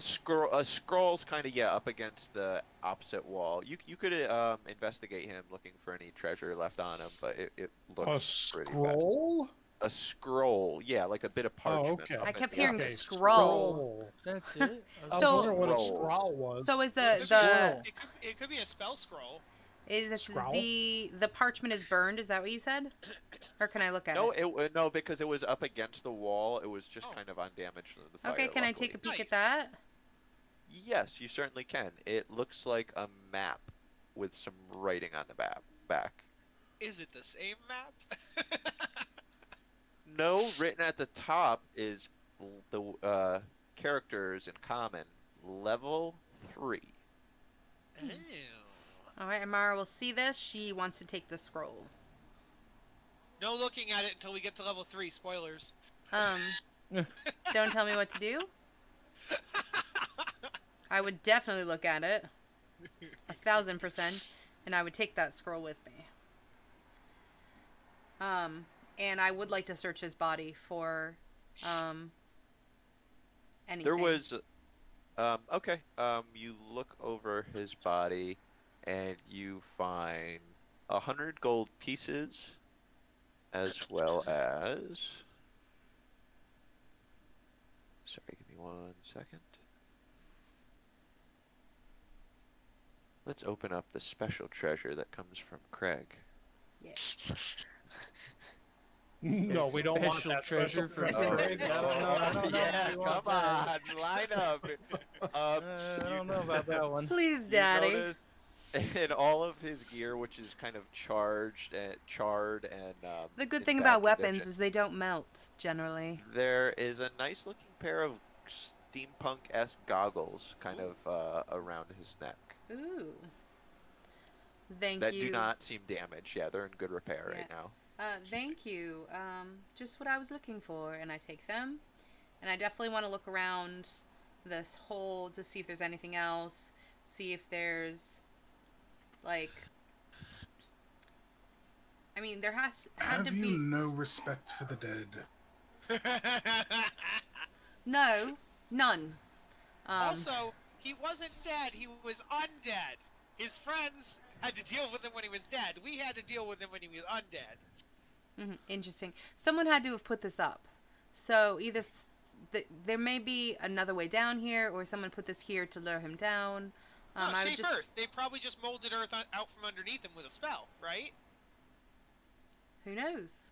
scroll's kind of up against the opposite wall. You could investigate him looking for any treasure left on him, but it A looks pretty bad. scroll? A scroll, yeah, like a bit of parchment. okay. up I in kept the hearing opposite- scroll. That's it. I was So- wondering what a Scroll. scroll was. So is Well, the it could be a spell scroll. Scroll? the parchment is burned? Is that what you said? Or can I look at No, it? no, because it was up against the wall. It was just Oh. kind of undamaged in the fire. Okay, can I luckily. take a peek Nice. at that? Yes, you certainly can. It looks like a map with some writing on the back. Is it the same map? No, written at the top is the characters in common. Level 3. Ew. All right, Amara will see this. She wants to take the scroll. No looking at it until we get to level 3. Spoilers. Don't tell me what to do. I would definitely look at it. 1,000%. And I would take that scroll with me. And I would like to search his body for, anything. There was okay. You look over his body and you find 100 gold pieces as well as sorry, give me 1 second. Let's open up the special treasure that comes from Craig. Yes. No, we don't want Special that treasure special for treasure. Craig. I don't know Yeah, if we come want that. on, line up. I don't know about that one. Please, You Daddy. notice in all of his gear, which is kind of charred and The good in thing bad about weapons condition, is they don't melt, generally. there is a nice looking pair of steampunk-esque goggles kind of around his neck Ooh. Thank that you. do not seem damaged. Yeah, they're in good repair right Yeah. now. Thank you. Just what I was looking for, and I take them. And I definitely want to look around this hole to see if there's anything else. See if there's, like, I mean, there had Have to you be. no respect for the dead? No, none. Also, he wasn't dead. He was undead. His friends had to deal with him when he was dead. We had to deal with him when he was undead. Interesting. Someone had to have put this up. So either there may be another way down here, or someone put this here to lure him down. No, I would shape just. Earth. They probably just molded Earth out from underneath him with a spell, right? Who knows?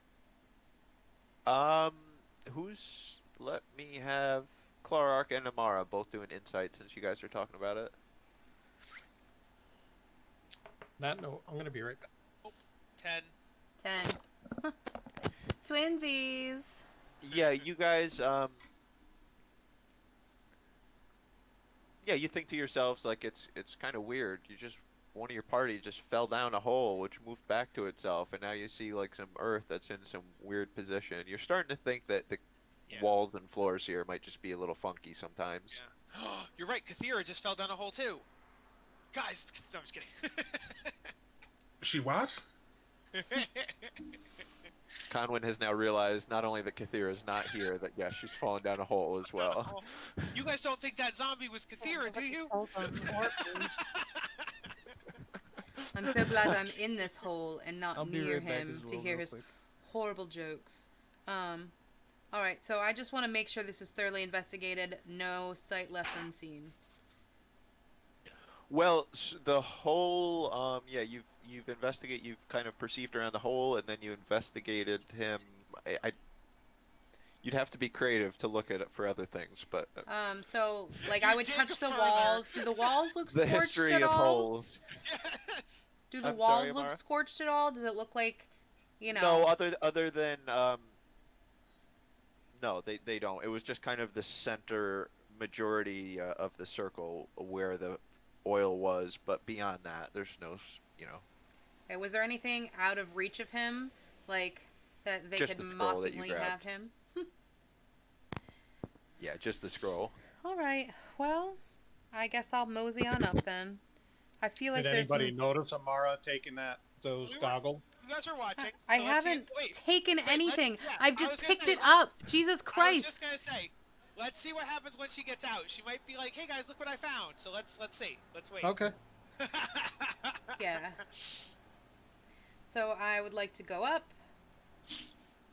Let me have Clarark and Amara both do an insight since you guys are talking about it. That note, I'm gonna be right back. 10. 10. Twinsies. Yeah, you guys, yeah, you think to yourselves like it's kind of weird. One of your party just fell down a hole which moved back to itself, and now you see like some earth that's in some weird position. You're starting to think that the Yeah. walls and floors here might just be a little funky sometimes. Yeah. You're right. Kathira just fell down a hole too. Guys, no, I'm just kidding. She what? Conwyn has now realized not only that Kathira is not here, that yes, she's fallen down a hole as well. You guys don't think that zombie was Kathira, do you? I'm so glad I'm in this hole and not I'll be near right back him as to well, hear real his quick. horrible jokes. All right, so I just want to make sure this is thoroughly investigated. No site left unseen. Well, the hole, yeah, you've investigated, you've kind of perceived around the hole, and then you investigated him. You'd have to be creative to look at it for other things, but So like I You would dig touch the further. walls. Do the walls look the scorched history at of all? holes. Yes. Do the I'm walls sorry, look Amara. scorched at all? Does it look like, you No, know? other than no, they don't. It was just kind of the center majority of the circle where the oil was, but beyond that, there's no, Okay, was there anything out of reach of him, like that they just could the scroll that you mockingly have grabbed. him? Yeah, just the scroll. All right. Well, I guess I'll mosey on up then. I feel like Did there's. anybody notice Amara taking those We were- goggles? You guys are watching. I so let's see- haven't wait, taken let's- anything. yeah, I've I just was gonna picked say, it up. let's- Jesus I was Christ. just gonna say, let's see what happens when she gets out. She might be like, "Hey guys, look what I found." So let's see. Let's wait. Okay. Yeah. So I would like to go up.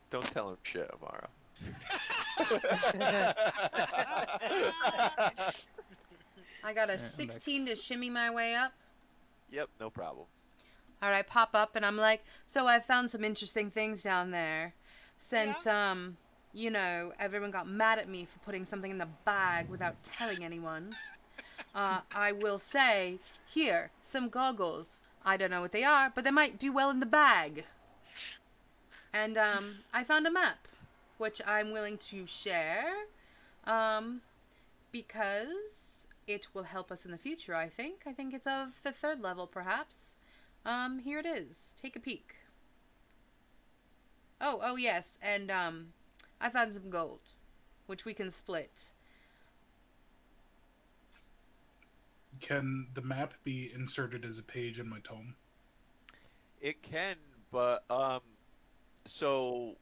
Don't tell him shit, Amara. I got a Yeah, I'm back. 16 to shimmy my way up. Yep, no problem. All right, pop up and I'm like, so I found some interesting things down there. Since you know, everyone got mad at me for putting something in the bag without telling anyone. I will say, here, some goggles. I don't know what they are, but they might do well in the bag. And I found a map, which I'm willing to share, because it will help us in the future. I think it's of the 3rd level, perhaps. Here it is. Take a peek. Oh yes, and I found some gold, which we can split. Can the map be inserted as a page in my tome? It can, but so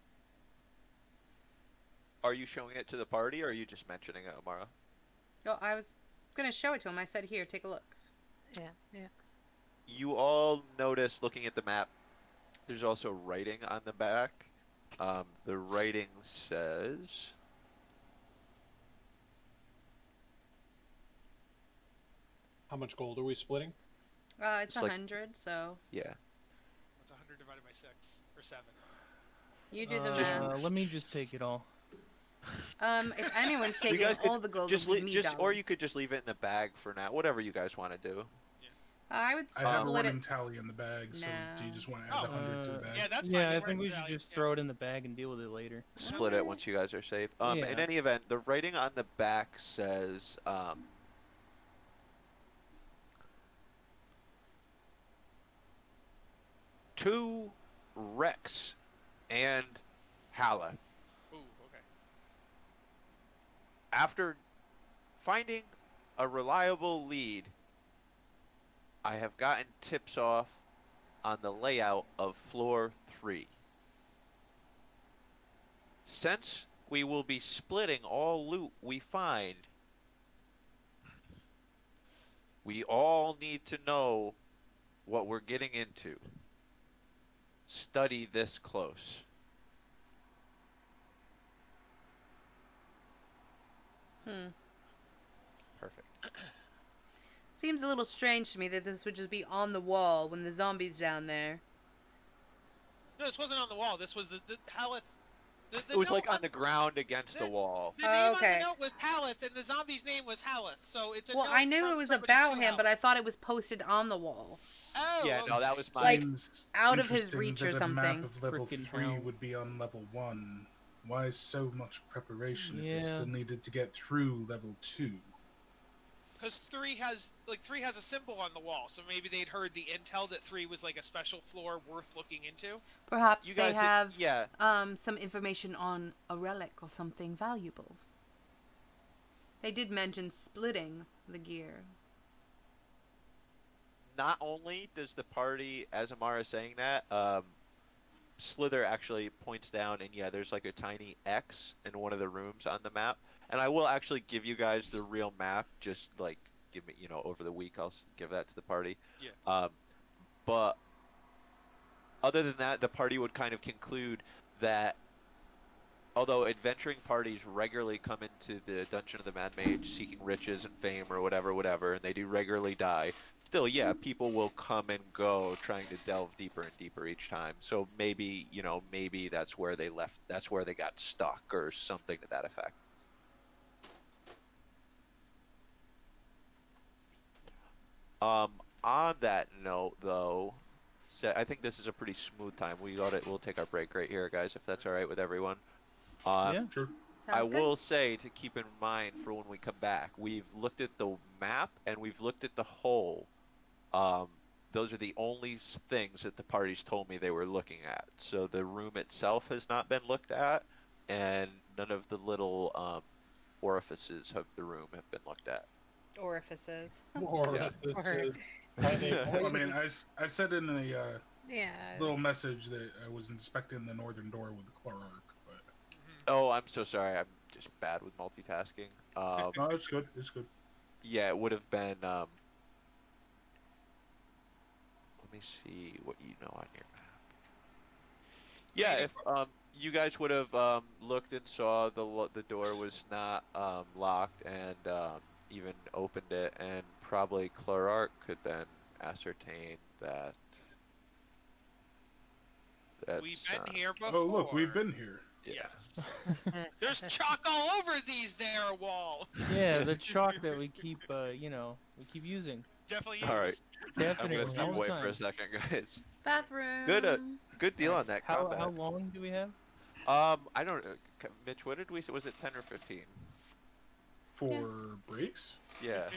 are you showing it to the party, or are you just mentioning it, Amara? Oh, I was gonna show it to him. I said, here, take a look. Yeah. You all notice, looking at the map, there's also writing on the back. The writing says, How much gold are we splitting? It's It's like- 100, so yeah, What's 100 divided by 6 or 7? you do the Just- math. Let me just take it all. If anyone's You taking guys could all the gold, just it'll be me, or darling. you could just leave it in the bag for now. Whatever you guys want to do. I would I have a split running it. tally in the bag, so do you No. just want to add the 100 to the bag? Yeah, that's Yeah, fine. I Don't think worry we should about just it. throw it in the bag and deal with it later. Split it Okay. once you guys are safe. In Yeah. any event, the writing on the back says, to Rex and Haleth. Ooh, okay. After finding a reliable lead, I have gotten tips off on the layout of floor 3. Since we will be splitting all loot we find, we all need to know what we're getting into. Study this close. Perfect. Seems a little strange to me that this would just be on the wall when the zombie's down there. No, this wasn't on the wall. This was the Haleth. The It was note like on the ground against the the- wall. The name Okay. on the note was Haleth, and the zombie's name was Haleth. So it's a Well, note I knew from it was somebody about to him, but Haleth. I thought it was posted on the wall. Oh, Yeah, no, that was my- Like, Seems out of his interesting reach that or a map something. of level Frickin' 3 hell. would be on level 1. Why so much preparation if you Yeah. still needed to get through level 2? because three has a symbol on the wall, so maybe they'd heard the intel that 3 was like a special floor worth looking into. Perhaps You they guys, have yeah. some information on a relic or something valuable. They did mention splitting the gear. Not only does the party, as Amara is saying that, Slither actually points down, and yeah, there's like a tiny X in one of the rooms on the map. And I will actually give you guys the real map, just like give me, over the week, I'll give that to the party. Yeah. But other than that, the party would kind of conclude that although adventuring parties regularly come into the Dungeon of the Mad Mage seeking riches and fame or whatever, whatever, and they do regularly die. Still, yeah, people will come and go trying to delve deeper and deeper each time. So maybe, maybe that's where they left, that's where they got stuck or something to that effect. On that note, though, I think this is a pretty smooth time. We'll take our break right here, guys, if that's all right with everyone. Um, Yeah. Sure. I Sounds good. will say to keep in mind for when we come back, we've looked at the map and we've looked at the hole. Um, those are the only things that the parties told me they were looking at. So the room itself has not been looked at, and none of the little orifices of the room have been looked at. Orifices. Or Yeah. if it's, Or are they I mean, poison? I said in a yeah. little message that I was inspecting the northern door with the Clarark, but Mhm. Oh, I'm so sorry. I'm just bad with multitasking. no, it's good. It's good. Yeah, it would have been. Let me see what you know on your map. I Yeah, mean, if if you guys would have looked and saw the door was not locked and even opened it, and probably Clarark could then ascertain that we've that's been here Oh, look, we've before. been here. yeah. Yes. There's chalk all over these there walls. Yeah, the chalk that we keep, we keep using. Definitely All right, use. I'm gonna Definitely, step all the away for a time. second, guys. Good, Bathroom. good All deal right. on that How combat. long do we have? I don't know, Mitch. What did we say? Was it 10 or 15? Yeah. For breaks? Yeah,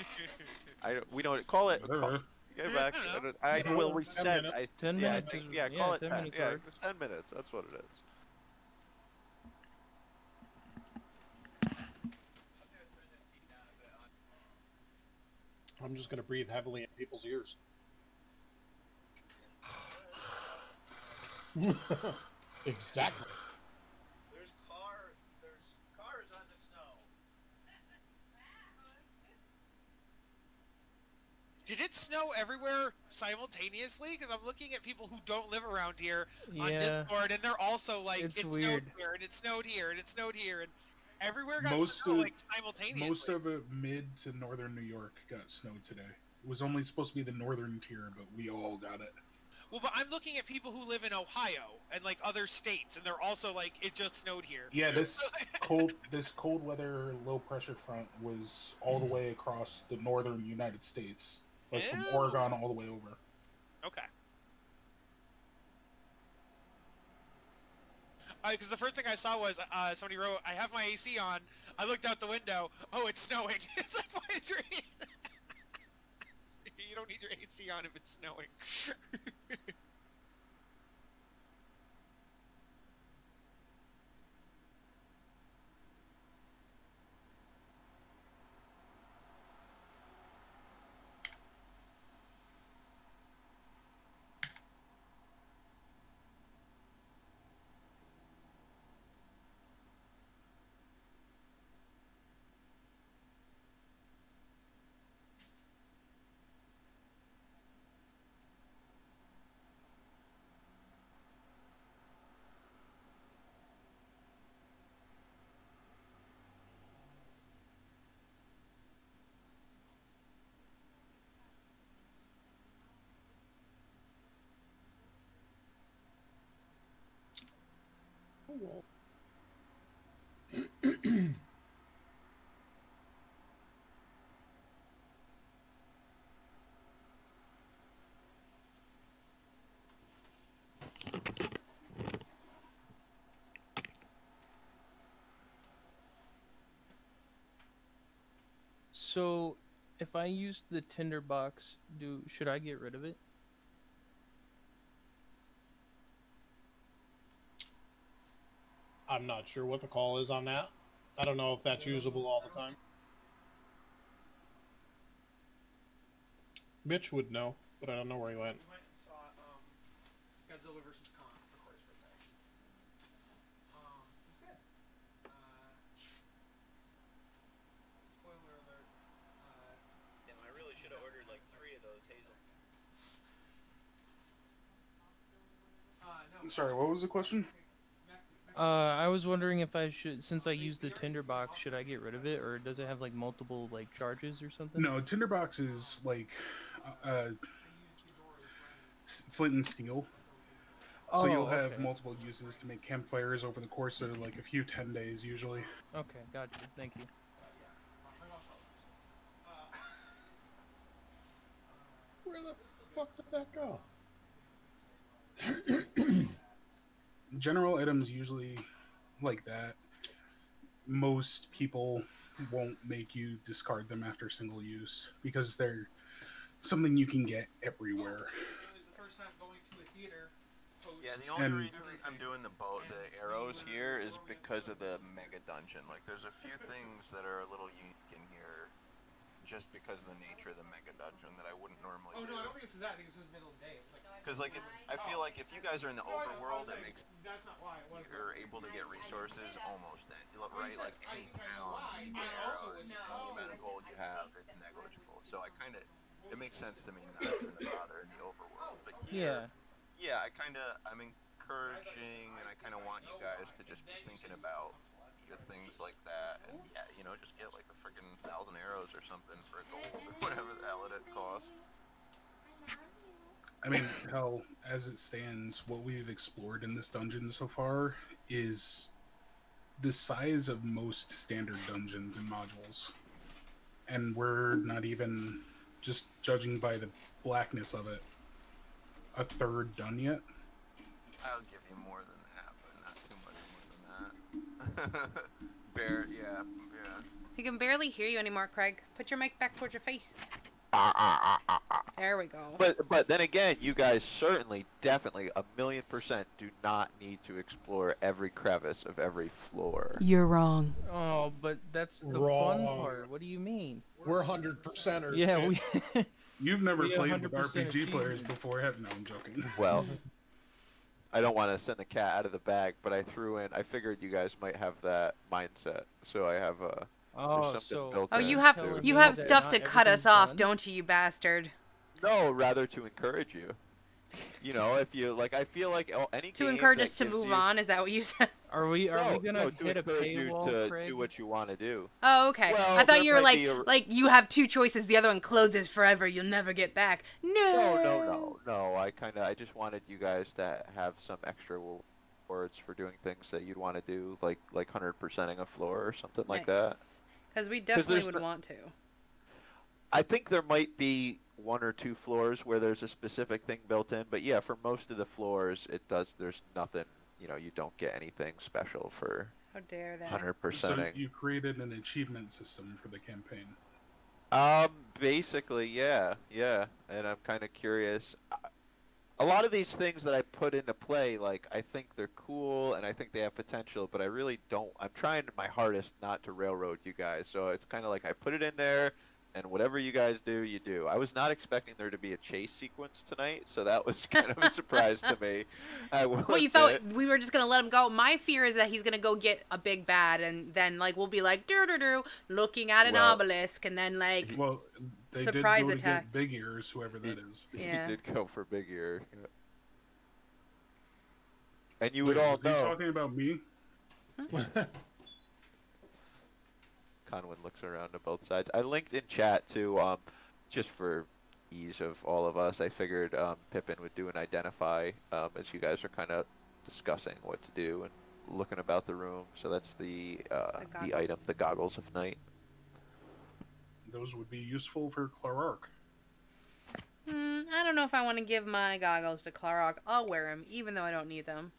we don't call it. Whatever. Get Yeah, back. I don't know. I Yeah, will 10 reset. minutes. 10 Yeah, I minutes think is call it 10 10. minutes Yeah, works. 10 minutes. That's what it is. I'm just gonna breathe heavily in people's ears. Exactly. There's cars on the snow. Did it snow everywhere simultaneously? Because I'm looking at people who don't live around here on Yeah, Discord, and they're also like, it's it snowed weird. here, and it snowed here, and it snowed here, and everywhere got Most snow of like most simultaneously. of it mid to northern New York got snowed today. It was only supposed to be the northern tier, but we all got it. Well, but I'm looking at people who live in Ohio and like other states, and they're also like, it just snowed here. Yeah, this cold weather low pressure front was all the way across the northern United States, like from Ew. Oregon all the way over. Okay. Because the first thing I saw was somebody wrote, "I have my AC on." I looked out the window. Oh, it's snowing. It's like, why is your AC? You don't need your AC on if it's snowing. So, if I use the tinderbox, should I get rid of it? I'm not sure what the call is on that. I don't know if that's usable all the time. Mitch would know, but I don't know where he went. We went and saw Godzilla vs. Kong for Course Protection. It was good. Spoiler alert. Damn, I really should have ordered like 3 of those Hazel. No. Sorry, what was the question? I was wondering if I should, since I used the tinderbox, should I get rid of it, or does it have like multiple like charges or something? No, tinderbox is like uh, flint and steel. So Oh, you'll have okay. multiple uses to make campfires over the course of like a few 10 days usually. Okay, gotcha. Thank you. Where the fuck did that go? General items usually like that. Most people won't make you discard them after single use because they're something you can get everywhere. It was the first time going to a theater. Yeah, the only And- reason I'm doing the arrows here is because of the mega dungeon. Like, there's a few things that are a little unique in here, just because of the nature of the mega dungeon that I wouldn't normally Oh do. no, I don't think it's that. I think it's just middle of the day. It was like. Because like, I feel like if you guys are in the overworld, it makes That's not why it was. you're able to get resources almost then. You look right, like any town, you I get also arrows, was- and the amount of gold you have, it's negligible. So I kind of, it makes sense to me not to bother in the overworld. But here, Yeah. I'm encouraging, and I kind of want you guys to just be thinking about your things like that, and yeah, just get like a freaking 1,000 arrows or something for a gold, or whatever the hell it costs. I mean, hell, as it stands, what we've explored in this dungeon so far is the size of most standard dungeons and modules. And we're not even, just judging by the blackness of it, a third done yet. I'll give you more than that, but not too much more than that. Yeah. You can barely hear you anymore, Craig. Put your mic back towards your face. There we go. But then again, you guys certainly, definitely, 1,000,000% do not need to explore every crevice of every floor. You're wrong. Oh, but that's the Wrong. fun part. What do you mean? We're 100%ers. Yeah, man. we. You've never We played with 100% RPG players achievement. before, have? No, I'm joking. Well, I don't want to send the cat out of the bag, but I figured you guys might have that mindset, so I have there's Oh, something so. built Oh, in. you to- have telling you me have that stuff not to cut us everything's off, done? don't you, you bastard? No, rather to encourage you. If you like, I feel like any To game encourage that us to gives move you- on, is that what you said? Are we No, gonna to hit a encourage you paywall, to Craig? do what you want to do. Oh, okay. Well, I thought there you were might like, be a- like you have two choices. The other one closes forever. You'll never get back. No. I just wanted you guys to have some extra rewards for doing things that you'd want to do, like 100%ing a floor or something like that. Because we definitely there's would no- want to. I think there might be one or two floors where there's a specific thing built in, but yeah, for most of the floors, there's nothing. You don't get anything special for How dare they? 100%ing. So you created an achievement system for the campaign. Basically, yeah, and I'm kind of curious. A lot of these things that I put into play, like, I think they're cool and I think they have potential, but I really don't. I'm trying my hardest not to railroad you guys, so it's kind of like I put it in there, and whatever you guys do, you do. I was not expecting there to be a chase sequence tonight, so that was kind of a surprise to me. I will Well, you admit. thought we were just gonna let him go. My fear is that he's gonna go get a big bad, and then like we'll be like doo looking at an Well- obelisk, and then like Well, they Surprise did go attack. to get Big Ears, whoever that is. Yeah. He did go for big ear. Yeah. And you Wait, would all was he know. talking about me? Conwyn looks around to both sides. I linked in chat to, just for ease of all of us, I figured Pippin would do an identify as you guys are kind of discussing what to do and looking about the room. So that's the item, goggles. the goggles of night. Those would be useful for Clarark. I don't know if I want to give my goggles to Clarok. I'll wear them, even though I don't need them.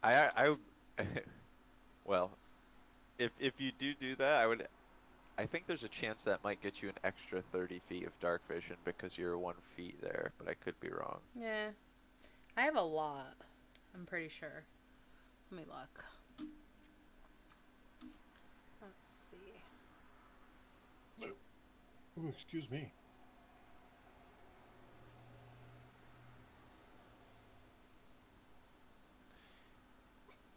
I well, if you do that, I think there's a chance that might get you an extra 30 feet of dark vision because you're 1 feet there, but I could be wrong. Yeah, I have a lot. I'm pretty sure. Let me look. Let's see. Ooh, excuse me.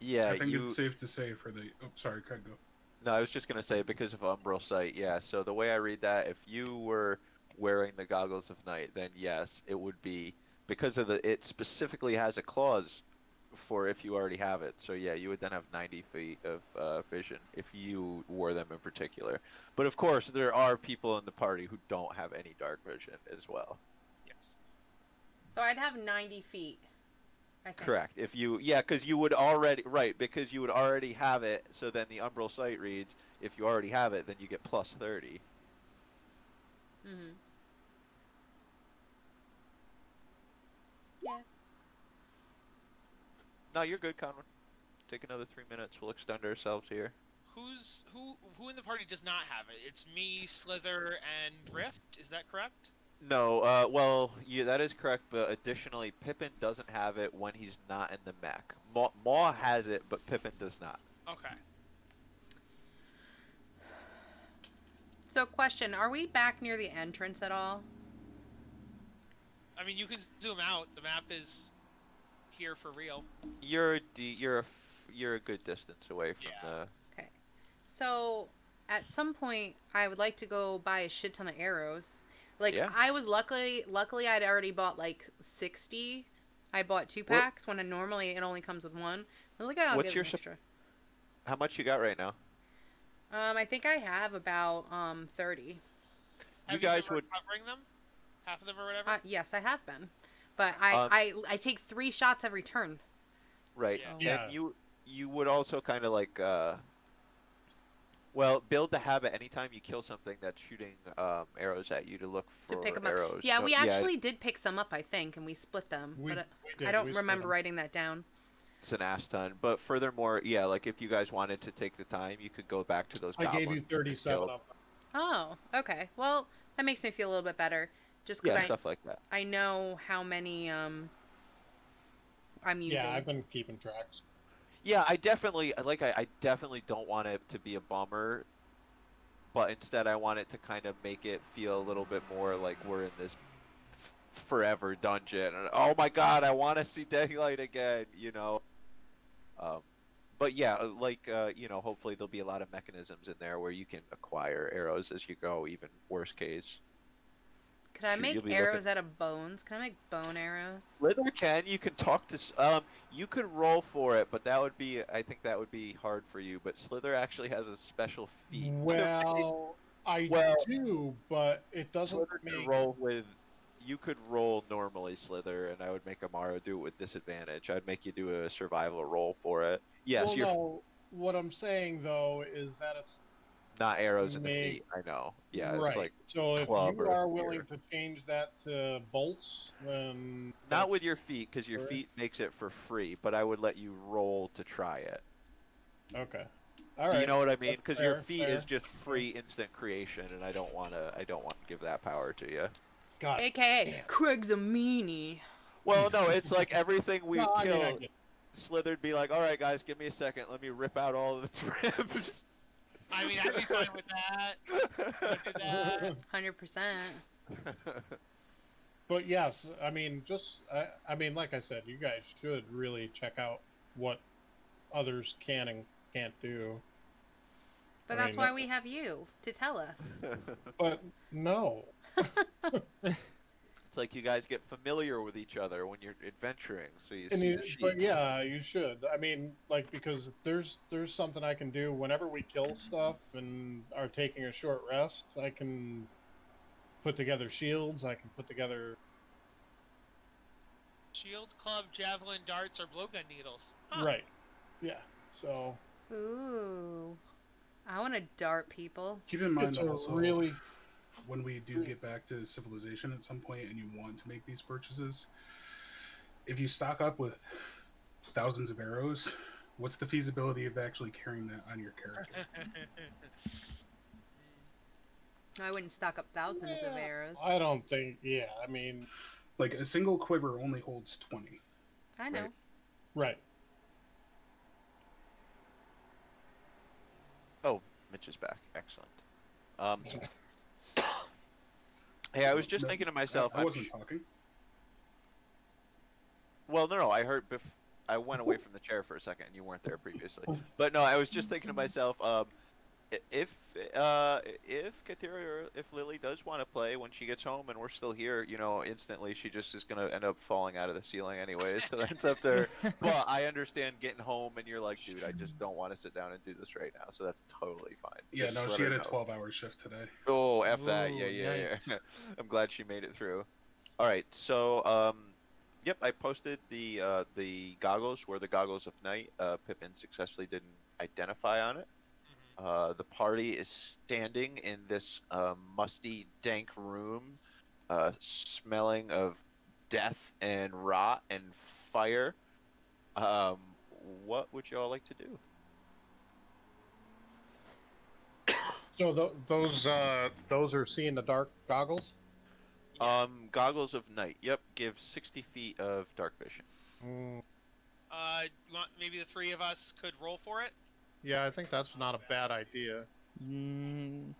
Yeah, I think you. it's safe to say for the. Oh, sorry, Craig, go. No, I was just gonna say because of umbral sight. Yeah. So the way I read that, if you were wearing the goggles of night, then yes, it would be because of it specifically has a clause for if you already have it. So yeah, you would then have 90 feet of vision if you wore them in particular. But of course, there are people in the party who don't have any dark vision as well. Yes. So I'd have 90 feet, I think. Correct. If you, yeah, because you would already, right, because you would already have it. So then the umbral sight reads, if you already have it, then you get plus 30. Mm-hmm. Yeah. No, you're good, Conway. Take another 3 minutes. We'll extend ourselves here. Who in the party does not have it? It's me, Slither, and Rift. Is that correct? No, well, yeah, that is correct, but additionally, Pippin doesn't have it when he's not in the mech. Maw has it, but Pippin does not. Okay. So, question: are we back near the entrance at all? I mean, you can zoom out. The map is here for real. You're a good distance away from Yeah. the. Okay. So, at some point, I would like to go buy a shit ton of arrows. Like, Yeah. I was luckily I'd already bought like 60. I bought 2 What- packs when normally it only comes with one. I was like, I'll What's get your an extra. How much you got right now? I think I have about 30. Have guys been would- recovering them? Half of them or whatever? Yes, I have been. But Um, I take 3 shots every turn. Right. Yeah. Yeah. And you would also kind of like well, build the habit anytime you kill something that's shooting arrows at you to look for To pick them up. arrows. Yeah, So- we actually did pick some up, I think, and we split them. We but did, I don't we split remember them. writing that down. It's an ass ton. But furthermore, yeah, like if you guys wanted to take the time, you could go back to those I gave you goblins that 37 killed. of them. Oh, okay. Well, that makes me feel a little bit better. Just Yeah, because stuff like that. I know how many I'm using. Yeah, I've been keeping tracks. Yeah, I definitely I definitely don't want it to be a bummer, but instead I want it to kind of make it feel a little bit more like we're in this forever dungeon. And, oh my god, I want to see daylight again, you know. But yeah, hopefully there'll be a lot of mechanisms in there where you can acquire arrows as you go, even worst case. Could I Shoot, make you'll be arrows out of bones? Can I make bone arrows? Slither can, you can talk to, you could roll for it, but I think that would be hard for you, but Slither actually has a special feat. to make- Well, I Well, do, but it doesn't Slither could make... roll with, you could roll normally, Slither, and I would make Amara do it with disadvantage. I'd make you do a survival roll for it. Yes, well, you're no, what I'm saying, though, is that it's... not arrows in the Make- feet, I know. Yeah, right. it's like, so if club you or are willing spear. to change that to bolts, then... not with that's your feet, because your correct. feet makes it for free, but I would let you roll to try it. Okay. All Do right. you know what I mean? That's Because your fair, feet fair. is just free instant creation, and I don't want to give that power to you. God. AKA Craig's a meanie. Well, no, it's like everything we No, I mean, I kill, get it. Slither'd be like, all right, guys, give me a second. Let me rip out all of its ribs. I mean, I'd be fine with that. Don't do that. 100%. But yes, I mean, I mean, like I said, you guys should really check out what others can and can't do. But I that's mean, why we have you to tell us. But no. It's like you guys get familiar with each other when you're adventuring, so you And see you, the but sheets. yeah, you should. I mean, like, because there's something I can do whenever we kill stuff and are taking a short rest. I can put together shields. I can put together. Shield, club, javelin, darts, or blowgun needles. Huh. Right. Yeah. So Ooh. I want to dart people. Keep in mind it's a also, really when we do get back to civilization at some point and you want to make these purchases, if you stock up with thousands of arrows, what's the feasibility of actually carrying that on your character? I wouldn't stock up thousands of arrows. I don't think. Yeah. I mean, Like, a single quiver only holds 20. I know. Right. right. Oh, Mitch is back. Excellent. Hey, I was just No, thinking to myself. I wasn't talking. Well, no, I heard. I went away from the chair for a second, and you weren't there previously. But no, I was just thinking to myself. if Kathira or if Lily does want to play when she gets home and we're still here, instantly she just is gonna end up falling out of the ceiling anyways. So that's up to her. But I understand getting home and you're like, dude, I just don't want to sit down and do this right now. So that's totally fine. Yeah, Just no, let she her had a know. 12-hour shift today. Oh, F that. Yeah, Ooh, yeah, yikes. yeah. I'm glad she made it through. All right, so yep, I posted the goggles were the goggles of night. Pippin successfully didn't identify on it. Mhm. The party is standing in this musty, dank room, smelling of death and rot and fire. What would y'all like to do? So those are seeing the dark goggles. Yeah. Goggles of night. Yep, give 60 feet of dark vision. Mm, You want maybe the three of us could roll for it? yeah, I think that's not a bad idea. Mm,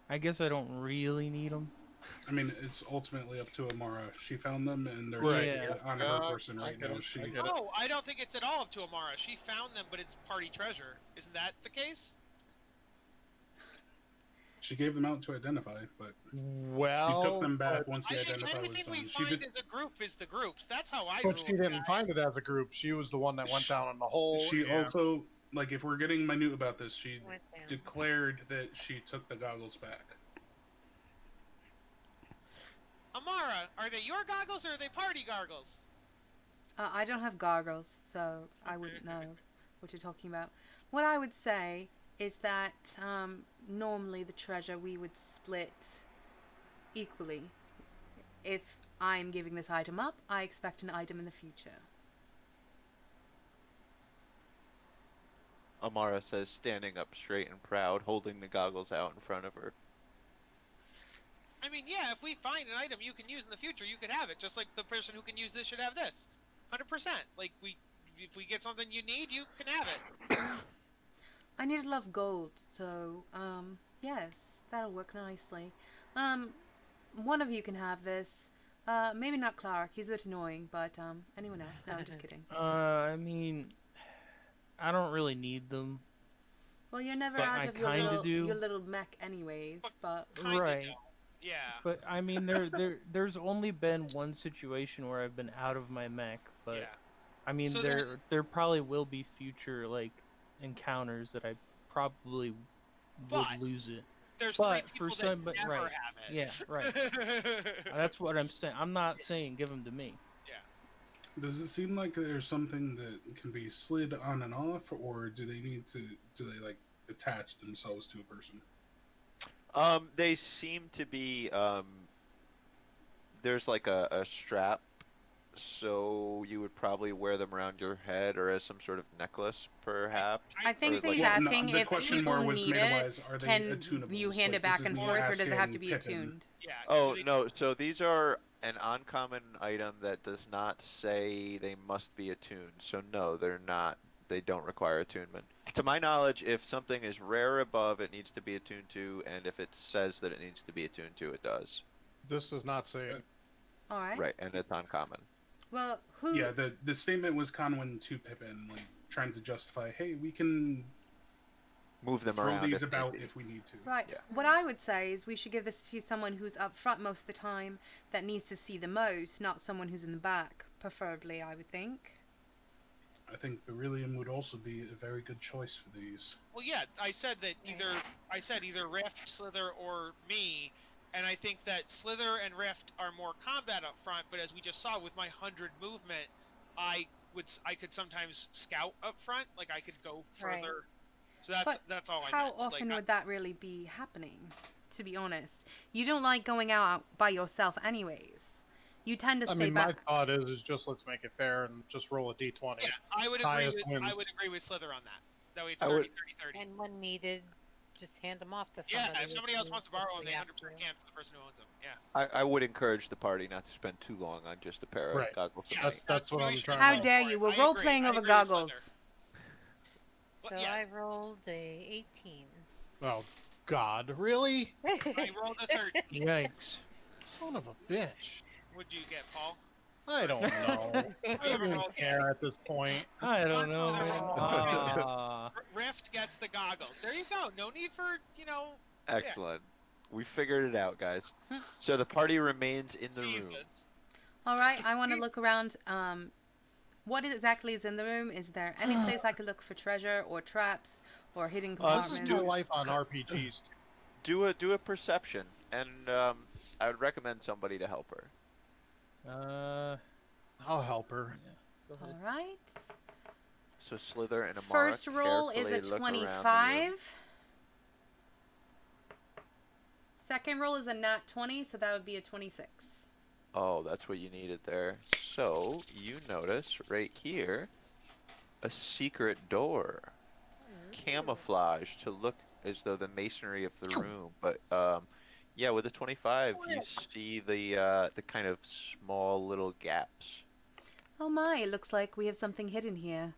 I guess I don't really need them. I mean, it's ultimately up to Amara. She found them, and they're Right. Yeah. technically on her person I right get now. it, She I get it. Oh, I don't think it's at all up to Amara. She found them, but it's party treasure. Isn't that the case? she gave them out to identify, but Well, she took them back but, once I the think identify was anything we done. She find did. as a group is the groups. That's how I but rule she it, didn't guys. find it as a group. She was the one that went Sh- down in the hole. She and- also, like, if we're getting minute about this, she Went down. declared that she took the goggles back. Amara, are they your goggles or are they party goggles? I don't have goggles, so I wouldn't know what you're talking about. What I would say is that normally the treasure we would split equally. If I'm giving this item up, I expect an item in the future. Amara says, standing up straight and proud, holding the goggles out in front of her. I mean, yeah, if we find an item you can use in the future, you could have it. Just like the person who can use this should have this. 100%. Like, if we get something you need, you can have it. I need a lot of gold, so yes, that'll work nicely. One of you can have this. Maybe not Clark. He's a bit annoying, but anyone else? No, I'm just kidding. I mean, I don't really need them. Well, you're never But out I of your kinda little do. your little mech, anyways. But Kinda Right. don't. Yeah. But I mean, there's only been one situation where I've been out of my mech. But Yeah. I mean, So there probably will be future encounters that I probably would But- lose it. There's But three for people some- that but- never right. have it. Yeah, right. That's what I'm saying. I'm not saying give them to me. Does it seem like there's something that can be slid on and off, or do they like attach themselves to a person? They seem to be there's like a strap, so you would probably wear them around your head or as some sort of necklace, perhaps. I think Or, that he's like, asking the if question people more was need it. made-wise, are they Can attunables? you hand Like, it back this is and me forth, or does it have to asking be Pippin. attuned? Yeah. Oh, do they- no, so these are an uncommon item that does not say they must be attuned. So no, they're not. They don't require attunement. To my knowledge, if something is rare above, it needs to be attuned to, and if it says that it needs to be attuned to, it does. This does not say it. All right. Right, and it's uncommon. Well, who? Yeah, the statement was Conwyn to Pippin, like trying to justify, hey, we can Move them throw around these if need about be. if we need to. Right. Yeah. What I would say is we should give this to someone who's up front most of the time, that needs to see the most, not someone who's in the back, preferably, I would think. I think beryllium would also be a very good choice for these. Well, yeah, I said either Rift, Slither, or me, and I think that Slither and Rift are more combat up front. But as we just saw with my 100 movement, I could sometimes scout up front, like I could go further. Right. So But that's all I How meant. often like, would that really be happening, to be honest? You don't like going out by yourself anyways. You tend to I stay mean, back. my thought is just let's make it fair and just roll a d20. Yeah, I would Highest agree. wins. I would agree with Slither on that. That way it's I 30, would- 30, 30. And when needed, just hand them off to Yeah, somebody. if somebody else wants to borrow them, quickly they after. 100% can for the person who owns them. Yeah. I would encourage the party not to spend too long on just a pair of Right. goggles. Yeah, tonight. That's what we I'm should trying go How to- dare for you? it. We're I role agree. playing I over agree with Slither. goggles. So Well, yeah. I rolled a 18. Oh, God, really? I rolled a 30. Yikes. Son of a bitch. What'd you get, Paul? I don't know. I don't even care at this point. I don't know, man. Oh. Ah. Rift, gets the goggles. There you go. No need for, Excellent. We figured it out, guys. So the party remains in the room. Jesus. All right, I want to look around. What exactly is in the room? Is there any place I could look for treasure or traps or hidden This compartments? is my life on RPGs. Do a perception, and I would recommend somebody to help her. I'll help her. Yeah. Go All ahead. right. So Slither and Amara. First roll is carefully a look around the room. 25. Second roll is a nat 20, so that would be a 26. Oh, that's what you needed there. So you notice right here a secret door, camouflage to look as though the masonry of the room. But yeah, with a 25, you see the kind of small little gaps. Oh my, it looks like we have something hidden here.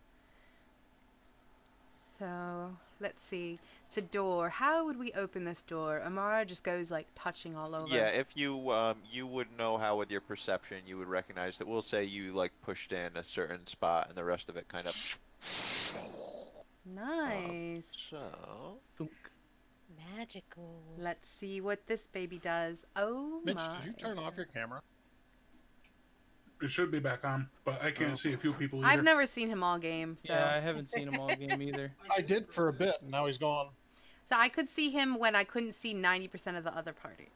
So, let's see. It's a door. How would we open this door? Amara just goes like touching all over. Yeah, if you would know how with your perception you would recognize that. We'll say you like pushed in a certain spot and the rest of it kind of. Nice. So Thunk. Magical. Let's see what this baby does. Oh Mitch, my. did you turn off your camera? It should be back on, but I can't see a few people either. I've never seen him all game, so Yeah, I haven't seen him all game either. I did for a bit, and now he's gone. so I could see him when I couldn't see 90% of the other party.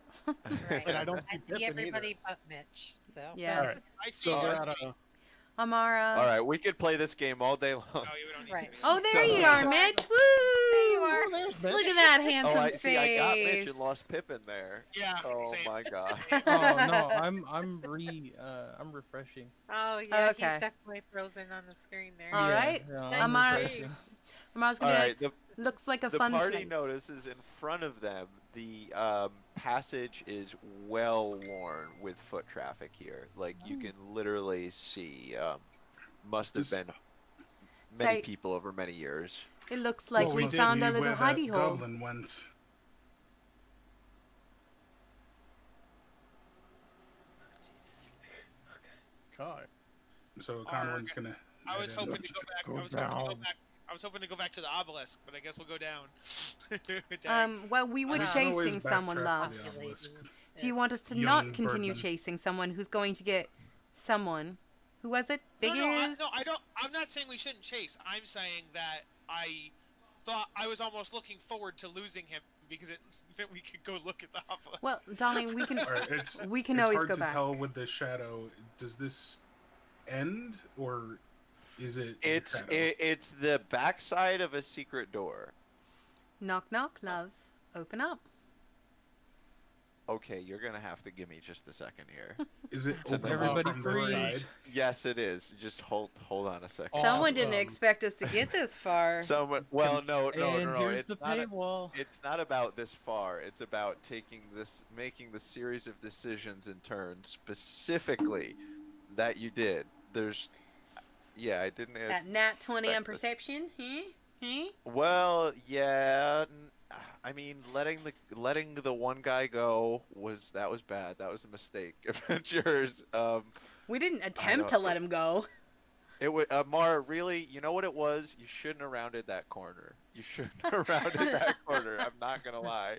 Right. And I don't see I see Pippin either. everybody but Mitch. So. Yeah. All right. I see So you. we're at a. Amara. All right, we could play this game all day long. No, you don't need Right. to. Oh, there So- you are, Mitch. Woo! There you are. Oh, there's Mitch. Look at that handsome Oh, I face. see. I got Mitch and lost Pippin there. Yeah. Oh same. my god. Oh no, I'm refreshing. Oh yeah, Okay. he's definitely frozen on the screen there. All Yeah, right. yeah, Nice I'm Amara- refreshing. Amara's All gonna be right. like, looks like a The fun party place. notices in front of them the passage is well worn with foot traffic here. Like you can literally see. Must have This- been many Say- people over many years. It looks like Well, we we did found a Where little that hidey hole. goblin went. God. So Conway's gonna. I was head in. hoping to go back. Go I was hoping to go down. back. I was hoping to go back to the obelisk, but I guess we'll go down. Dang. Well, we were We can always chasing someone backtrack though. to the obelisk. Do you want us to Young not continue Birdman. chasing someone who's going to get someone? Who was it? Big no, ears? I don't. I'm not saying we shouldn't chase. I'm saying that I thought I was almost looking forward to losing him because it meant we could go look at the obelisk. Well, darling, we can All right, it's we can it's always hard go to back. tell with the shadow. Does this end or is it? the It's shadow? it's the backside of a secret door. Knock knock, love. Open up. Okay, you're gonna have to give me just a second here. Is it So open everybody from the freeze. side? Yes, it is. Just hold on a second. Someone didn't Awesome. expect us to get this far. Someone. Well, no. And here's It's the not. paywall. It's not about this far. It's about making the series of decisions in turns specifically that you did. Yeah, I didn't. That nat 20 on expect this. perception? Well, yeah. I mean, letting the one guy go was bad. That was a mistake. Adventures. We didn't I attempt don't- to let him go. It was Mara. Really, you know what it was? You shouldn't have rounded that corner. You shouldn't have rounded that corner. I'm not gonna lie.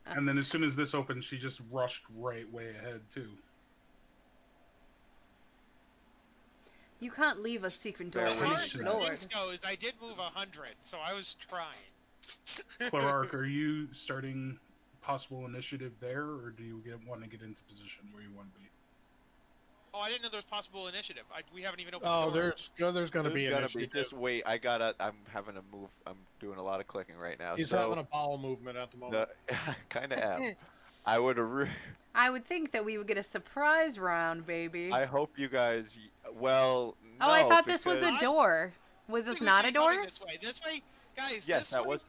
And then as soon as this opened, she just rushed right way ahead too. You can't leave a secret door Bear as with far when as me. it's Lord. this goes, I did move 100, so I was trying. Clarark, are you starting possible initiative there, or do you want to get into position where you want to be? Oh, I didn't know there was possible initiative. We haven't even opened Oh, the door. there's going to be There's initiative. Just wait. I'm having to move. I'm doing a lot of clicking right now. He's so having a bowel movement at the moment. kind of am. I would have. I would think that we would get a surprise round, baby. I hope you guys. Well. Oh, I no, thought this was because- a door. Was I this think we not should a be door? coming This way, guys. Yes, this that way was.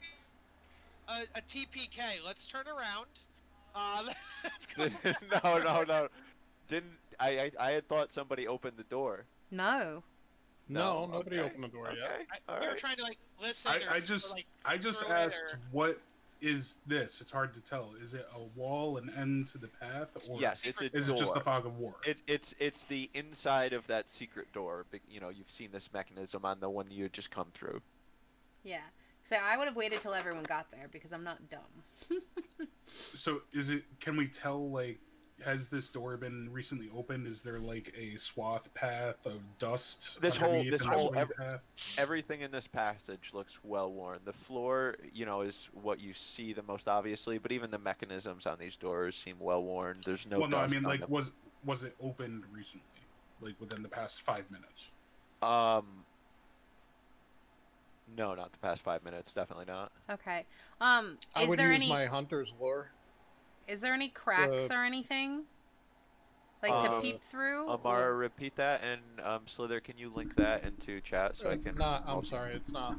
a TPK. Let's turn around. Let's go. No. Didn't I had thought somebody opened the door. No. No, No, nobody okay. opened the door yet. Okay. All We were right. trying to listen. I just through it, asked or- what is this? It's hard to tell. Is it a wall, an end to the path, or Yes, it's a is door. it just the fog of war? It's the inside of that secret door. You've seen this mechanism on the one you had just come through. Yeah. So I would have waited till everyone got there because I'm not dumb. So can we tell, like, has this door been recently opened? Is there like a swath path of dust This whole underneath this and a whole swing path? everything in this passage looks well worn. The floor, is what you see the most obviously, but even the mechanisms on these doors seem well worn. There's no Well, no, I dust mean, on like, them. was it opened recently, like within the past 5 minutes? No, not the past 5 minutes. Definitely not. Okay. I Is would there use any my hunter's lore. cracks The or anything like to Um, peep through? Amara, repeat that, and Slither, can you link that into chat so I can not. I'm also. sorry, it's not.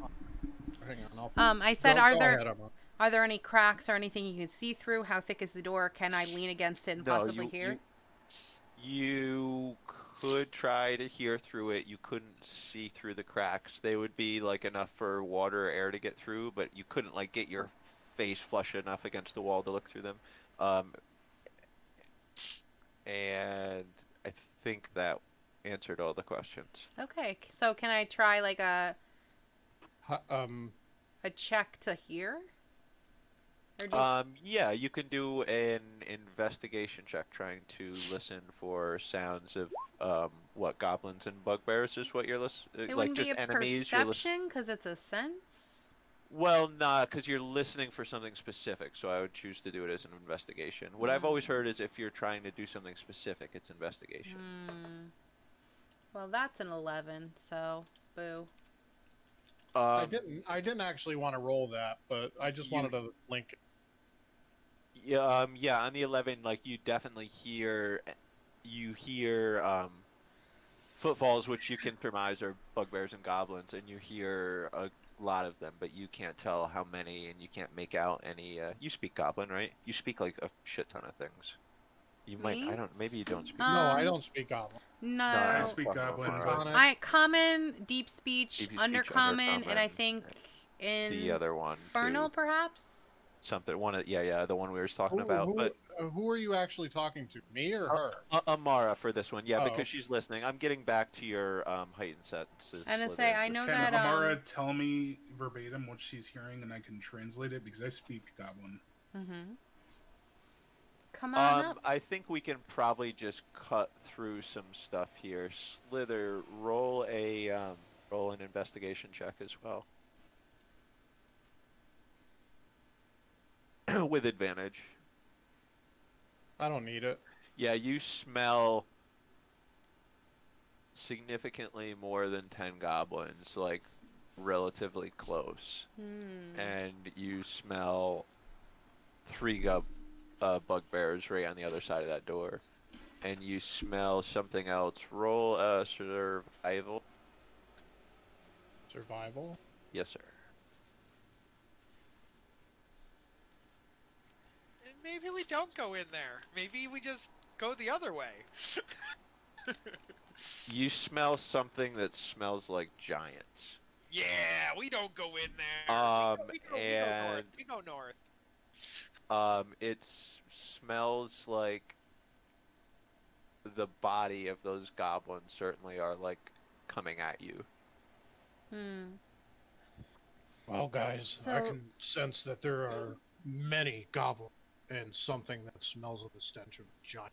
Hang on, I'll. I said, Go ahead, Emma. are there any cracks or anything you can see through? How thick is the door? Can I lean against it and No, possibly hear? you could try to hear through it. You couldn't see through the cracks. They would be like enough for water or air to get through, but you couldn't like get your face flush enough against the wall to look through them. Um, and I think that answered all the questions. Okay. So can I try like Um, a check to hear? Or Yeah, you can do an investigation check trying to listen for sounds of what goblins and bugbears is what you're listening it like wouldn't be just a enemies you're listening. perception because it's a sense? Well, nah, because you're listening for something specific, so I would choose to do it as an investigation. What I've always heard is if you're trying to do something specific, it's investigation. Well, that's an 11, so boo. I didn't actually want to roll that, but I just wanted to link it. Yeah, on the 11, like you definitely hear footfalls, which you can surmise are bugbears and goblins, and you hear a lot of them, but you can't tell how many, and you can't make out any. You speak Goblin, right? You speak like a shit ton of things. You might. Me? I don't. Maybe you don't speak. No, I don't speak Goblin. No. I No, speak fuck Goblin, off, but alright. I common, deep speech, Deep speech, undercommon, and I undercommon, think in the other one infernal, too. perhaps. Something. Yeah, the one we were talking Who about. who But who are you actually talking to? Me or her? Amara for this one, yeah, Oh, because she's listening. I'm getting back to your heightened senses. And to Slither, say, and I just- know can that Amara tell me verbatim what she's hearing and I can translate it because I speak Goblin? Come on up. I think we can probably just cut through some stuff here. Slither, roll an investigation check as well. With advantage. I don't need it. Yeah, you smell significantly more than 10 goblins, like relatively close. And you smell 3 bugbears right on the other side of that door. And you smell something else. Roll a survival. Survival? Yes, sir. Maybe we don't go in there. Maybe we just go the other way. You smell something that smells like giants. Yeah, we don't go in there. We go north. We go north. It smells like the body of those goblins certainly are like coming at you. Well, guys, I can sense that there are many goblins and something that smells of the stench of giant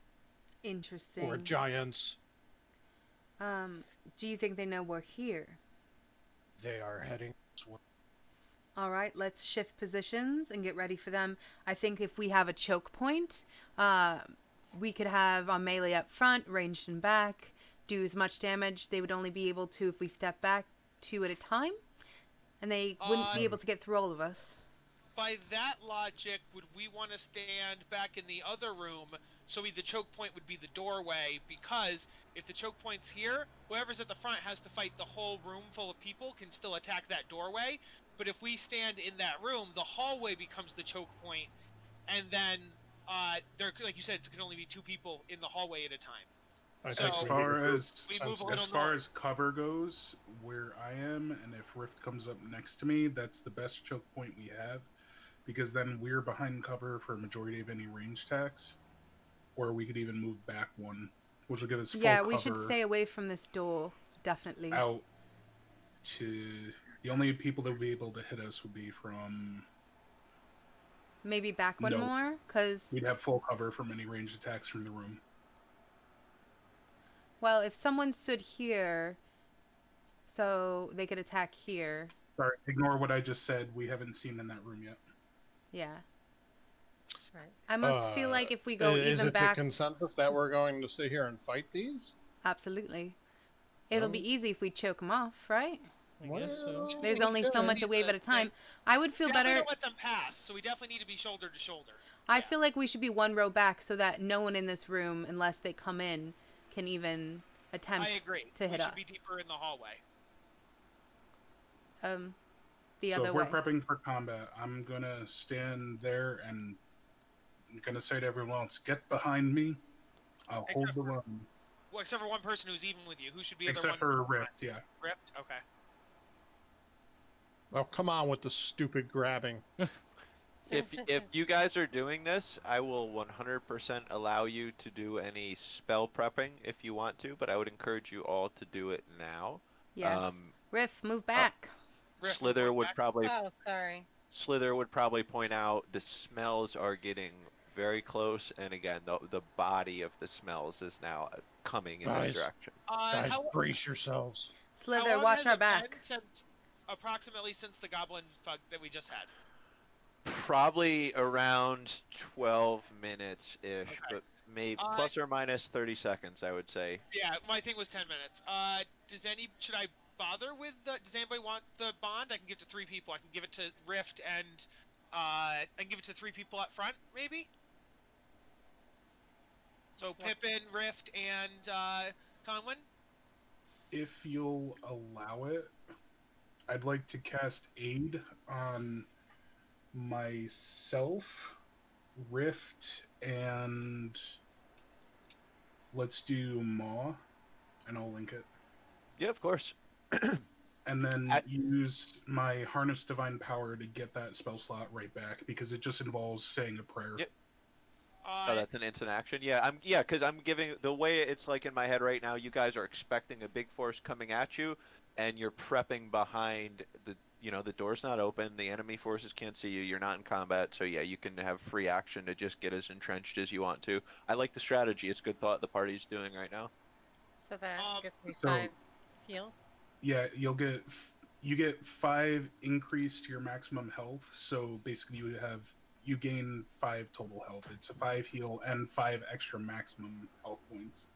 Interesting. or giants. Do you think they know we're here? They are heading this way. All right, let's shift positions and get ready for them. I think if we have a choke point, we could have our melee up front, ranged and back, do as much damage. They would only be able to if we step back 2 at a time, and they wouldn't be able to get through all of us. By that logic, would we want to stand back in the other room so the choke point would be the doorway? Because if the choke point's here, whoever's at the front has to fight the whole room full of people can still attack that doorway. But if we stand in that room, the hallway becomes the choke point, and then there, like you said, it can only be 2 people in the hallway at a time. As far north. as cover goes, where I am, and if Rift comes up next to me, that's the best choke point we have, because then we're behind cover for a majority of any range attacks, or we could even move back 1, which will give us full cover. Yeah, we should stay away from this door, definitely. Out to The only people that would be able to hit us would be from... Maybe back one No. more, because, We'd have full cover from any ranged attacks from the room. well, if someone stood here, so they could attack here. Sorry, ignore what I just said. We haven't seen in that room yet. Yeah. Right. I must feel like if we go is even it back, the consensus that we're going to sit here and fight these? absolutely. It'll Well, be easy if we choke them off, right? I guess so. well, There's only so okay. much a wave at a time. I would feel Definitely better. don't let them pass, so we definitely need to be shoulder to shoulder. I Yeah. feel like we should be one row back so that no one in this room, unless they come in, can even attempt I agree. to hit we us. should be deeper in the hallway. The So other if we're way. prepping for combat, I'm going to stand there and I'm going to say to everyone else, get behind me. I'll hold the line. Well, except for one person who's even with you. Who should be the other Except one? for Rift, yeah. Rift? Okay. Oh, come on with the stupid grabbing. If you guys are doing this, I will 100% allow you to do any spell prepping if you want to, but I would encourage you all to do it now. Yes. Riff, move back. Rift, Slither report would back. probably Oh, sorry. Slither would probably point out the smells are getting very close, and again, the body of the smells is now coming in this Guys. direction. Guys, How brace yourselves. Slither, long watch has our it been back. Since, approximately since the goblin fug that we just had. Probably around 12 minutes-ish, Okay. but maybe plus or minus 30 seconds, I would say. Yeah, my thing was 10 minutes. Should I bother with does anybody want the bond? I can give it to 3 people. I can give it to Rift and I can give it to 3 people up front, maybe? So Pippin, Rift, and Conwyn? If you'll allow it, I'd like to cast Aid on myself, Rift, and let's do Maw, and I'll link it. Yeah, of course. And then use my Harness Divine Power to get that spell slot right back, because it just involves saying a prayer. Yep. Oh, that's an instant action. Yeah, because I'm giving the way it's like in my head right now. You guys are expecting a big force coming at you, and you're prepping behind the. The door's not open. The enemy forces can't see you. You're not in combat, so yeah, you can have free action to just get as entrenched as you want to. I like the strategy. It's good thought the party's doing right now. So that gives me So- 5 heal. Yeah, you get 5 increase to your maximum health. So basically, you gain 5 total health. It's a 5 heal and 5 extra maximum health points.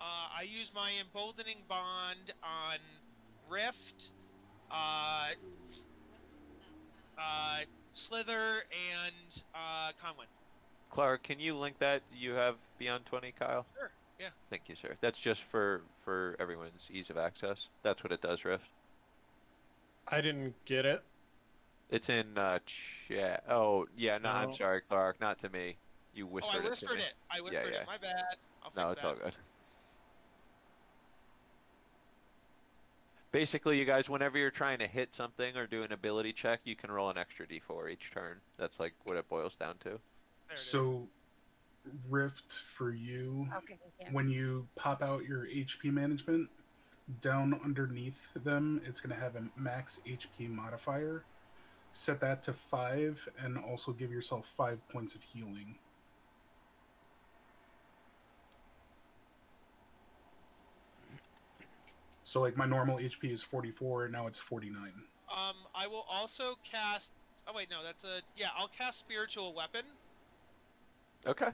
I use my emboldening bond on Rift, Slither, and Conwyn. Clark, can you link that you have Beyond 20, Kyle? Sure, yeah. Thank you, sir. That's just for everyone's ease of access. That's what it does, Rift. I didn't get it. It's in chat. Oh, yeah, no, I'm No. sorry, Clark, not to me. You whispered I it whispered to me. it. I whispered yeah. it. My bad. I'll fix No, that. it's all good. Basically, you guys, whenever you're trying to hit something or do an ability check, you can roll an extra d4 each turn. That's like what it boils down to. There it is. So, Rift for you, Okay. Yes. when you pop out your HP management, down underneath them, it's going to have a max HP modifier. Set that to 5, and also give yourself 5 points of healing. So, like, my normal HP is 44, now it's 49. I will also cast. Oh wait, no, that's a. Yeah, I'll cast spiritual weapon. Okay.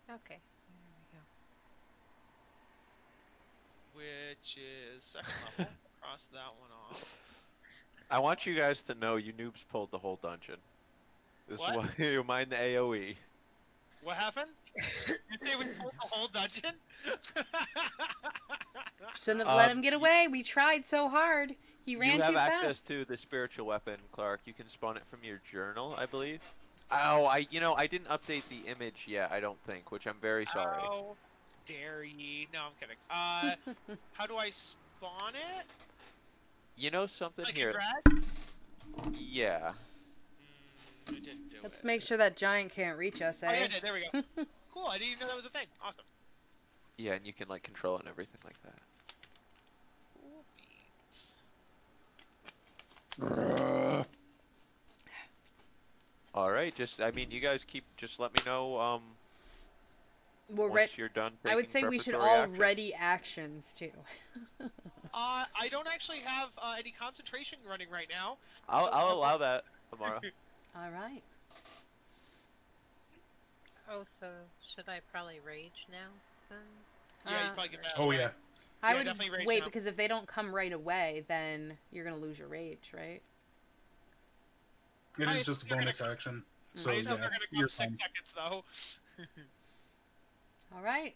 Okay. There Which is second level. Cross that one off. I want you guys to know you noobs pulled the whole dungeon. This What? is why you mind the AoE. What happened? You say we pulled the whole dungeon? Shouldn't have let him Um, get away. We tried so hard. He ran You have too access fast. to the spiritual weapon, Clark. You can spawn it from your journal, I believe. Oh, I didn't update the image yet, I don't think, which I'm very sorry. How dare ye? No, I'm kidding. How do I spawn it? You know something Like here? a drag? Yeah. It didn't do Let's it. make sure that giant can't reach us, Oh yeah, eh? it did. There we go. Cool. I didn't even know that was a thing. Awesome. Yeah, and you can like control it and everything like that. All right, I mean, you guys just let me know We're once you're done I would taking say we should preparatory all action. ready actions too. I don't actually have any concentration running right now. I'll allow that tomorrow. All right. Oh, so should I probably rage now then? Yeah, you probably get that. Oh away. yeah. I Yeah, would definitely rage wait now. because if they don't come right away, then you're gonna lose your rage, right? It I is just a assume they're bonus gonna- action. Mm. So I assume yeah, they're gonna you're come fine. 6 seconds though. All right.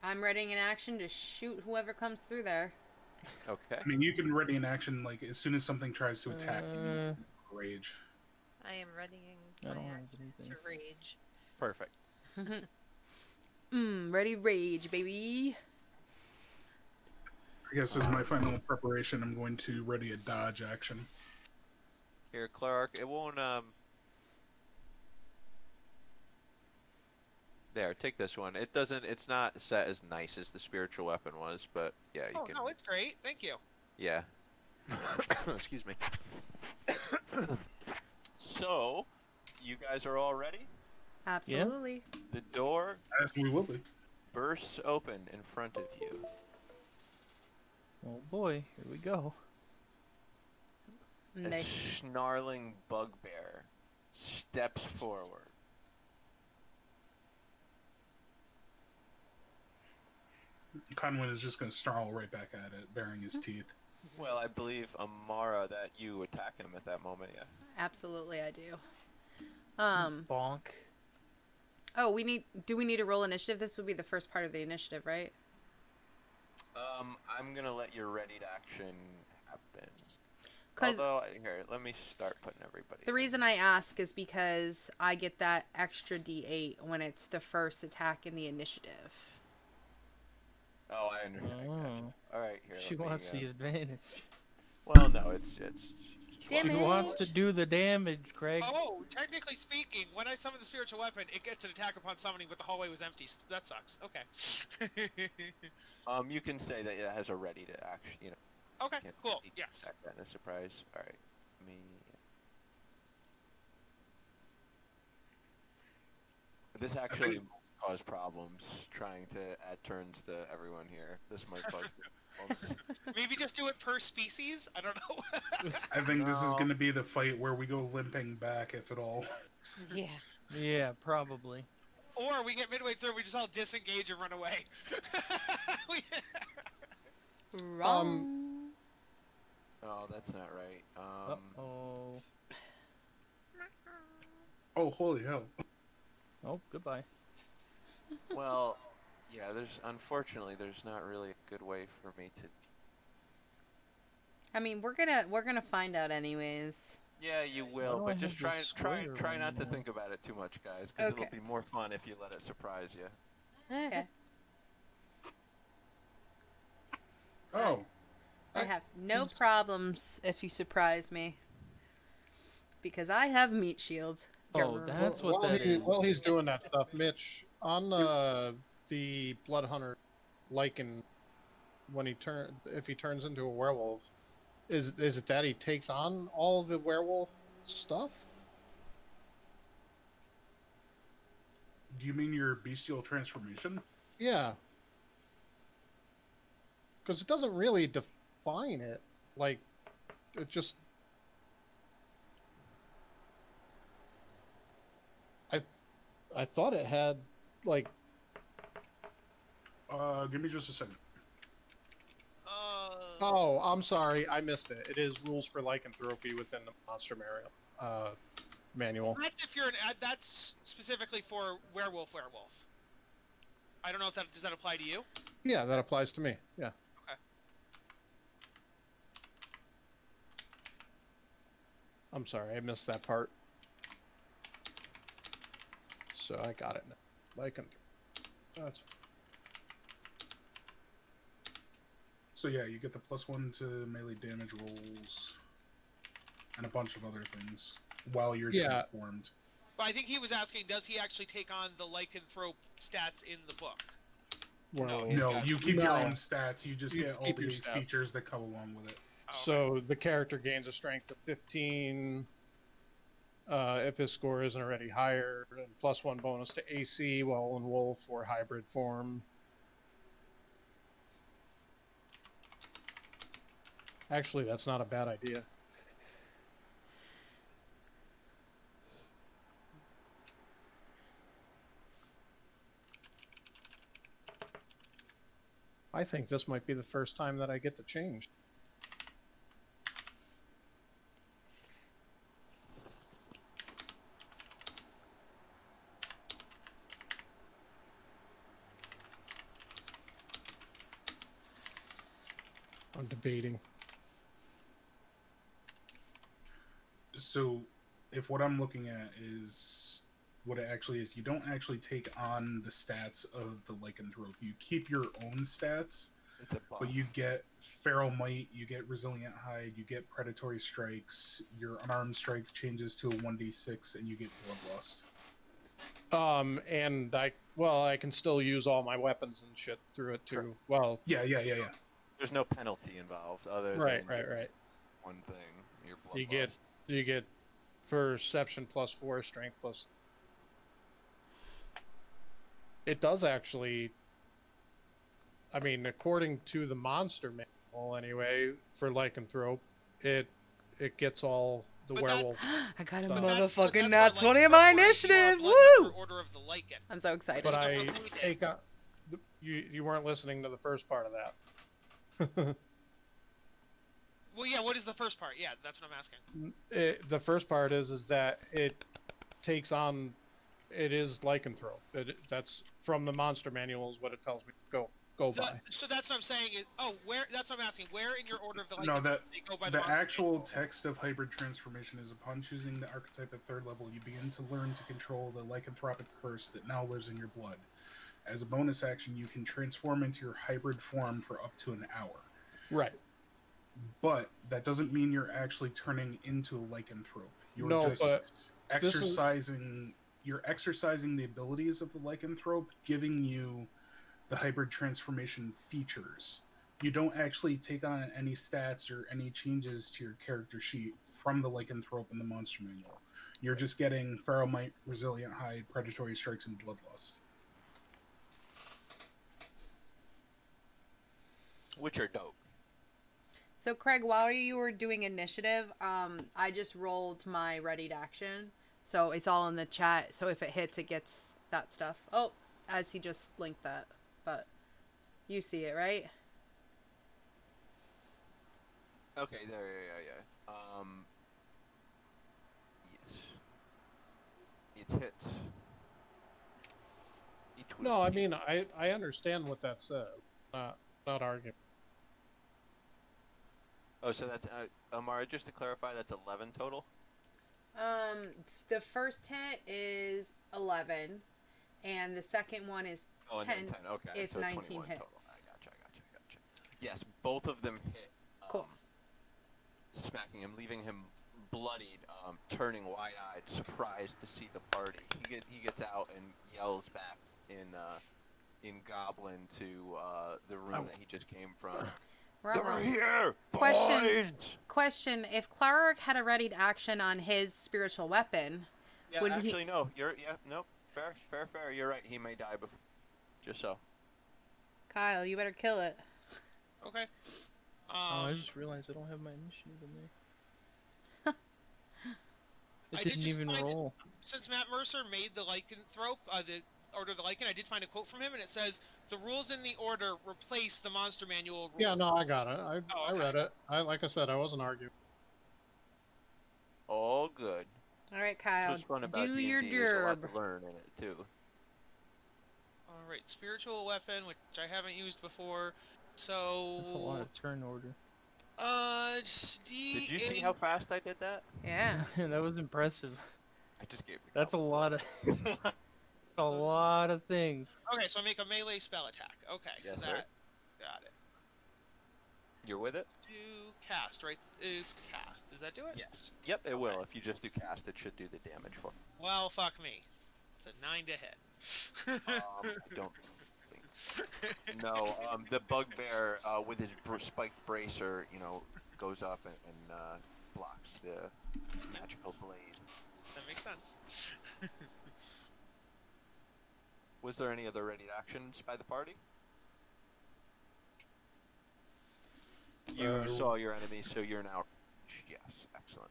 I'm readying an action to shoot whoever comes through there. Okay. I mean, you can ready an action like as soon as something tries to attack you, Uh, rage. I am readying I my don't have action anything. to rage. Perfect. Ready rage, baby. I guess as my final preparation, I'm going to ready a dodge action. Here, Clark. It won't. There, take this one. It doesn't. It's not set as nice as the spiritual weapon was, but yeah, you Oh can. no, it's great. Thank you. Yeah. Excuse me. So, you guys are all ready? Absolutely. The door As we will be. bursts open in front of you. Oh boy, here we go. And A they- snarling bugbear steps forward. Conwyn is just going to snarl right back at it, baring his teeth. Well, I believe, Amara, that you attack him at that moment, yeah. Absolutely, I do. Bonk. Oh, do we need to roll initiative? This would be the first part of the initiative, right? I'm gonna let your readied action happen. 'Cause Although, here, let me start putting everybody. the reason I ask is because I get that extra D8 when it's the first attack in the initiative. Oh, I understand. Gotcha. Oh. All right, here. She let me, wants the advantage. Well, no, it's just Damn She it. wants to do the damage, Craig. Oh, technically speaking, when I summon the spiritual weapon, it gets an attack upon summoning, but the hallway was empty. So that sucks. Okay. You can say that it has a ready to action. You know. Okay. Can't Cool. you Yes. attack that in a surprise. All right. Me. This actually cause problems trying to add turns to everyone here. This might cause problems. Maybe just do it per species. I don't know. I think this is No. going to be the fight where we go limping back, if at all. Yeah. Yeah, probably. Or we get midway through, we just all disengage and run away. Wrong. Oh, that's not right. Uh-oh. Oh, holy hell. Oh, goodbye. Well, yeah. Unfortunately there's not really a good way for me to. I mean, we're gonna find out anyways. Yeah, you Why will, do I but just have this try square not to running think about it too much, guys, because Okay. it'll be more fun if you let it surprise you. Okay. Oh, I have no problems if you surprise me. Because I have meat shields. Oh, that's what while that is. While he's doing that stuff, Mitch, on the Blood Hunter Lycan, when if he turns into a werewolf, is it that he takes on all the werewolf stuff? do you mean your bestial transformation? Yeah. Because it doesn't really define it. Like, it just... I thought it had, like... Give me just a second. Oh, I'm sorry. I missed it. It is rules for lycanthropy within the monster manual. That's if you're that's specifically for werewolf. I don't know if does that apply to you? Yeah, that applies to me. Yeah. Okay. I'm sorry, I missed that part. So I got it now. Lycanthropy. That's... So yeah, you get the +1 to melee damage rolls, and a bunch of other things while you're Yeah. transformed. But I think he was asking, does he actually take on the lycanthrope stats in the book? Well, He's No, got- you keep your No. own stats. You just You get all keep the your stats. features that come along with it. okay. So the character gains a strength of 15 if his score isn't already higher, and +1 bonus to AC while in wolf or hybrid form. Actually, that's not a bad idea. I think this might be the first time that I get to change. I'm debating. So, if what I'm looking at is what it actually is, you don't actually take on the stats of the lycanthrope. You keep your own stats, It's a buff. but you get feral might, you get resilient hide, you get predatory strikes. Your unarmed strike changes to a 1d6, and you get bloodlust. And I can still use all my weapons and shit through it too. Sure. Well, Yeah. There's no penalty involved other right. than one thing. Your bloodlust. You get perception +4, strength plus. It does actually. I mean, according to the monster manual, anyway, for lycanthrope, it gets all the But that- werewolves. I got a But motherfucking that's nat why 20 in my lycanthrope, you are initiative. blood hunter Woo! Order of the Lycan. I'm so excited. But Which I is what we did. take on. You weren't listening to the first part of that. Well, yeah. What is the first part? Yeah, that's what I'm asking. The first part is that it takes on. It is lycanthrope. That's from the monster manual is what it tells me to go by. So that's what I'm saying. Where? That's what I'm asking. Where in your Order of the Lycan? No, do they go by the monster actual manual? text of hybrid transformation is upon choosing the archetype at 3rd level, you begin to learn to control the lycanthropic curse that now lives in your blood. As a bonus action, you can transform into your hybrid form for up to an hour. Right. But that doesn't mean you're actually turning into a lycanthrope. You're No, just but this is- exercising. You're exercising the abilities of the lycanthrope, giving you the hybrid transformation features. You don't actually take on any stats or any changes to your character sheet from the lycanthrope in the monster manual. You're just getting feral might, resilient hide, predatory strikes, and bloodlust. Which are dope. So Craig, while you were doing initiative, I just rolled my readied action. So it's all in the chat. So if it hits, it gets that stuff. Oh, as he just linked that. But you see it, right? Okay, there, yeah. Yes. It hit. It will No, I hit. mean I understand what that said. Not arguing. Oh, so that's Amara. Just to clarify, that's 11 total. The first hit is 11, and the second one is Oh, and 10. then 10. Okay, if so 19 21 hits. total. I gotcha. Yes, both of them hit. Cool. Smacking him, leaving him bloodied, turning wide-eyed, surprised to see the party. He gets out and yells back in Goblin to the room that he just came from. They're Right. here, Question. boys! Question: if Clark had a readied action on his spiritual weapon, Yeah, Wouldn't he- actually, no. Nope. Fair. You're right. He may die before. Just so. Kyle, you better kill it. Okay. Oh, I just realized I don't have my initiative in there. It I did didn't just even find it. roll. Since Matt Mercer made the lycanthrope, the Order of the Lycan, I did find a quote from him, and it says, "The rules in the Order replace the monster manual rules." Yeah, no, I got it. Oh, I okay. read it. Like I said, I wasn't arguing. All good. All right, Kyle. What's fun about Do D&D, your there's a lot derb. to learn in it, too. All right, spiritual weapon, which I haven't used before. So. That's a lot of turn order. Did you see how fast I did that? Yeah. That was impressive. I just gave the That's a lot of a lot of things. Okay, so I make a melee spell attack. Okay, so Yes, that. sir. Got it. You're with it? Do cast, right? Is cast. Does that do it? Yes. Yep, it will. If you just do cast, it should do the damage for. Well, fuck me. It's a 9 to hit. I don't think. No, the bugbear with his spiked bracer, goes up and blocks the magical blade. That makes sense. Was there any other ready actions by the party? You saw your enemy, so you're now. Yes, excellent.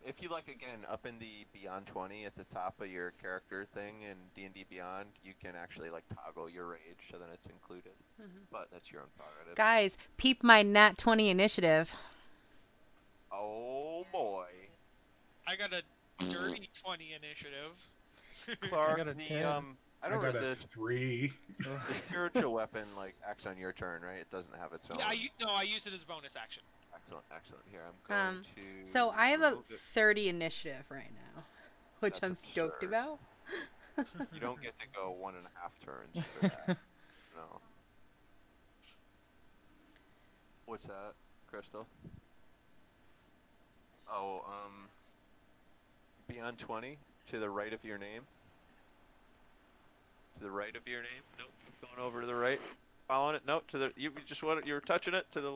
If you like, again, up in the Beyond 20 at the top of your character thing in D&D Beyond, you can actually like toggle your rage so then it's included. But that's your own prerogative. Guys, peep my nat 20 initiative. Oh boy. I got a dirty 20 initiative. Clark, got a the 10. I don't know got a 3. the spiritual weapon like acts on your turn, right? It doesn't have its own. Yeah, I use it as a bonus action. Excellent, excellent. Here I'm going to. So I have a remove it. 30 initiative right now, which That's I'm stoked absurd. about. You don't get to go 1.5 turns for that. No. What's that, Crystal? Oh, Beyond 20 to the right of your name. To the right of your name. Nope. Keep going over to the right. Following it. Nope. To the you just want it. You were touching it to the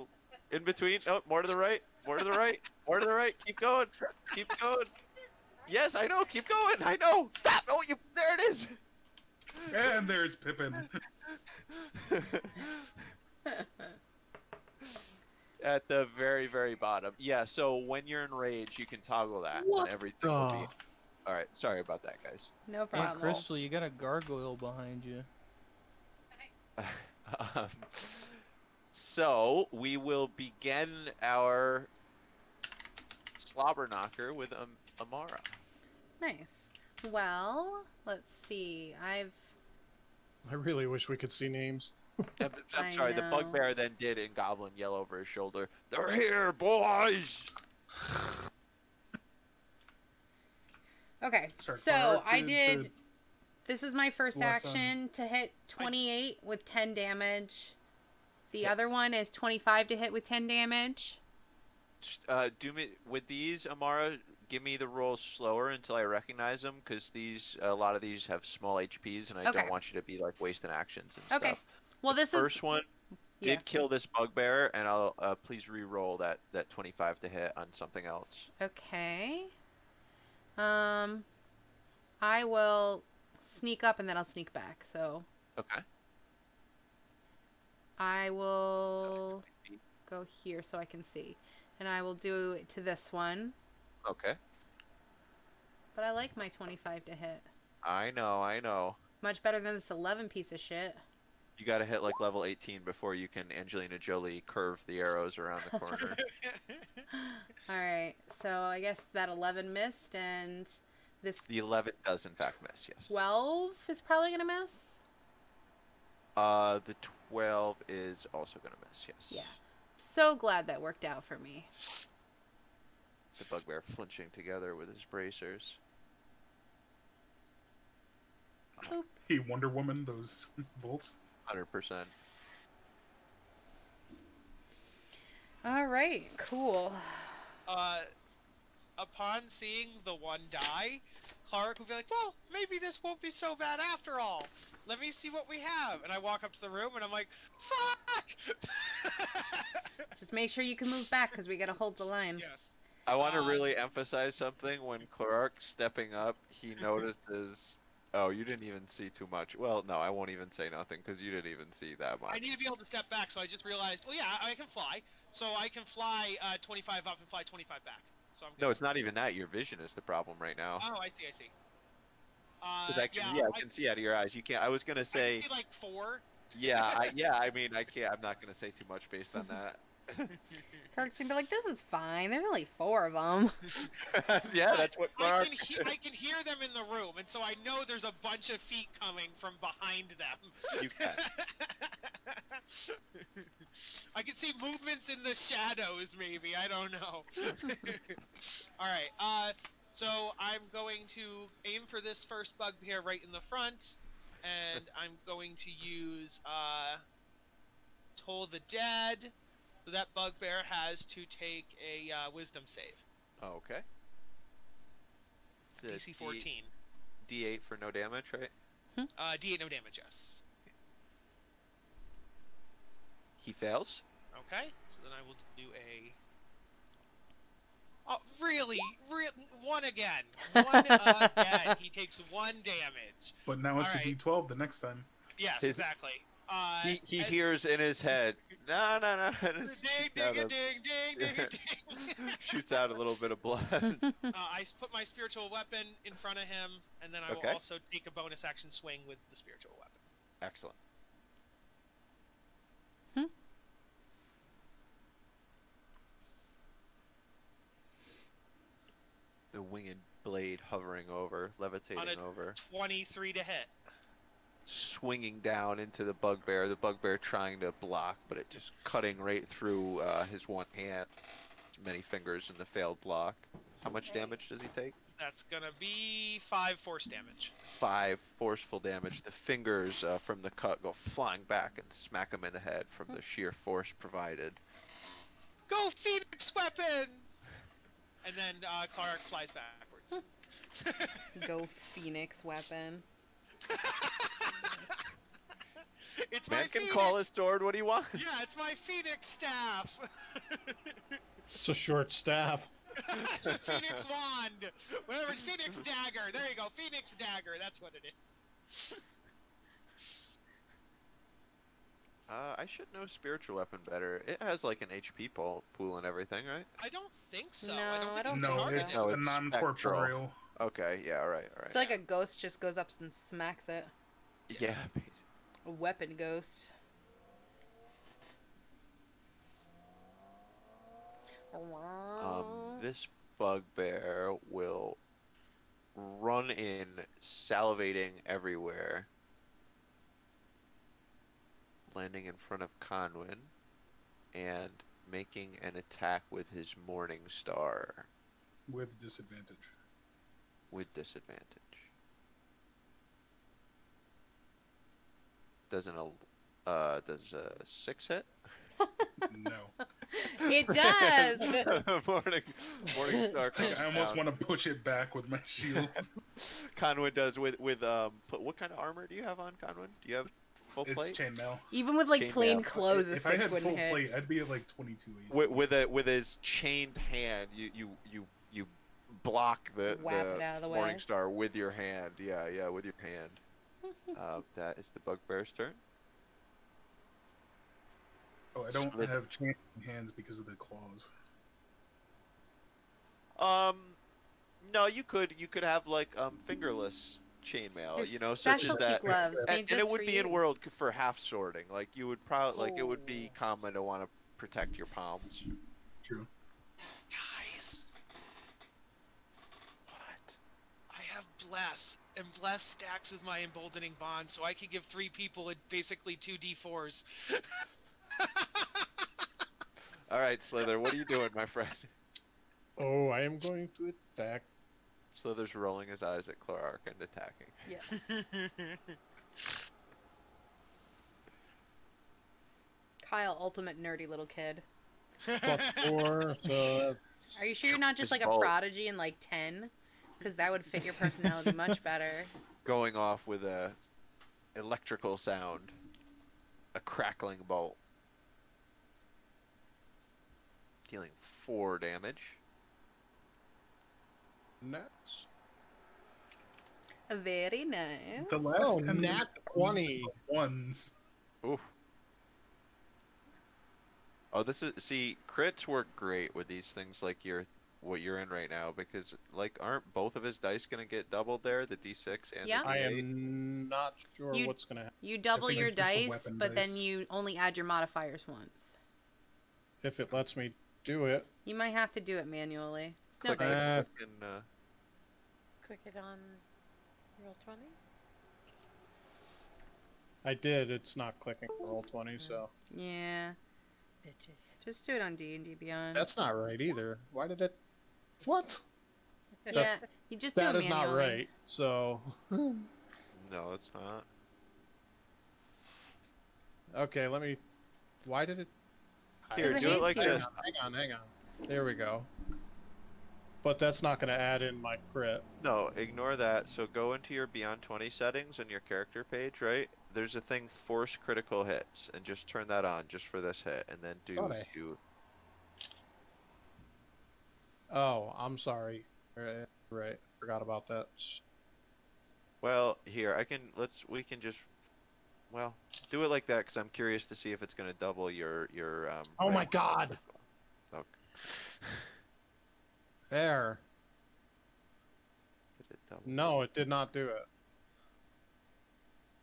in between. Nope. More to the right. More to the right. More to the right. Keep going. Keep going. Yes, I know. Keep going. I know. Stop. Oh, you. There it is. And there's Pippin. At the very, very bottom. Yeah. So when you're in rage, you can toggle that. What And everything will be. the? All right. Sorry about that, guys. No Hey, problem. Crystal, you got a gargoyle behind you. Um, so we will begin our slobber knocker with Amara. Nice. Well, let's see. I really wish we could see names. I'm I sorry, the know. bugbear then did in Goblin yell over his shoulder, "They're here, boys!" Okay, Sorry, so Clark, I the- did. This is my first Bless action to hit 28 with 10 damage. The other one is 25 to hit with 10 damage. Do me with these, Amara. Give me the rolls slower until I recognize them, because a lot of these have small HPs, and I Okay. don't want you to be like wasting actions and Okay. stuff. Well, The this first is one yeah. did kill this bugbear, and I'll please re-roll that 25 to hit on something else. Okay. I will sneak up and then I'll sneak back. So Okay. I will go here so I can see, and I will do it to this one. Okay. But I like my 25 to hit. I know. Much better than this 11 piece of shit. You got to hit like level 18 before you can Angelina Jolie curve the arrows around the corner. All right. So I guess that 11 missed, and this The 11 does in fact miss, yes. 12 is probably gonna miss. The 12 is also gonna miss, yes. Yeah. So glad that worked out for me. The bugbear flinching together with his bracers. He Wonder Woman those bolts. 100%. All right. Cool. Upon seeing the one die, Clark will be like, well, maybe this won't be so bad after all. Let me see what we have. And I walk up to the room and I'm like, fuck! Just make sure you can move back because we gotta hold the line. Yes. I want to really emphasize something. When Clark stepping up, he notices. Oh, you didn't even see too much. Well, no, I won't even say nothing because you didn't even see that much. I need to be able to step back, so I just realized, well, yeah, I can fly. So I can fly 25 up and fly 25 back. So I'm good. No, it's not even that. Your vision is the problem right now. Oh, I see. 'Cause I can see out of your eyes. You can't. I was gonna I say. can see like 4. I mean, I can't. I'm not gonna say too much based on that. Kirk's gonna be like, "This is fine. There's only 4 of them." Yeah, that's what I Clark. can hear them in the room, and so I know there's a bunch of feet coming from behind them. You can. I can see movements in the shadows, maybe. I don't know. All right. So I'm going to aim for this first bugbear right in the front, and I'm going to use Toll the Dead. So that bugbear has to take a wisdom save. Oh, okay. It's a DC 14. D8 for no damage, right? D8 no damage, yes. He fails. Okay, so then I will do a. Oh, really? One again. One again. He takes 1 damage. But now it's Alright. a D12 the next time. Yes, His- exactly. He and- hears in his head, no, no, no, and Ding, shoots ding, out a a- ding, ding, ding, a ding. shoots out a little bit of blood. I put my spiritual weapon in front of him, and then I will Okay. also take a bonus action swing with the spiritual weapon. Excellent. The winged blade hovering over, levitating over, 23 to hit. swinging down into the bugbear trying to block, but it just cutting right through his one hand. Many fingers in the failed block. How much damage does he take? That's gonna be 5 force damage. 5 forceful damage. The fingers from the cut go flying back and smack him in the head from the sheer force provided. Go Phoenix weapon! And then Clark flies backwards. Go Phoenix weapon. It's Man my can Phoenix. call his sword what he wants. Yeah, it's my Phoenix staff. It's a short staff. It's a Phoenix wand. Whatever, Phoenix dagger. There you go, Phoenix dagger. That's what it is. I should know spiritual weapon better. It has like an HP pool and everything, right? I don't think so. No, I don't I think don't it No, think targets so. it's No, a it's non-corporeal. Okay, yeah, all right. It's like a ghost just goes up and smacks it. Yeah, basically. A weapon ghost. This bugbear will run in, salivating everywhere, landing in front of Conwyn, and making an attack with his Morning Star With disadvantage. with disadvantage. Does a 6 hit? No. It does. Morning Star comes I almost down. want to push it back with my shield. Conwyn does with what kind of armor do you have on, Conwyn? Do you have full It's plate? chainmail. Even with like Chainmail. plain clothes, a If I had 6 full wouldn't hit. plate, I'd be at like 22 AC. With his chained hand, you block the Whap it out of the way. Morning Star with your hand. Yeah, with your hand. That is the bugbear's turn. Oh, I don't Split. have chain hands because of the claws. No, you could have like fingerless chainmail, There's you know, such as specialty that. gloves made And just it would for be you. in world for half sorting. Like you would probably like it would be Oh. common to want to protect your palms. True. Guys, What? I have bless, and bless stacks with my emboldening bond, so I can give 3 people basically 2 d4s. All right, Slither, what are you doing, my friend? Oh, I am going to attack. Slither's rolling his eyes at Clark and attacking. Yeah. Kyle, ultimate nerdy little kid. +4, so that's... Are you sure you're not just His like a bolt. prodigy in like 10? Because that would fit your personality much better. Going off with a electrical sound, a crackling bolt, dealing 4 damage. Next. Very nice. The last Oh, enemy nat 20. ones. Oof. Oh, crits work great with these things like what you're in right now, because like aren't both of his dice gonna get doubled there, the D6 and Yeah. the I D8? am not sure You- what's going to happen. You double think your it's just the dice, weapon but then dice. you only add your modifiers once. If it lets me do it. You might have to do it manually. It's no Click, big. big. click, Click it on roll 20. I did. It's not clicking for roll 20, so... Yeah. Bitches. Just do it on D&D Beyond. That's not right either. Why did it... What? yeah. You just do That it is not manually. right, so... no, it's not. Okay, let me... Why did it... Here, it do it hates like you. this. Hang on. There we go. But that's not going to add in my crit. No, ignore that. So go into your Beyond 20 settings on your character page, right? there's a thing force critical hits, and just turn that on just for this hit, and then Thought do I- do. Oh, I'm sorry. Right. Forgot about that. Well, here we can just well do it like that because I'm curious to see if it's gonna double your Oh my right God. critical. Okay. There. Did it double? No, it did not do it.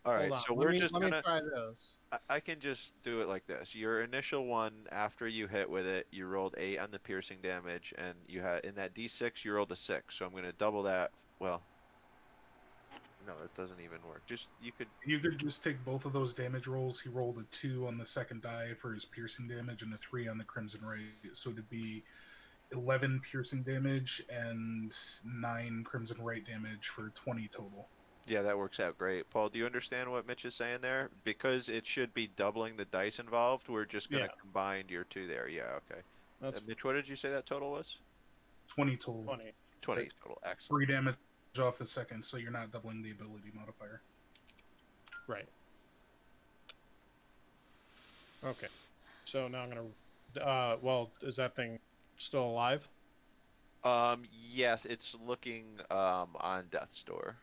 All Hold right, on. so let we're me just let gonna. me try this. I can just do it like this. Your initial one, after you hit with it, you rolled 8 on the piercing damage, and you had in that D6 you rolled a 6. So I'm gonna double that. Well, no, it doesn't even work. Just you could. You could just take both of those damage rolls. He rolled a 2 on the second die for his piercing damage and a 3 on the crimson ray. So it'd be 11 piercing damage and 9 crimson ray damage for 20 total. Yeah, that works out great. Paul, do you understand what Mitch is saying there? Because it should be doubling the dice involved. We're just gonna Yeah. combine your 2 there. Yeah, okay. That's Mitch, what did you say that total was? 20 total. 20. 20 That's total. Excellent. 3 damage off the second, so you're not doubling the ability modifier. Right. Okay. So now I'm gonna. Well, is that thing still alive? Yes, it's looking on death's door.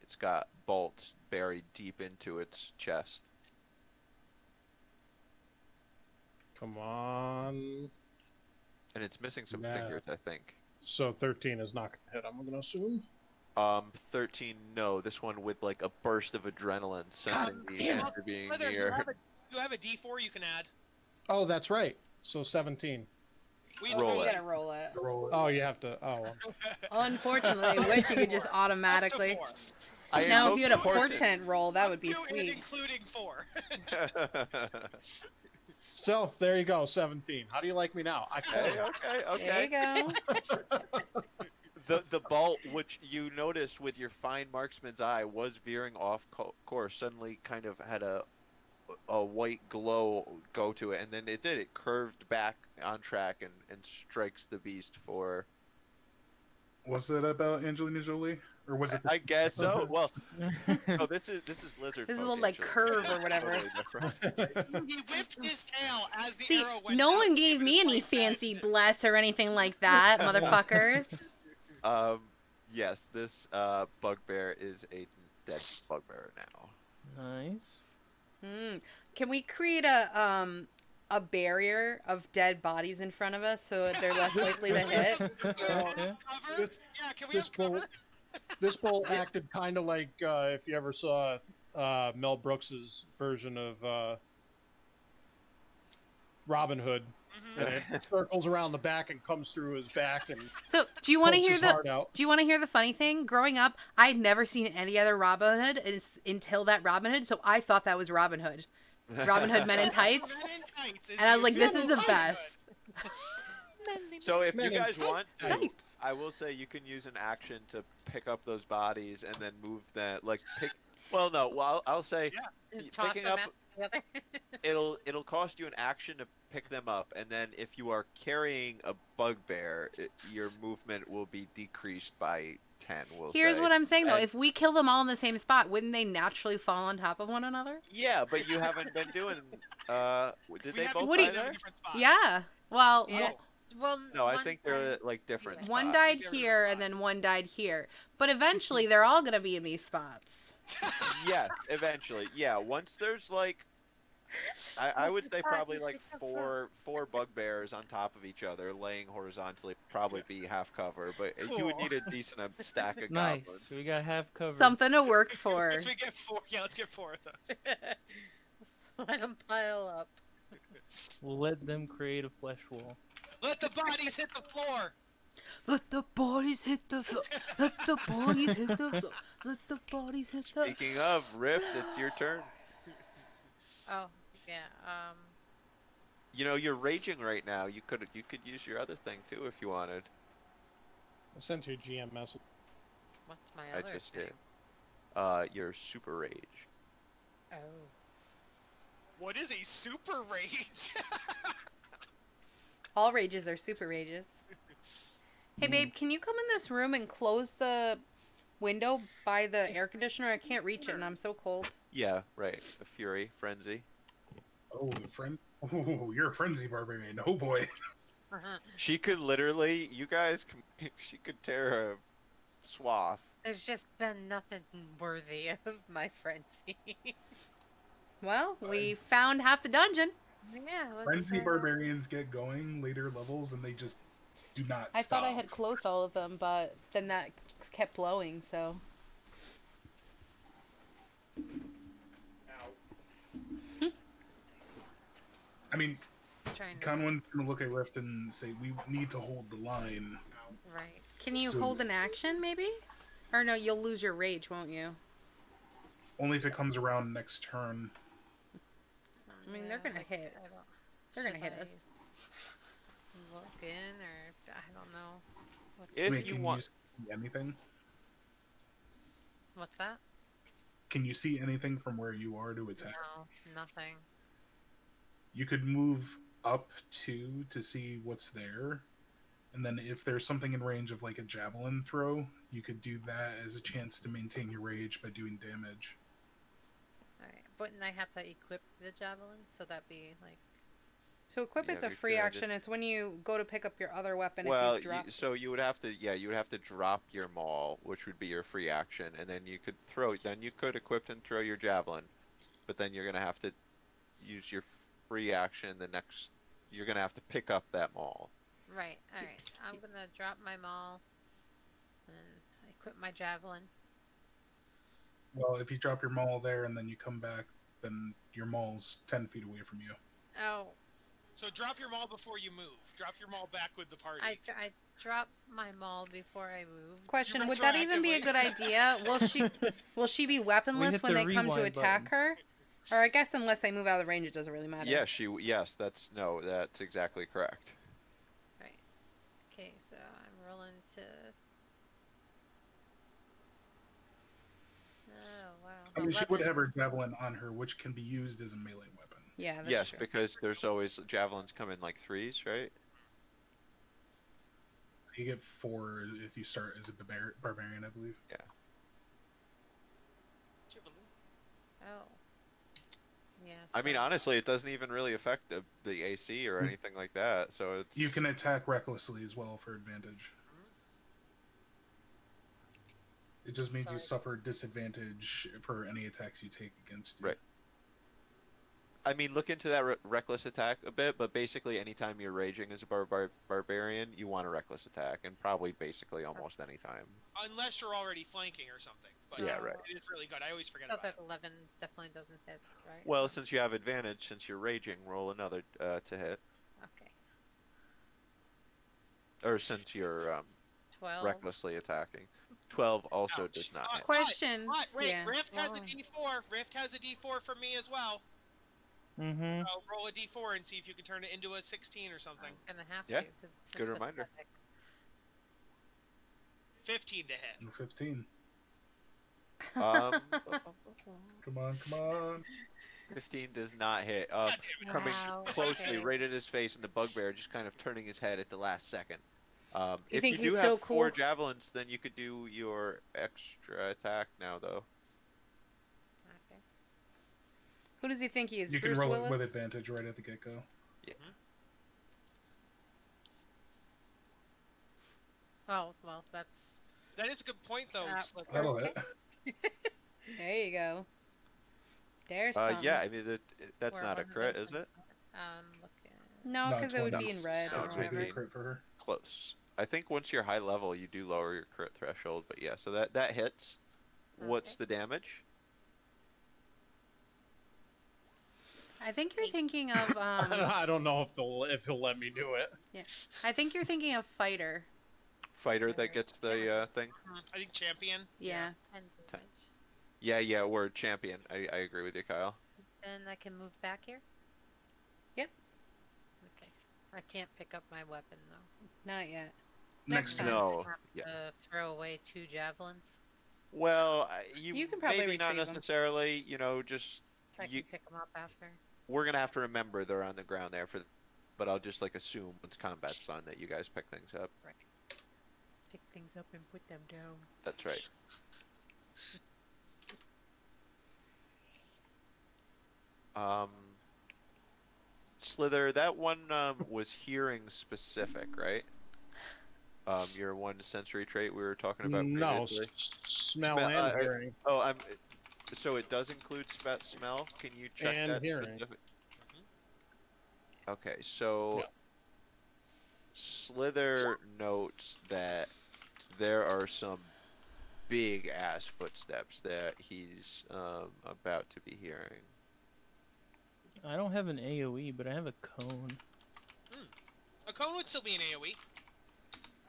It's got bolts buried deep into its chest. Come on. And it's missing some Yeah. fingers, I think. So 13 is not gonna hit. I'm gonna assume. 13, no. This one with like a burst of adrenaline, sensing the damn it. end being Leather, near. you have a D4 you can add. Oh, that's right. So 17. We Roll You it. gotta roll it. Roll it. Oh, you have to. Oh, Unfortunately, I wish you could just automatically. I Now, if you had a invoked portent roll, that would be Two and sweet. including 4. so there you go. 17. How do you like me now? I Okay, failed. okay, There you okay. go. The bolt, which you noticed with your fine marksman's eye, was veering off course. Suddenly, kind of had a white glow go to it, and then it did. It curved back on track and strikes the beast for. Was it about Angelina Jolie, or was it? I guess so. Well, no, this is lizard. This is folk, what, like, actually. curve or whatever. Totally different. He whipped his tail as the See, arrow went no out one to gave give it me a any slight fancy bend. bless or anything like that, motherfuckers. Yes, this bugbear is a dead bugbear now. Nice. Can we create a barrier of dead bodies in front of us so that they're less likely to hit? Cover? This- Yeah, can we this have cover? bull- This bull acted kind of like if you ever saw Mel Brooks's version of Robin Hood, Mhm. and it circles around the back and comes through his back and So, do you want to pokes hear his the? heart out. Do you want to hear the funny thing? Growing up, I'd never seen any other Robin Hood until that Robin Hood, so I thought that was Robin Hood. Robin Hood Men in Tights. Men in Tights is And I was the like, this is official the Robin best. So if Man you in guys want to, Tights. I will say you can use an action to pick up those bodies and then move them. Like pick. Well, no. Well, I'll say Toss picking them up. out together. It'll cost you an action to pick them up, and then if you are carrying a bugbear, your movement will be decreased by 10. We'll Here's say. what I'm saying though: And- if we kill them all in the same spot, wouldn't they naturally fall on top of one another? Yeah, but you haven't been doing. Did We they haven't both What do die you- them in there? different spots. Yeah. Well, Yeah. Well, No, I one think they're died- like different. one spots. died Get rid of here the and then spots. one died here. But eventually, they're all gonna be in these spots. Yes, eventually. Yeah, once there's like, I would say probably like four bugbears on top of each other, laying horizontally, probably be half cover. But you would Cool. need a decent stack of Nice. goblins. We got half covered. Something to work for. Once we get 4, yeah, let's get 4 of those. Let them pile up. We'll let them create a flesh wall. Let the bodies hit the floor. Let the bodies hit the floor. Let the bodies hit the floor. Let the bodies hit the. Speaking of Rift, it's your turn. Oh, yeah. You know you're raging right now. You could use your other thing too if you wanted. I sent you a GM message. What's my I other just thing? did. Your super rage. Oh. What is a super rage? All rages are super rages. Hey babe, can you come in this room and close the window by the air conditioner. I can't reach it, and I'm so cold. Yeah, right. A fury, frenzy. Oh, the friend. Oh, you're a frenzy barbarian. Oh boy. She could literally, you guys, she could tear a swath. There's just been nothing worthy of my frenzy. Well, we found half the dungeon. Yeah, let's. Frenzy barbarians get going later levels, and they just do not I stop. thought I had closed all of them, but then that kept blowing, so. I mean, Trying to. Conwin's gonna look at Rift and say, "We need to hold the line." Right. Can you So- hold an action, maybe? Or no, you'll lose your rage, won't you? Only if it comes around next turn. I mean, they're gonna hit. I don't. They're gonna should hit I us. Look in, or I don't know. If Wait, you can want, you see anything? What's that? Can you see anything from where you are to attack? No, nothing. You could move up two to see what's there, and then if there's something in range of like a javelin throw, you could do that as a chance to maintain your rage by doing damage. Alright, wouldn't I have to equip the javelin? So that'd be like. So equip Yeah, it's a we free could. action. It's when you go to pick up your other weapon well, if you drop. so you would have to, yeah, you would have to drop your maul, which would be your free action, and then you could throw, then you could equip and throw your javelin, but then you're gonna have to use your free action the next, you're gonna have to pick up that maul. Right, alright. I'm gonna drop my maul and equip my javelin. Well, if you drop your maul there and then you come back, then your maul's 10 feet away from you. Oh, So drop your maul before you move. Drop your maul back with the party. I drop my maul before I move. Question: would that even be a good idea? Will she be weaponless hit when the they come to rewind attack button. her? Or I guess unless they move out of the range, it doesn't really matter. Yes, yes, that's exactly correct. Right. Okay, so I'm rolling to. Oh wow. I mean, she would 11. have her javelin on her, which can be used as a melee weapon. Yeah, that's Yes, true. because there's always javelins come in like threes, right? You get 4 if you start as a barbarian, I believe. Oh. Yeah. I mean, so- honestly, it doesn't even really affect the AC or Hmm. anything like that, so it's... You can attack recklessly as well for advantage. It just means you Sorry. suffer disadvantage for any attacks you take against you. Right. I mean, look into that reckless attack a bit, but basically anytime you're raging as a barbarian, you want a reckless attack, and probably basically almost any time. Unless you're already flanking or something. But Yeah, right. It is really good. I always forget So about that it. 11 definitely doesn't hit, right? Well, since you have advantage, since you're raging, roll another to hit. Okay. Or since you're 12. recklessly attacking. 12 also Ouch. does not hit. Question. But wait, Yeah. Rift has a Why? D4. Rift has a D4 from me as well. Mm-hmm. So roll a D4 and see if you can turn it into a 16 or something. I'm gonna have Yeah, to, because good reminder. 15 to hit. And 15. Um, Come on, come on. 15 does not hit. God damn it. Coming Wow, closely okay. right at his face, and the bugbear just kind of turning his head at the last second. You If think you he's do so have 4 cool? javelins, then you could do your extra attack now, though. Okay. Who does he think he is? You can Bruce roll Willis? it with advantage right at the get go. Oh, well, that's. That is a good point, though. It's like, That'll Okay. hit. There you go. There's something. Yeah, I mean, that's Where not a one of crit, those is it? Looking. No, No, because it's it would one be in that's- red no, or it's would be whatever. a crit for her. Close. I think once you're high level, you do lower your crit threshold, but yeah, so that hits. What's Okay. the damage? I think you're thinking of I don't know if he'll let me do it. I think you're thinking of fighter. Fighter that gets the thing? I think champion. Yeah. 10 damage. Yeah, word champion. I agree with you, Kyle. Then I can move back here? Yep. Okay. I can't pick up my weapon, though. Not yet. Next time. turn. No. Have Yeah. to throw away 2 javelins. Well, You can probably maybe not retrieve 'em. necessarily, just I You- can pick them up after. we're gonna have to remember they're on the ground there but I'll just like assume once combat's done that you guys pick things up. Pick things up and put them down. That's right. Um, Slither, that one was hearing specific, right? Your one sensory trait we were talking about No, previously. smell and hearing. Oh, so it does include smell. Can you check And that hearing. specific? Mhm. Okay, so Yeah. Slither notes that there are some big ass footsteps that he's about to be hearing. I don't have an AoE, but I have a cone. A cone would still be an AoE.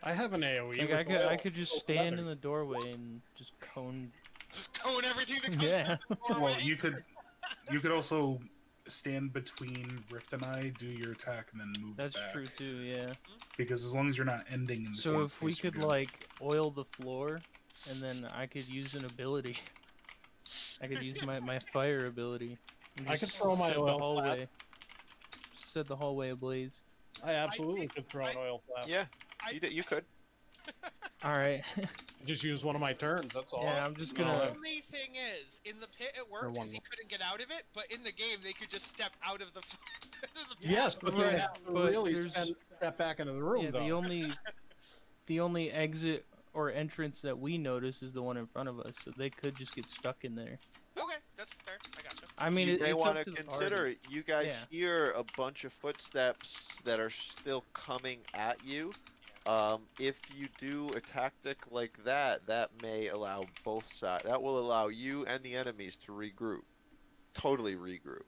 I have an AoE. Like with I oil- could just oil stand feather. in the doorway and just cone. Just cone everything that comes Yeah. through the Well, doorway. you could also stand between Rift and I, do your attack, and then move That's back. true too. Yeah. Because as long as you're not ending in the So same if we space, you're could good. like oil the floor, and then I could use an ability. I could use my fire ability. And I could just throw my set the oil hallway. Set the hallway ablaze. I absolutely think- could throw an oil flask. Yeah, I- you could. All right. Just use one of my turns. That's all. Yeah, I'm just The gonna. only thing is, in the pit it worked one because he more. couldn't get out of it, but in the game they could just step out of the, into the pit. Yes, but they Right, have to but really there's- step back into the room, Yeah, though. the only exit or entrance that we notice is the one in front of us, so they could just get stuck in there. Okay, that's fair. I gotcha. I mean, You may it's want up to to the consider party. it. You guys Yeah. hear a bunch of footsteps that are still coming at you. If you do a tactic like that, that may allow both sides. That will allow you and the enemies to regroup. Totally regroup.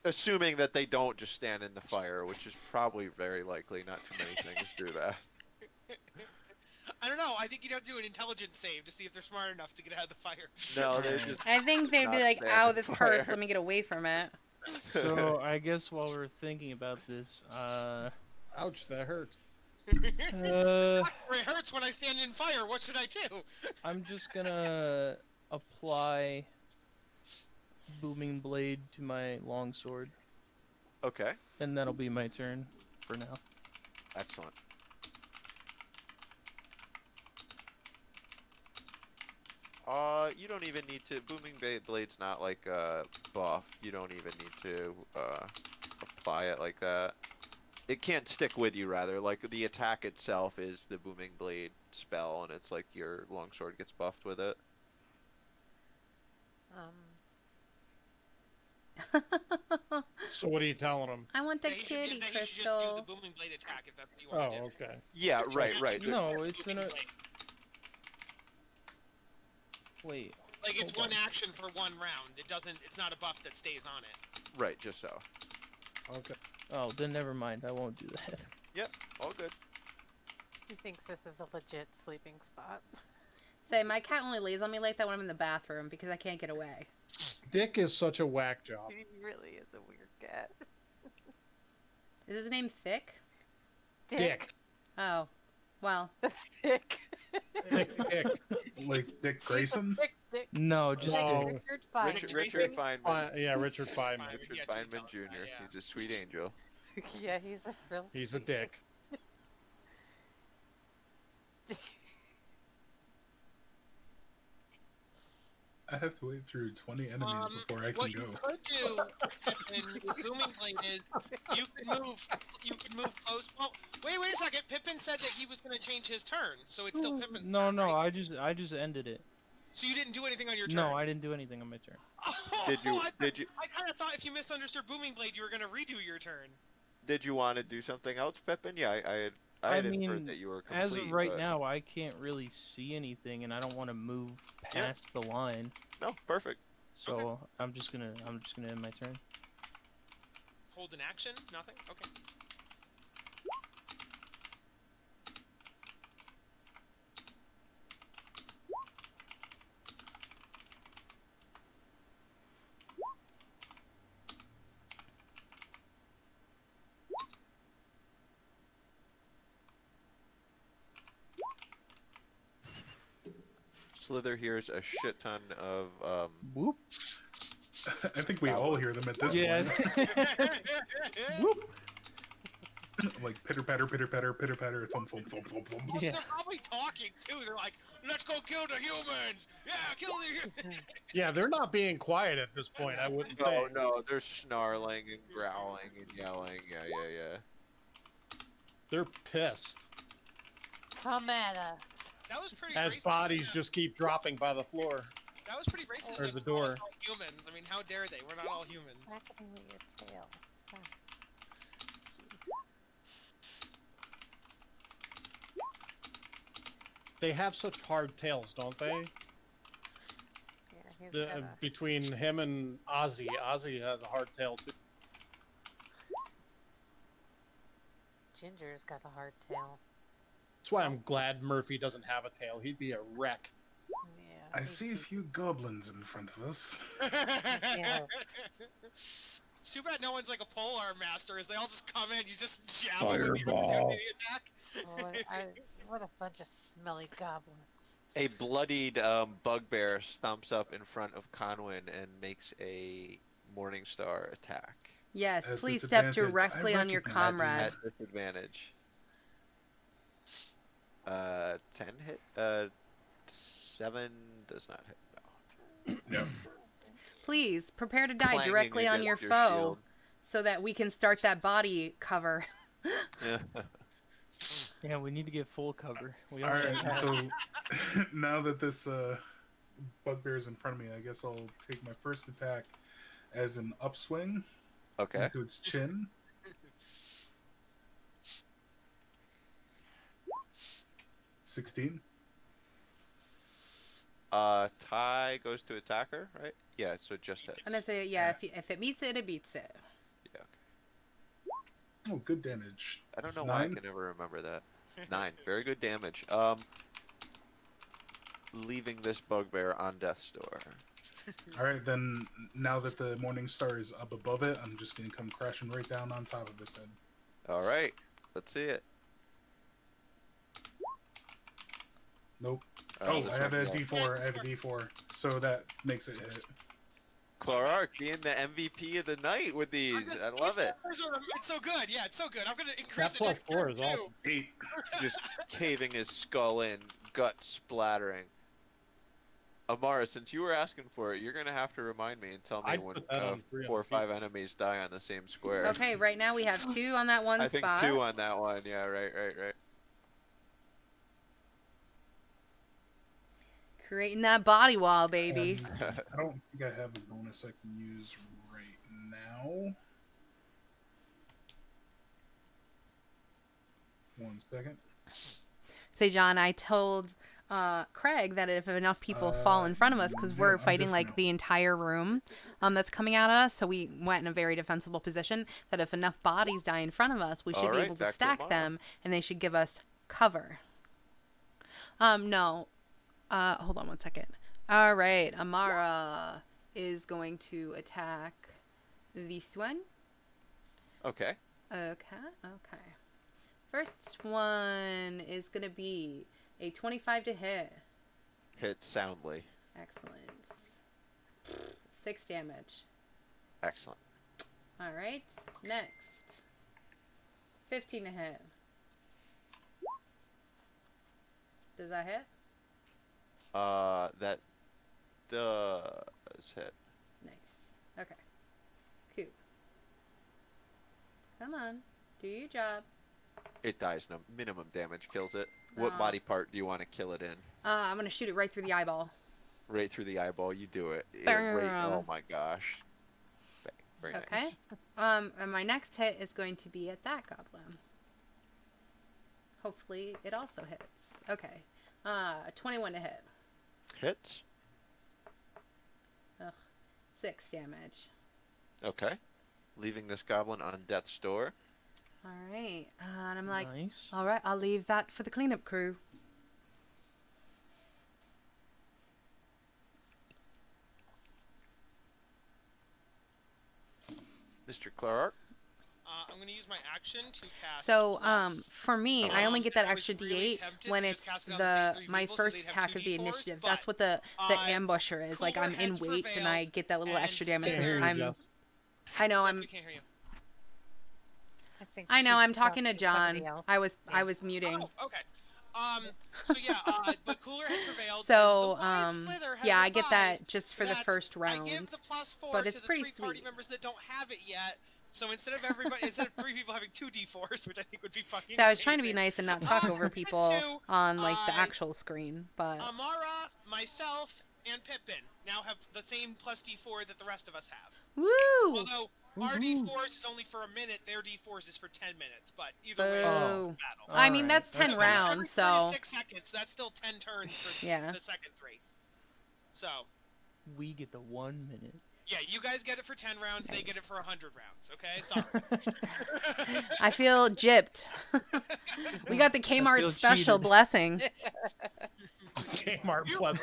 Assuming that they don't just stand in the fire, which is probably very likely. Not too many things do that. I don't know. I think you'd have to do an intelligence save to see if they're smart enough to get out of the fire. No, they're Right. just. I think they'd be Not like, stand "Ow, in this hurts. fire. Let me get away from it." So I guess while we're thinking about this, Ouch, that hurts. uh, It hurts when I stand in fire. What should I do? I'm just gonna apply booming blade to my longsword, Okay, and that'll be my turn for now. excellent. You don't even need to. Booming blade's not like buff. You don't even need to apply it like that. It can't stick with you, rather. Like the attack itself is the booming blade spell, and it's like your longsword gets buffed with it. So what are you telling them? I want the Yeah, he should- kitty that he should just do the crystal. booming blade attack if that's what you Oh, want to do. okay. Yeah, right. No, it's Booming gonna blade. wait. Like it's Hold one on. action for one round. It doesn't. It's not a buff that stays on it. Right, just so. Okay. Oh, then never mind. I won't do that. All good. He thinks this is a legit sleeping spot. Say, my cat only lays on me like that when I'm in the bathroom because I can't get away. Dick is such a whack job. He really is a weird cat. Is his name Thick? Dick. Oh, well. Thick. Dick. Like Dick Grayson? Thick, thick. No, just No. Dick. Richard Feynman. Richard Feynman. Yeah, Richard Feynman. Richard Yeah, Feynman Jr. Jr. Yeah. He's a sweet angel. Yeah, he's a real. He's a sweet- dick. I have to wait through 20 enemies before I can What go. you could do in booming blade is you can move close. Well, wait a second. Pippin said that he was going to change his turn, so it's still Pippin's No, turn, no. right? I just ended it. So you didn't do anything on your turn. No, I didn't do anything on my turn. Oh, Did you? I Did you? kind of thought if you misunderstood booming blade, you were going to redo your turn. Did you want to do something else, Pippin? Yeah, I had mean, inferred that you were complete. As of right but- now, I can't really see anything, and I don't want to move past the line. No, perfect. So Okay. I'm just gonna end my turn. Hold an action? Nothing? Okay. Slither hears a shit ton of Whoop. I think we all hear them at this Yeah. point. Like pitter patter, pitter patter, pitter patter, thump thump thump thump thump. Also, Yeah. they're probably talking too. They're like, "Let's go kill the humans! Yeah, kill the humans!" Yeah, they're not being quiet at this point. I wouldn't No, think. no, they're snarling and growling and yelling. Yeah, yeah, yeah. They're pissed Come at us. That was pretty as racist. bodies just keep dropping by the floor. That was pretty racist. Or Like, the call us door. all humans. I mean, how dare they? We're not all humans. Whack me with your tail. Stop. They have such hard tails, don't they? Yeah, he's got a... Between him and Ozzy, Ozzy has a hard tail too. Ginger's got a hard tail. That's why I'm glad Murphy doesn't have a tail. He'd be a wreck. Yeah. I see a few goblins in front of us. Yeah. It's too bad no one's like a polearm master. Is they all just come in, you just jab them with the Fireball. opportunity attack. What a bunch of smelly goblins. A bloodied bugbear stomps up in front of Conwyn and makes a Morningstar attack Yes, At please step disadvantage, directly I on your recognize you. comrade. at disadvantage. 10 hit. 7 does not hit. No. No. Please prepare to die Clanging directly on against your foe, shield. so that we can start that body cover. Yeah. Yeah, we need to get full cover. We All only right. have So now that this bugbear is in front of me, I guess I'll take my first attack as an upswing Okay. into its chin. 16. Tie goes to attacker, right? Yeah, so just hit. And I say, yeah, if it meets it, it beats it. Yeah. Oh, good damage. I don't know why I 9. can never remember that. 9. Very good damage. Leaving this bugbear on death's door. All right, then now that the morning star is up above it, I'm just gonna come crashing right down on top of its head. All right. Let's see it. Nope. Oh, I have a D4. I have a D4, so that makes it hit. Clark being the MVP of the night with these. I love it. It's so good. Yeah, it's so good. I'm gonna That increase it plus next 4 turn is too. awesome. 8. Just caving his skull in, gut splattering. Amara, since you were asking for it, you're gonna have to remind me and tell me I'd when put that on 3 4 or on 5 enemies die on the same square. Okay, right now we have 2 on that one I think spot. 2 on that one. Yeah, right. Creating that body wall, baby. I don't think I have a bonus I can use right now. 1 second. Say, John, I told Craig that if enough people fall in front of us, because we're I'm fighting good for like now. the entire room that's coming at us, so we went in a very defensible position, that if enough bodies die in front of us, we should be Alright, able to back to stack Amara. them, and they should give us cover. No. Hold on 1 second. All right, Amara is going to attack this one. Okay. Okay. First one is going to be a 25 to hit. Hit soundly. Excellent. 6 damage. Excellent. All right. Next. 15 to hit. Does that hit? That does hit. Nice. Okay. Cool. Come on. Do your job. It dies. No minimum damage kills it. What Aw. body part do you want to kill it in? I'm going to shoot it right through the eyeball. Right through the eyeball. You do it. Oh Bam. my gosh. Bang. Very Okay. nice. And my next hit is going to be at that goblin. Hopefully it also hits. Okay. 21 to hit. Hits. 6 damage. Okay. Leaving this goblin on death's door. All right. And I'm like, nice. all right, I'll leave that for the cleanup crew. Mr. Clark. I'm gonna use my action to cast. So, Plus. for me, I only get that I was extra really D8 tempted when to it's just cast it on the same three my people so first they'd have attack two of the D4s, initiative. but, That's what the ambusher is. Like, cooler I'm in heads weight and I prevailed, get that little and extra damage. Can't hear you, I'm, Jeff. I know Jeff, I'm. we can't hear you. I think I know. she's I'm talking to somebody John. else. I Yeah. was muting. Oh, okay. So yeah, but cooler has prevailed. So, and the wise Slither has yeah, I get that advised just for the that first I give round. the +4 but to it's the pretty 3 party sweet. members that don't have it yet. So instead of 3 people having 2 d4s, which I think would be fucking So I was trying to be amazing, nice and not talk over people two, on like the actual screen, but Amara, myself, and Pippin now have the same +d4 that the rest of us have. woo! Although our Woohoo. d4s is only for a minute, their d4s is for 10 minutes. But either way, Boo. battle. I mean, Alright, that's 10 that's But rounds, every so 36 seconds, that's still 10 turns for yeah. the second 3. So, We get the 1 minute. yeah, you guys get it for 10 rounds, they get it for 100 rounds, okay? Sorry. I feel gypped. We got the Kmart feel special cheated. blessing. Kmart You- plus.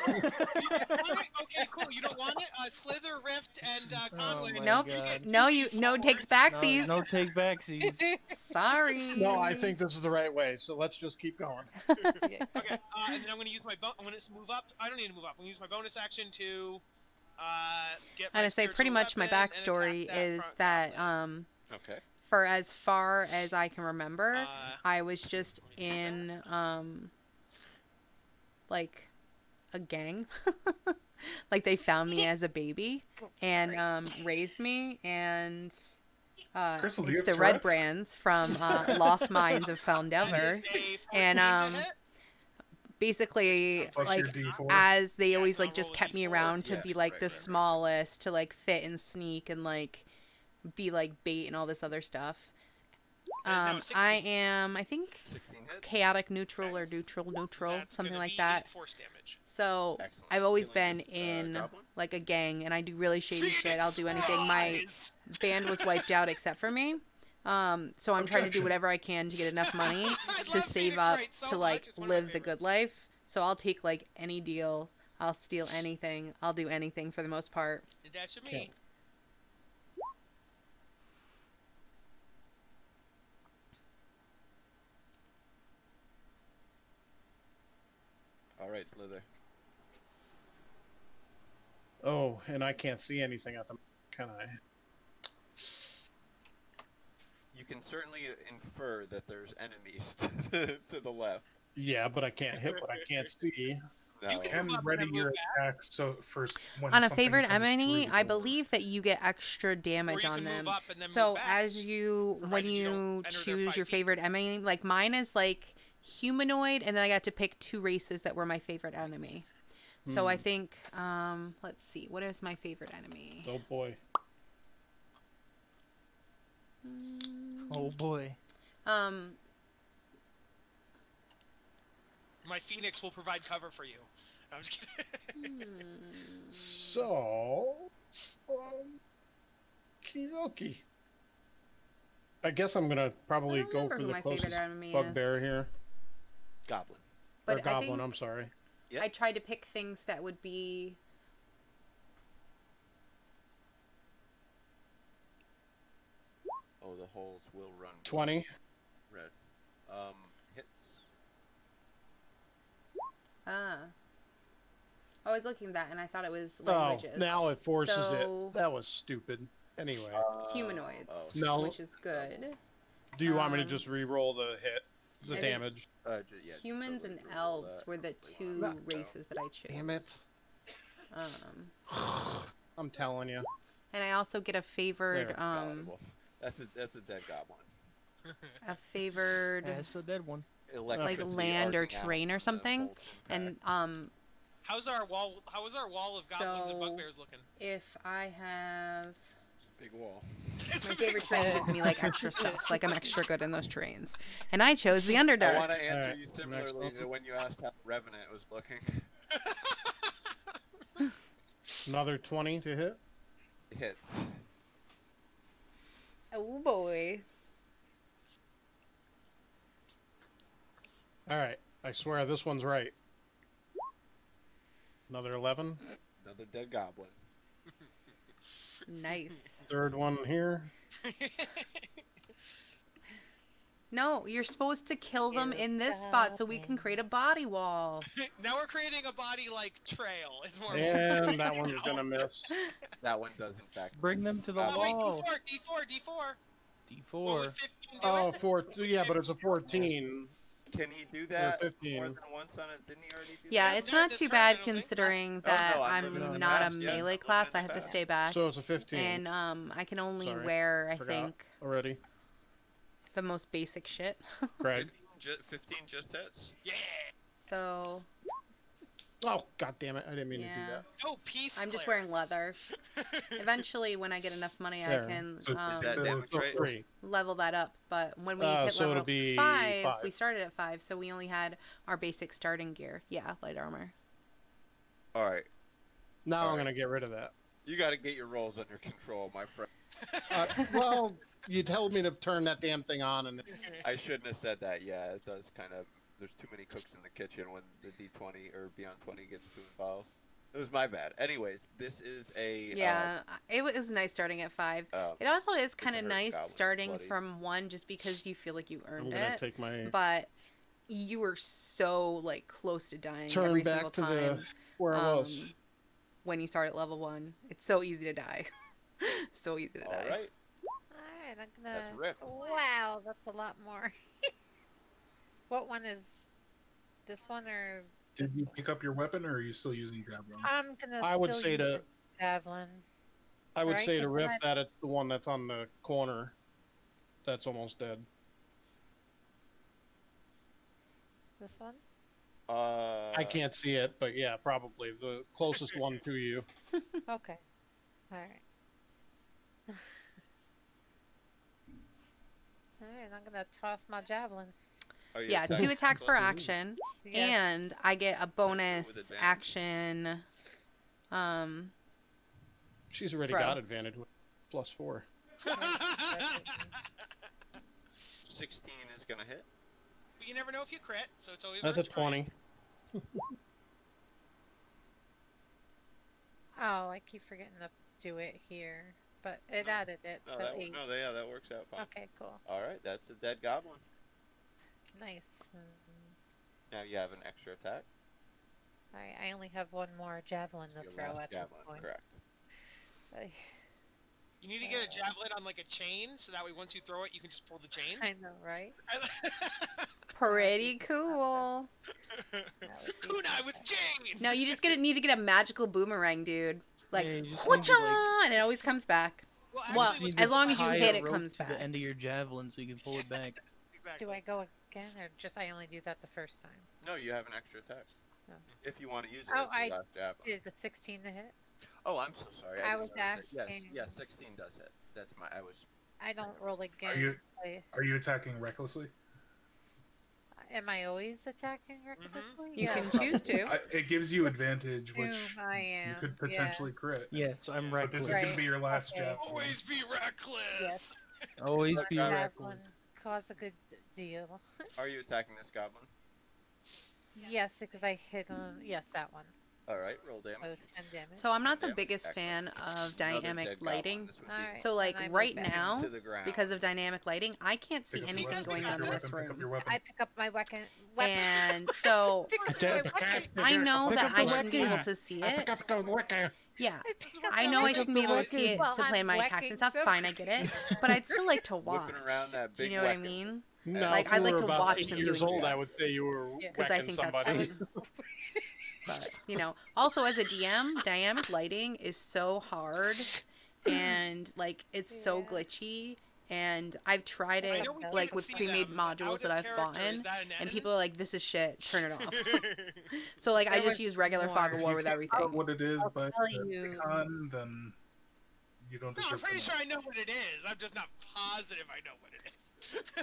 Okay, cool. You don't want it? Slither, Rift, and Conway. my Nope. God. No, no takes backsies. No take backsies. Sorry. No, I think this is the right way. So let's just keep going. Okay, and then I'm gonna use my I'm gonna move up. I don't need to move up. I'm gonna use my bonus action to get. And My I say pretty spiritual much my weapon and backstory attack that is front that goblin. Okay. for as far as I can remember, Uh, I was just in like a gang. Like they found me as a baby and raised me, and Crystal, do you it's have the Red Tourette's? Brands from Lost Mines of Found that Ever. is a 14 And to hit. basically Plus like your D4. as they Yes, always I'll like just roll a kept me D4. around to Yeah, be like right, the right, right. smallest, to like fit and sneak and like be like bait and all this other stuff. That is now a 16. I am, I think, 16 hit. chaotic neutral or neutral, That's something gonna like be that. 8 force damage. So Excellent. I've always Killing been this, in goblin? like a gang, and I do really shady shit. I'll Phoenix do anything. My Rise! band was wiped out except for me. So I'm trying to do Objection. whatever I can to get enough money I to love save Phoenix up Wright so to much. like It's one of my live the good favorites. life. So I'll take like any deal. I'll steal anything. I'll do anything for the most part. And that should Okay. me. All right, Slither. Oh, and I can't see anything at the. Can I? You can certainly infer that there's enemies to the left. Yeah, but I can't hit what I can't see. No. You can And move up ready and then your move attacks so first when On a something favorite comes through enemy, the I door. believe that you get extra Or damage you on can them. move up and then So move back. as you, when provided you don't you enter their choose 5 your feet. favorite enemy, like mine is like humanoid, and then I got to pick 2 races that were my favorite enemy. So I think, let's see, what is my favorite enemy? Oh boy. Oh boy. My Phoenix will provide cover for you. I'm just kidding. So, Kizoki. I guess I'm gonna probably I don't go remember for who the my favorite closest enemy bugbear is. here. Goblin. Or But I goblin, think I'm sorry. Yep. I tried to pick things that would be. Oh, the holes will run. 20. Red. Hits. I was looking at that and I thought it was Oh, languages. now it forces So- it. That was stupid. Anyway, Humanoids, No. which is good. do you want me to um, just re-roll the hit, the I think damage? Yeah, just Humans go and ahead roll elves that were the quickly. 2 No. races that I chose. Damn it! Um, I'm telling you. and I also get a favored, There. Palatable. That's a dead goblin. a favored, That's a dead one. Electricity land or arcing out terrain or from the something, bolt's impact. and How is our wall of goblins and So- bugbears looking? if I have Big wall. It's my a big favorite terrain wall. gives me like extra stuff, like I'm extra good in those terrains, and I chose the I Underdark. want to answer Alright, you next similarly one. to when you asked how Revenant was looking. Another 20 to hit. Hits. Oh boy. All right. I swear this one's right. Another 11. Another dead goblin. Nice. Third one here. No, you're supposed to kill them in this spot so we can create a body wall. Now we're creating a body-like trail. Is more And that one's gonna miss. That one does in fact. Bring them to the Oh, Oh wait, wall. D4. What would D4. 15 do Oh, it? yeah, but it's a 14 Can he do or that more 15. than once on it? Didn't he already do Yeah, that? it's not not this too turn, I bad don't think. considering Oh, that no, I'm looking in I'm the not a past, yeah, I'm melee looking class. in the I have to past. stay back, So it's a 15 and I can only Sorry, wear, I forgot. think, already. the most basic shit. Craig. 15 just hits. Yeah. So Oh, god damn it. I didn't mean to do yeah, that. Go peace. I'm just wearing clerics. leather. Eventually, when I get enough money, There. I can So Is that damage So right? 3. level that up. But when we So hit level it'll be 5, 5. we started at 5, so we only had our basic starting gear. Yeah, light armor. All right. Now I'm Alright. going to get rid of that. You got to get your rolls under control, my friend. Well, you told me to turn that damn thing on, and I shouldn't have said that. Yeah, it does kind of. There's too many cooks in the kitchen when the D20 or Beyond 20 gets too involved. It was my bad. Anyways, this is a. Yeah, it was nice starting at 5. It also is kind a of hurt nice goblin, starting bloody. from 1 just because you feel like you I'm earned going to it. take my But you were so like close to dying turn every back single to the time. where I was. When you start at level 1. It's so easy to die. So easy to All die. right. Alright, I'm gonna. That's Riff. Wow, that's a lot more. What one is this one or Did this you one? pick up your weapon, or are you still using javelin? I'm gonna. I would still say use to- a javelin. I would Right, say to that's Riff what that it's the one that's on the corner that's almost dead. This one. I can't see it, but yeah, probably the closest one to you. Okay. All right. All right, I'm gonna toss my javelin. Are you Yeah, attacking 2 attacks per plus? action, Yes. and I get a bonus advantage. action. She's already Throw. got advantage with +4. 16 is gonna hit. But you never know if you crit, so it's always That's a worth trying. 20. Oh, I keep forgetting to do it here, but it No. added it. No, So that 8. yeah, that works out fine. Okay, cool. All right, that's a dead goblin. Nice. Now you have an extra attack. All right, I only have one more javelin to Your throw last at this javelin, point. correct. Ay, You need to get a javelin on like a chain, so that way once you throw it, you can just pull the chain. I know, right? Pretty cool. That would be Kunai with perfect. chain. No, you just need to get a magical boomerang, dude. Like, Yeah, you just need to, whatcha, and it always comes back. Well, Well, actually, what's need as to long as you tie hit a it rope comes to back. the end of your javelin so you can pull it back. Exactly. Do I go again, or just I only do that the first time? No, you have an extra attack. Oh. If you want to use it, Oh, it's your I last javelin. Did the 16 to hit? Oh, I'm so sorry. I didn't was notice it. Yes, asking. yes, 16 does hit. That's my. I was. I don't roll again. I- Are you attacking recklessly? Am I always attacking recklessly? You Yeah. can choose to. It gives you advantage, which I am. you could yeah. potentially crit. Yeah, so I'm But this reckless. is going Right, to be your last okay. javelin. Always be reckless. Yes. Always be Javelin. reckless. Javelin cause a good deal. Are you attacking this goblin? Yes, because I hit him. Yes, that one. All right, roll That damage. was 10 damage. So I'm not the Damage, biggest excellent. fan of Another dynamic dead goblin. lighting. This would be Alright. So like then I move right back. now, into the ground. because of dynamic lighting, I can't see Pick up your anything weapon, going pick up on in your this weapon, pick up your room. weapon. I pick up my weapon. And so Pick up my weapon. I know Pick that up the I shouldn't be able weapon. to see I pick it. up the weapon. Yeah, I pick up I my know I weapon. shouldn't be able to see it Well, to plan I'm my attacks whacking and stuff. some- Fine, I get it. But I'd still like to watch. Whipping around that Do you big know what I weapon. mean? No, Like, if I'd you like were to about watch 8 them years doing old, stuff. I would say you were Yeah. 'Cause I whacking think that's somebody. fun. But also as a DM, dynamic lighting is so hard, and like it's so Yeah. glitchy. And I've tried I it know we like can't with see pre-made them, but modules out that of I've character, bought is in, that an and Eden? people are like, "This is shit. Turn it off." So like I There just was use regular fog of more. war If with you can't tell everything. what it is, I'll but tell you. Icon, then you don't No, I'm deserve pretty to sure know. I know what it is. I'm just not positive I know what it is.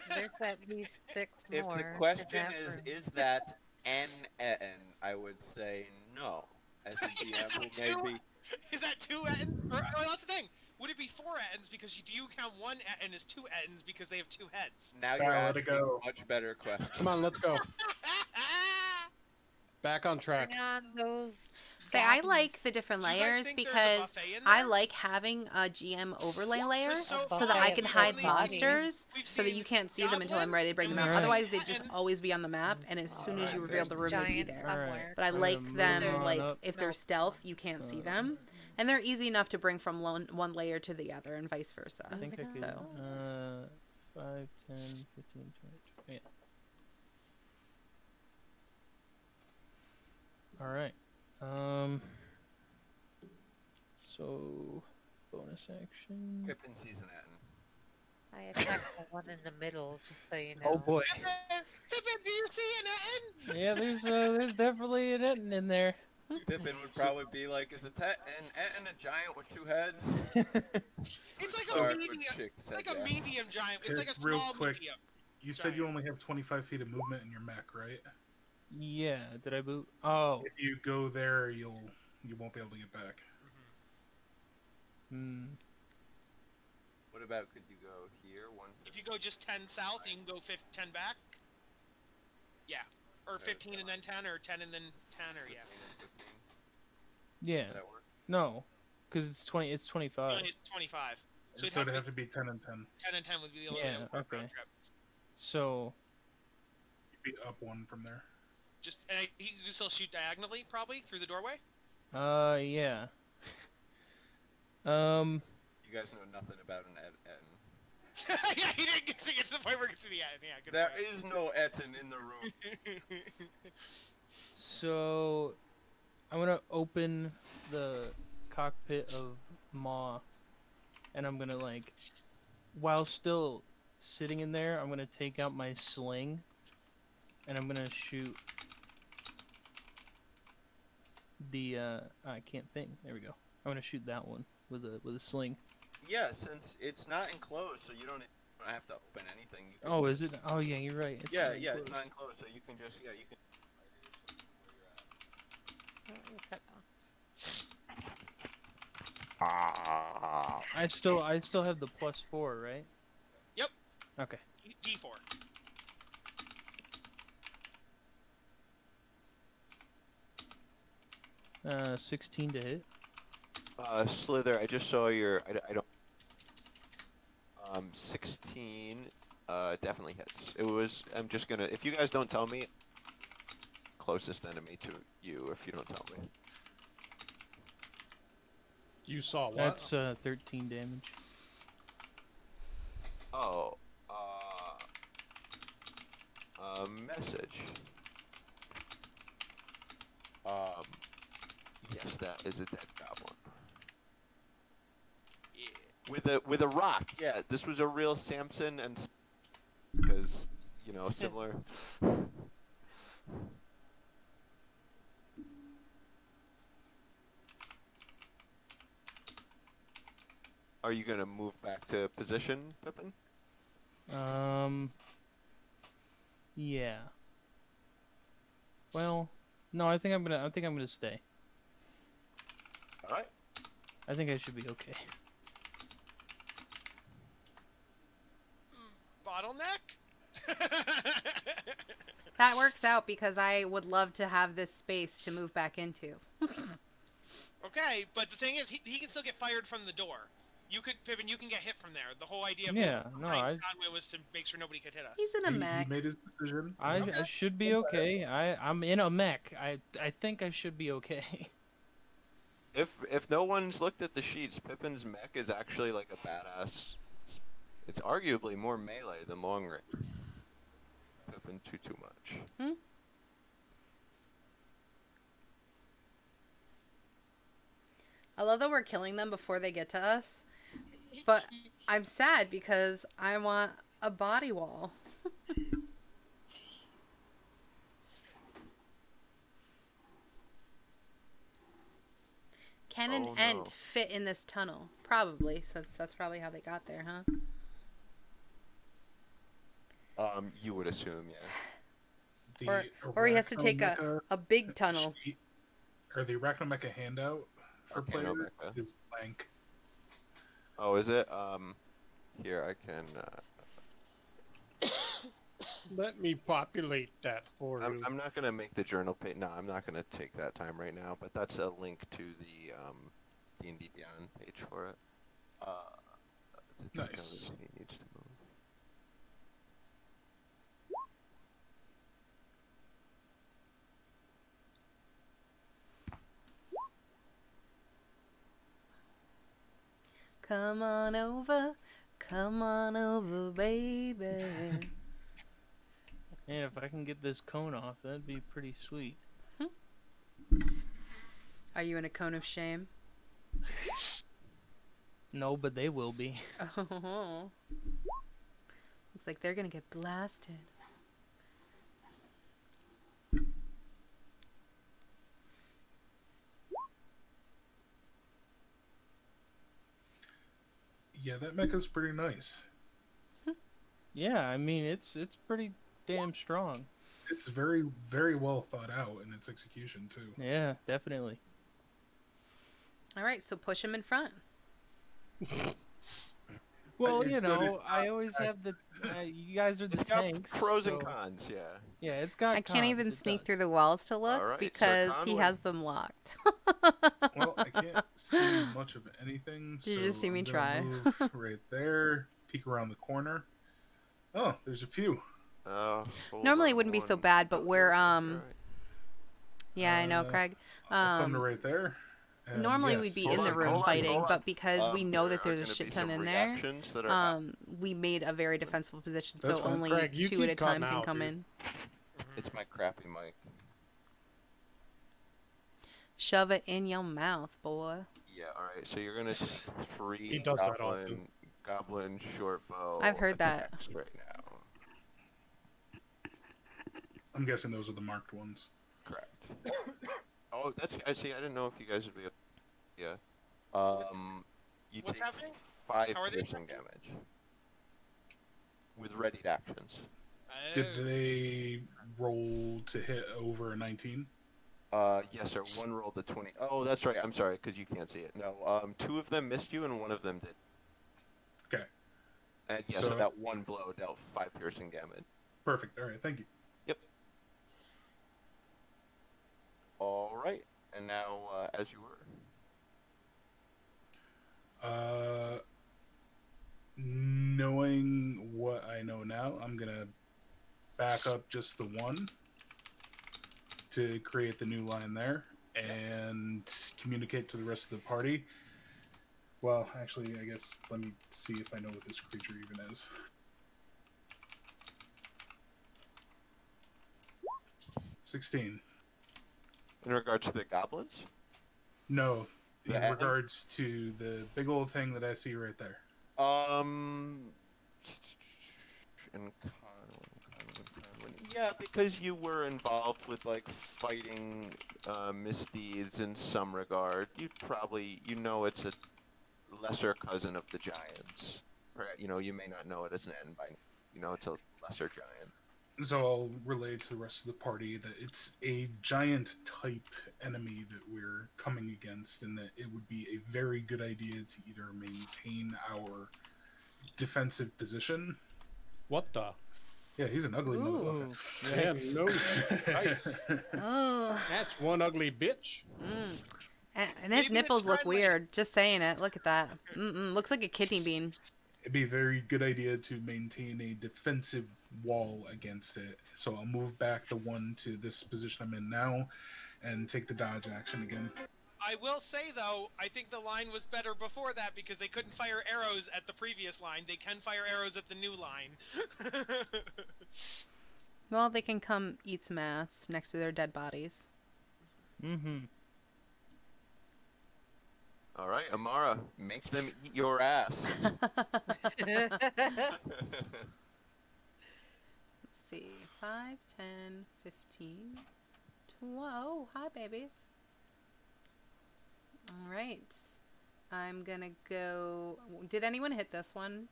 There's at least 6 If more. the in question that is, room. is that an Etten, I would say no. As a Is DM that who two? may be. Is that 2 Ettins? Or that's the thing. Would it be 4 Ettins because you count 1 Ettin as 2 Ettins because they have 2 heads? Now Yeah, you're let it asking go. a much better question. Come on, let's go. Back on track. Bring on those. Say I goblins. like the different Do you guys layers think there's a because buffet in I there? like having a GM overlay layer Just so so that I far, can we've hide only monsters We've so that seen you can't see them until I'm goblin, ready to bring them out. Alright. Otherwise, they just Ettin. always be on the map, and as soon as you Alright, reveal the room, they'd be Giant there. somewhere. But I I'm like gonna move them, on like, up. if they're stealth, you can't see them. And they're easy enough to bring from one layer to the other and vice versa. I think I could. So. 5, 10, 15, 20. Yeah. All right. So bonus action. Pippin sees an Atten. I attacked the one in the middle, just so you know. Oh boy. Pippin, do you see an Atten? Yeah, there's definitely an Etten in there. Pippin would probably be like, "Is an Atten a giant with 2 heads?" It's like Sorry, a but medium. chick It's said like a yes. medium giant. It's like a Real small quick. medium. You said you only have 25 feet of movement in your mech, right? Yeah. Did I boot? Oh. If you go there, you won't be able to get back. Hmm. What about could you go here? If you go just 10 south, you can go 10 back. Yeah, or 15 and then 10, or 10 and then 10, or yeah. 15. Yeah. Does that work? No, because it's 20. It's 25. Only 25. So So it'd have to be 10 and 10. 10 and 10 would be the only Yeah, round okay. trip. So. You'd be up 1 from there. Just and you can still shoot diagonally, probably through the doorway. Yeah. You guys know nothing about an Atten. Yeah, he didn't get to the point where he can see the end. Yeah, good There for him. is no Atten in the room. So, I'm gonna open the cockpit of Maw, and I'm gonna while still sitting in there, I'm gonna take out my sling, and I'm gonna shoot the I can't think. There we go. I'm gonna shoot that one with a sling. Yeah, since it's not enclosed, so you don't have to open anything. You can Oh, just- is it? Oh yeah, you're right. It's Yeah, not yeah, it's enclosed. not enclosed, so you can just you can. I still have the +4, right? Yep. Okay. D4. 16 to hit. Slither, I just saw your. I don't. 16. Definitely hits. It was. I'm just gonna. If you guys don't tell me, closest enemy to you. If you don't tell me. You saw what? That's 13 damage. Oh. Message. Yes, that is a dead goblin. Yeah. With a rock. Yeah, this was a real Samson and because similar. Are you gonna move back to position, Pippin? Yeah. Well, no, I think I'm gonna stay. All right. I think I should be okay. Bottleneck? That works out because I would love to have this space to move back into. Okay, but the thing is, he can still get fired from the door. Pippin, you can get hit from there. The whole idea of Yeah, no, Conway was to make sure nobody could hit us. He's in a He mech. made his decision. I should be okay. I'm in a mech. I think I should be okay. If no one's looked at the sheets, Pippin's mech is actually like a badass. It's arguably more melee than long range. Pippin too much. I love that we're killing them before they get to us. But I'm sad because I want a body wall. Can an Oh, no. ent fit in this tunnel? Probably, since that's probably how they got there, huh? You would assume, yeah. The Or he has to take Arachnomecha a big tunnel. sheet, or the Arachnomecha handout for players Arachnomecha. is blank. Oh, is it? Here I can. Let me populate that for you. I'm not gonna make the journal page. No, I'm not gonna take that time right now. But that's a link to the D&D Beyond page for it. Nice. He needs to move. Come on over, baby. Man, if I can get this cone off, that'd be pretty sweet. Are you in a cone of shame? No, but they will be. Oh. Looks like they're gonna get blasted. Yeah, that mecha's pretty nice. Yeah, I mean it's pretty damn strong. It's very, very well thought out in its execution too. Yeah, definitely. All right, so push him in front. Well, It's you good, know, I always have the. You guys are the It's got tanks. pros and so- cons, yeah. Yeah, it's got. I can't cons, even it sneak does. through the walls to look Alright, Sir because he Conway. has them locked. Well, I can't see much of anything. Did you just see me I'm gonna try? Move right there. Peek around the corner. Oh, there's a few. Hold Normally it on wouldn't be so one- bad, but we're Alright. yeah, I know, Craig. I'll come to right there. And Normally yes, we'd be hold in the on, room hold on, fighting, hold on. but because we know that There are there's a gonna shit be ton some in there, reactions that are we made a very defensible position, That's so fine. only Craig, you two at keep a time cutting can out, come dude. in. It's my crappy mic. Shove it in your mouth, boy. Yeah, alright, so you're gonna see three He does that often. goblin short bow. I've heard that. attacks right now. I'm guessing those are the marked ones. Correct. Oh, that's I see. I didn't know if you guys would be. Yeah. You What's take happening? 5 How are they piercing damage with readied actions. Did Oh. they roll to hit over a 19? Yes, sir. One rolled a 20. Oh, that's right. I'm sorry, because you can't see it. No, 2 of them missed you, and 1 of them did. Okay. And yeah, so So- that one blow dealt 5 piercing damage. Perfect. All right. Thank you. All right, and now as you were. Knowing what I know now, I'm gonna back up just the one to create the new line there and communicate to the rest of the party. Well, actually, I guess let me see if I know what this creature even is. $16. In regard to the goblins. No, in The atom? regards to the big old thing that I see right there. And yeah, because you were involved with like fighting misdeeds in some regard, you know it's a lesser cousin of the giants. Or, you may not know it as an end by, it's a lesser giant. So I'll relay to the rest of the party that it's a giant type enemy that we're coming against, and that it would be a very good idea to either maintain our defensive position. What the? Yeah, he's an ugly Ooh. motherfucker. Man, no shit. Right. Oh. That's one ugly bitch. And his Maybe nipples it's look friendly. weird. Just saying it. Look at that. Looks like a kidney bean. It'd be a very good idea to maintain a defensive wall against it. So I'll move back the one to this position I'm in now and take the dodge action again. I will say though, I think the line was better before that because they couldn't fire arrows at the previous line. They can fire arrows at the new line. Well, they can come eat some ass next to their dead bodies. Mm-hmm. All right, Amara, make them eat your ass. Let's see. 5, 10, 15, 12. Hi, babies. All right. I'm going to go. Did anyone hit this one?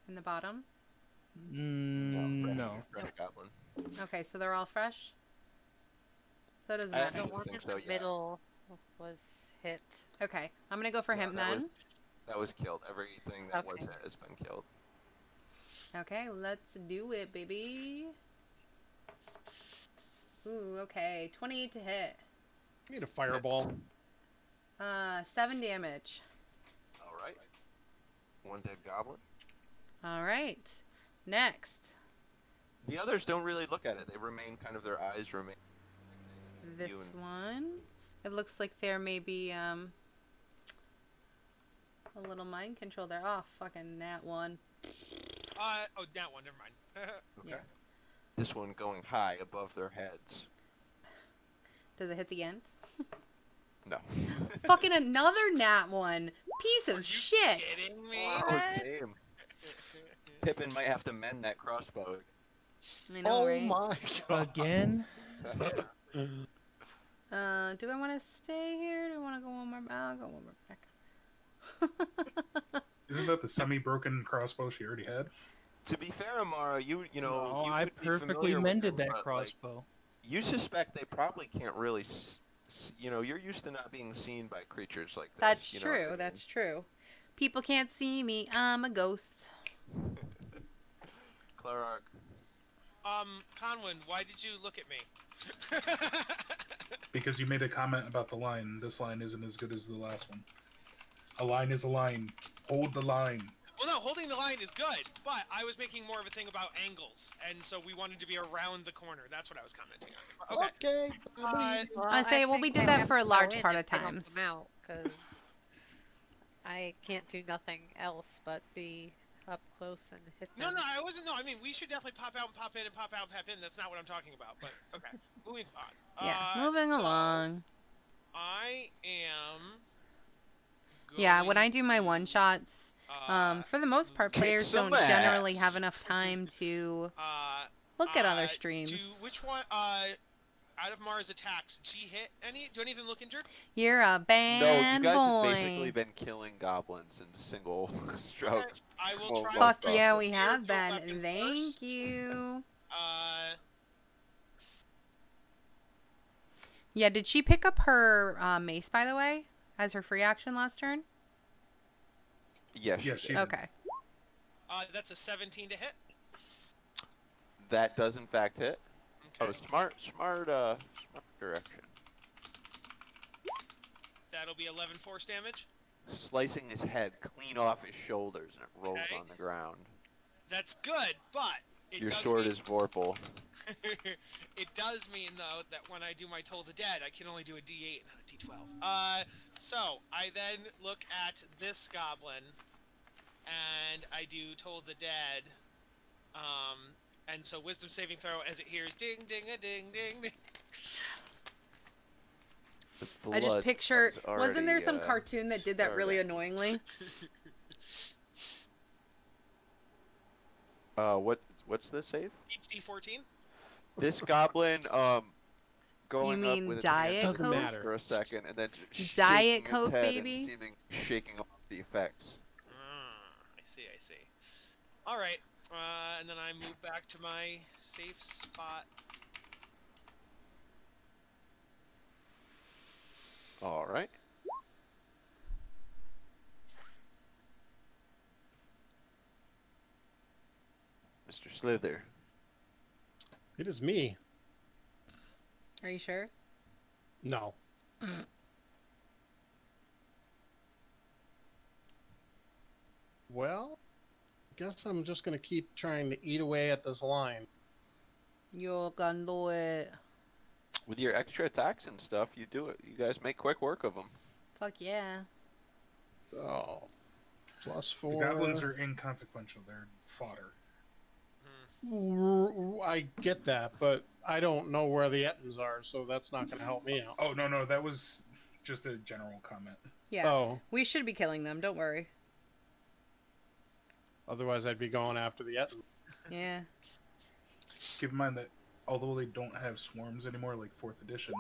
In the bottom? No. Fresh goblin. Okay, so they're all fresh? So it doesn't I matter. actually The one think in so, the yeah. middle was hit. Okay, I'm going to go for Yeah, him that was- then. That was killed. Everything that was Okay. hit has been killed. Okay, let's do it, baby. Ooh, okay. 28 to hit. Need a fireball. 7 damage. All right. One dead goblin. All right. Next. The others don't really look at it. They remain their eyes remain. This You and- one. It looks like there may be A little mind control there. Oh, fucking nat 1. Oh, that one. Never mind. Okay. Yeah. This one going high above their heads. Does it hit the end? No. Fucking another nat 1. Piece Are you of shit. kidding me? Oh, damn. Pippin might have to mend that crossbow. I know, Oh right? my god. Again? Do I want to stay here? Do I want to go one more? I'll go one more back. Isn't that the semi-broken crossbow she already had? To be fair, Amara, you know, No, you I could be perfectly familiar with mended them, that but, crossbow. you suspect they probably can't really, you know, you're used to not being seen by creatures like this. That's you know what I true. mean? That's true. People can't see me. I'm a ghost. Clarark. Conwyn, why did you look at me? Because you made a comment about the line. This line isn't as good as the last one. A line is a line. Hold the line. Well, no, holding the line is good, but I was making more of a thing about angles, and so we wanted to be around the corner. That's what I was commenting on. Okay. Okay. Well, I say, well, we think did I that have for a to go large in part if of they don't times. come out, 'cause I can't do nothing else but be up close and hit No, them. no, I wasn't. No, I mean, we should definitely pop out and pop in and pop out and pop in. That's not what I'm talking about, but okay. Moving on. Yeah, moving So, along. I am. Yeah, when I going do my to, one-shots, for the most part, Kick players some don't generally ass. have enough time to Uh, look at other do streams. which one? Out of Mara's attacks, did she hit any? Do any of them look injured? You're a No, you bad guys have boy. basically been killing goblins in single strokes. I will Well, try. Fuck most yeah, of we Your have dual been. weapon Thank first. you. Yeah, did she pick up her mace, by the way, as her free action last turn? Yes, Yes, she she did. did. Okay. That's a 17 to hit. That does in fact hit. Okay. Oh, smart direction. That'll be 11 force damage. Slicing his head clean off his shoulders and it rolls Okay. on the ground. That's good, but it Your does sword mean, is Vorpal. it does mean though that when I do my Toll the Dead, I can only do a D8, not a D12. So I then look at this goblin, and I do Toll the Dead. And so Wisdom saving throw as it hears ding ding a ding ding ding. The I just blood picture. is Wasn't there already, some cartoon that did that really annoyingly? What's the save? Beats D14. This goblin going You up mean with its Diet hands Doesn't Coke? matter. for a second and then Diet shaking Coke, its head baby? and seeming shaking off the effects. I see. All right, and then I move back to my safe spot. All right. Mr. Slither. It is me. Are you sure? No. Well, guess I'm just gonna keep trying to eat away at this line. You can do it. With your extra attacks and stuff, you do it. You guys make quick work of them. Fuck yeah. Oh. Plus The 4. goblins are inconsequential. They're fodder. I get that, but I don't know where the Ettins are, so that's not going to help me out. Oh, no, that was just a general comment. Yeah. Oh, We should be killing them. Don't worry. otherwise I'd be going after the Ettins. Yeah. Keep in mind that although they don't have swarms anymore, like 4th edition,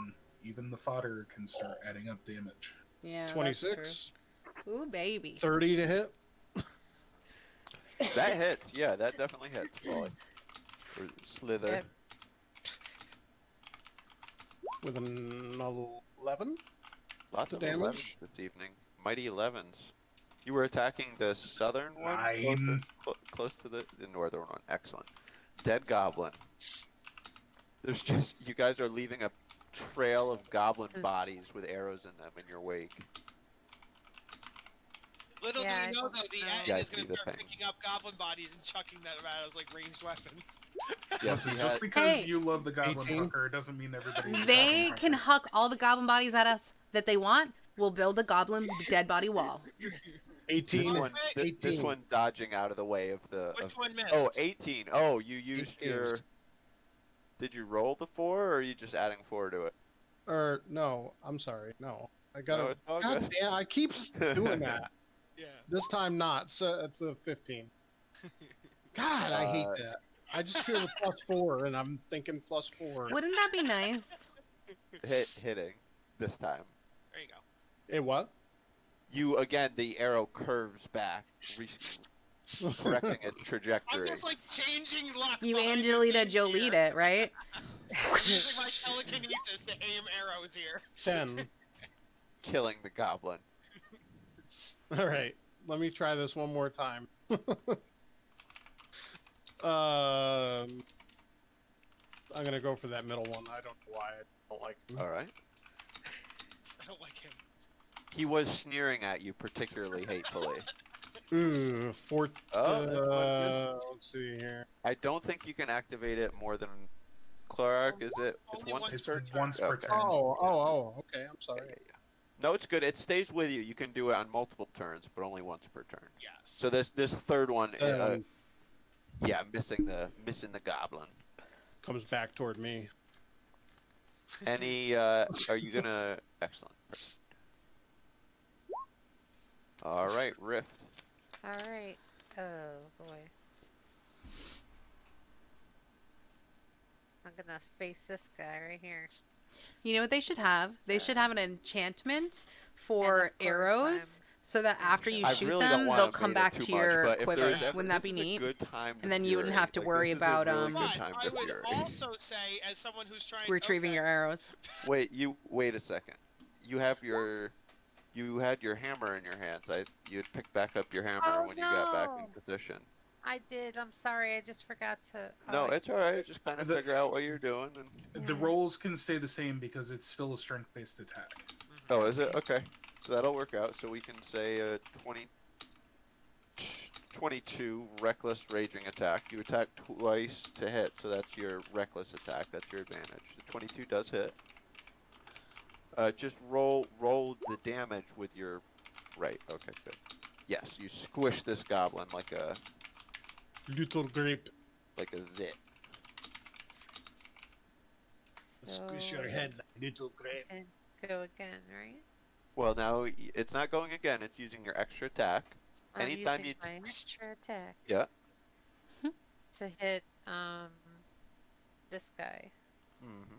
even the fodder can start adding up damage. Yeah. that's 26, true. Ooh, baby. 30 to hit. That hits. Yeah, that definitely hits. Wally. Or Slither. Yep. With an 11? Lots The of 11s damage? this evening. Mighty 11s. You were attacking the southern one? 9. Close to the northern one. Excellent. Dead goblin. There's just, you guys are leaving a trail of goblin bodies with arrows in them in your wake. Little Yeah, do I you know, don't though, the know. Ettin Guys is going do to the start thing. picking up goblin bodies and chucking them out as, like, ranged weapons. Yes, Listen, he just had, because Hey. you love the goblin 18. fucker doesn't mean everybody. They can huck all the goblin bodies at us that they want. We'll build a goblin dead body wall. 18. This one, this 18. one dodging out of the way of the. Which one missed? Oh, 18. Oh, you used 18. your. Did you roll the 4, or are you just adding 4 to it? Or no, I'm sorry. No, I got No, to it's all God good. damn! I keep doing that. Yeah. This time not. So it's a 15. God, I hate Uh, that. I just hear the +4 and I'm thinking +4. Wouldn't that be nice? hitting this time. There you go. Hey, what? You again, the arrow curves back, correcting its I'm trajectory, just like changing luck. You behind the Angelina scenes Jolied here. it, right? Using my telekinesis to aim arrows here. 10. killing the goblin. All right, let me try this one more time. I'm gonna go for that middle one. I don't know why I don't like him. All right. I don't like him. He was sneering at you particularly hatefully. Ooh, Oh, that's quite good. let's see here. I don't think you can activate it more than Clark. Is it? It's Only once once It's per per once turn? per Okay. turn. Okay. I'm Yeah, sorry. yeah, yeah. No, it's good. It stays with you. You can do it on multiple turns, but only once per turn. Yes. So this third one, Um, yeah, missing the goblin. comes back toward me. Any? Are you gonna? Excellent. Perfect. All right, Rift. All right. Oh boy. I'm gonna face this guy right here. You know what they should have? They should have an enchantment for of course arrows, so that after you I shoot really don't them, want they'll to come bait it back too to much, your but if quiver. there's ever, Wouldn't that this be is neat? a good time to And then you wouldn't fury. have to Like, worry this is a about, really good But time I to would fury. also say, as someone who's trying Retrieving okay, your arrows. Wait a second. You had your hammer in your hands. You had picked back up your hammer Oh when you got back in no! position. I did. I'm sorry. I just forgot to. No, I it's all right. Just kind of The- figure out what you're doing. And... The rolls can stay the same because it's still a strength-based attack. Oh, is it? Okay. So that'll work out. So we can say a 22 reckless raging attack. You attack twice to hit, so that's your reckless attack. That's your advantage. The 22 does hit. Just roll the damage with your right. Okay, good. Yes, you squish this goblin like a Little grape. zit. Squish So your head like little grape. and go again, right? Well, now it's not going again. It's using your extra attack. I'm Anytime using you my extra attack Yeah. to hit this guy. Mm-hmm.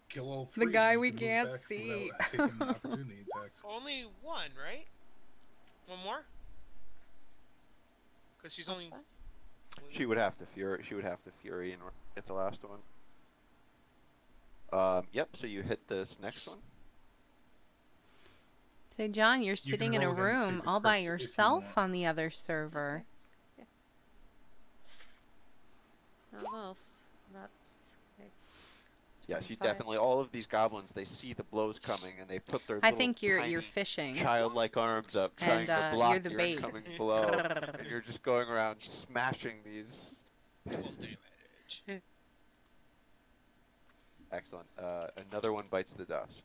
Kill all The three. guy You we can move can't back see. without taking opportunity attacks. only one, right? One more? Because she's only. What? She would have to fury. She would have to fury in order to get the last one. Yep. So you hit this next one. Say, John, you're You sitting can in a roll against room secret all by crits if you yourself want. on the other server. Almost. That's okay. Yes, you 25. definitely. All of these goblins, they see the blows coming, and they put their I little think you're tiny, fishing. childlike arms up, trying to And, block you're the your bait. incoming blow, and you're just going around smashing these. 12 damage. Excellent. Another one bites the dust.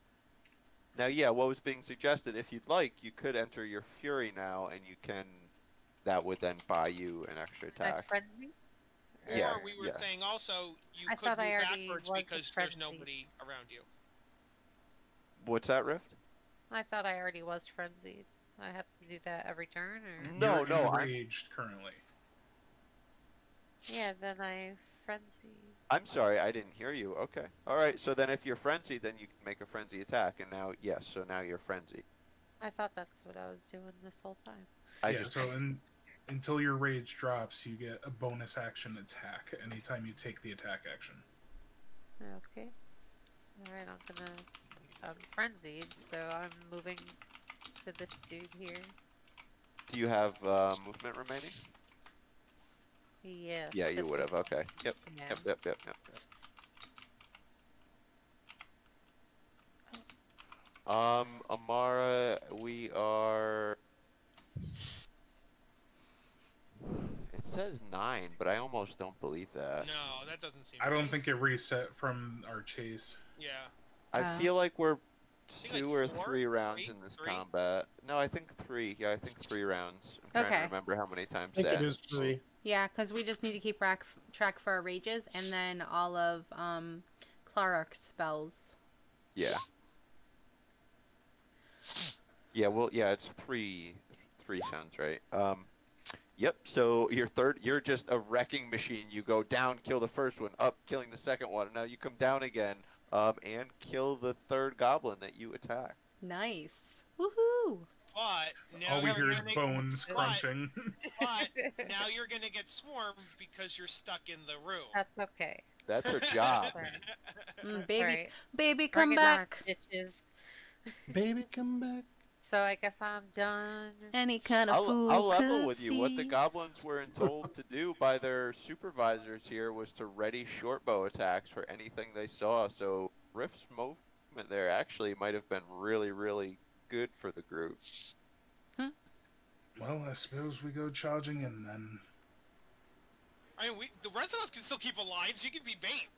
Now, yeah, what was being suggested, if you'd like, you could enter your fury now, and you can. That would then buy you an extra My attack. frenzy? Yeah, Or we were yeah. saying also you I could move thought I already backwards was because a there's frenzy. nobody around you. What's that, Rift? I thought I already was frenzied. I have to do that every turn, or No, You're no, enraged currently. yeah, then I frenzy. I'm sorry, I didn't hear you. Okay. All right, so then if you're frenzied, then you can make a frenzy attack, and now, yes, so now you're frenzied. I thought that's what I was doing this whole time. Until your rage drops, you get a bonus action attack anytime you take the attack action. Okay. Alright, I'm frenzied, so I'm moving to this dude here. Do you have movement remaining? Yes. Yeah, you this would have. one. Okay. Yep. Yeah. Yep. Amara, we are. It says 9, but I almost don't believe that. No, that doesn't seem I don't right. think it reset from our chase. Yeah. I Oh. feel like we're think like 2 or 3 4, rounds 3, in this 3. combat. No, I think 3. Yeah, I think 3 rounds. I'm trying to Okay. remember how many times I think that. it is 3. Yeah, because we just need to keep track for our rages and then all of Clark's spells. Yeah. Yeah, well, yeah, it's 3. 3 sounds right. Yep. So you're just a wrecking machine. You go down, kill the first one, up, killing the second one. Now you come down again, and kill the third goblin that you attack. Nice. Woohoo! But now All we you're hear is gonna, bones but, crunching. but now you're gonna get swarmed because you're stuck in the room. That's okay. That's her job. Sorry. Baby, Alright. baby, Bring come it back. on, bitches. Baby, come back. So I guess I'm done. Any kind of fool I'll could level with you. What the see. goblins were told to do by their supervisors here was to ready short bow attacks for anything they saw. So Rift's movement there actually might have been really, really good for the group. Well, I suppose we go charging in then. I mean, the rest of us can still keep a line. She can be bait.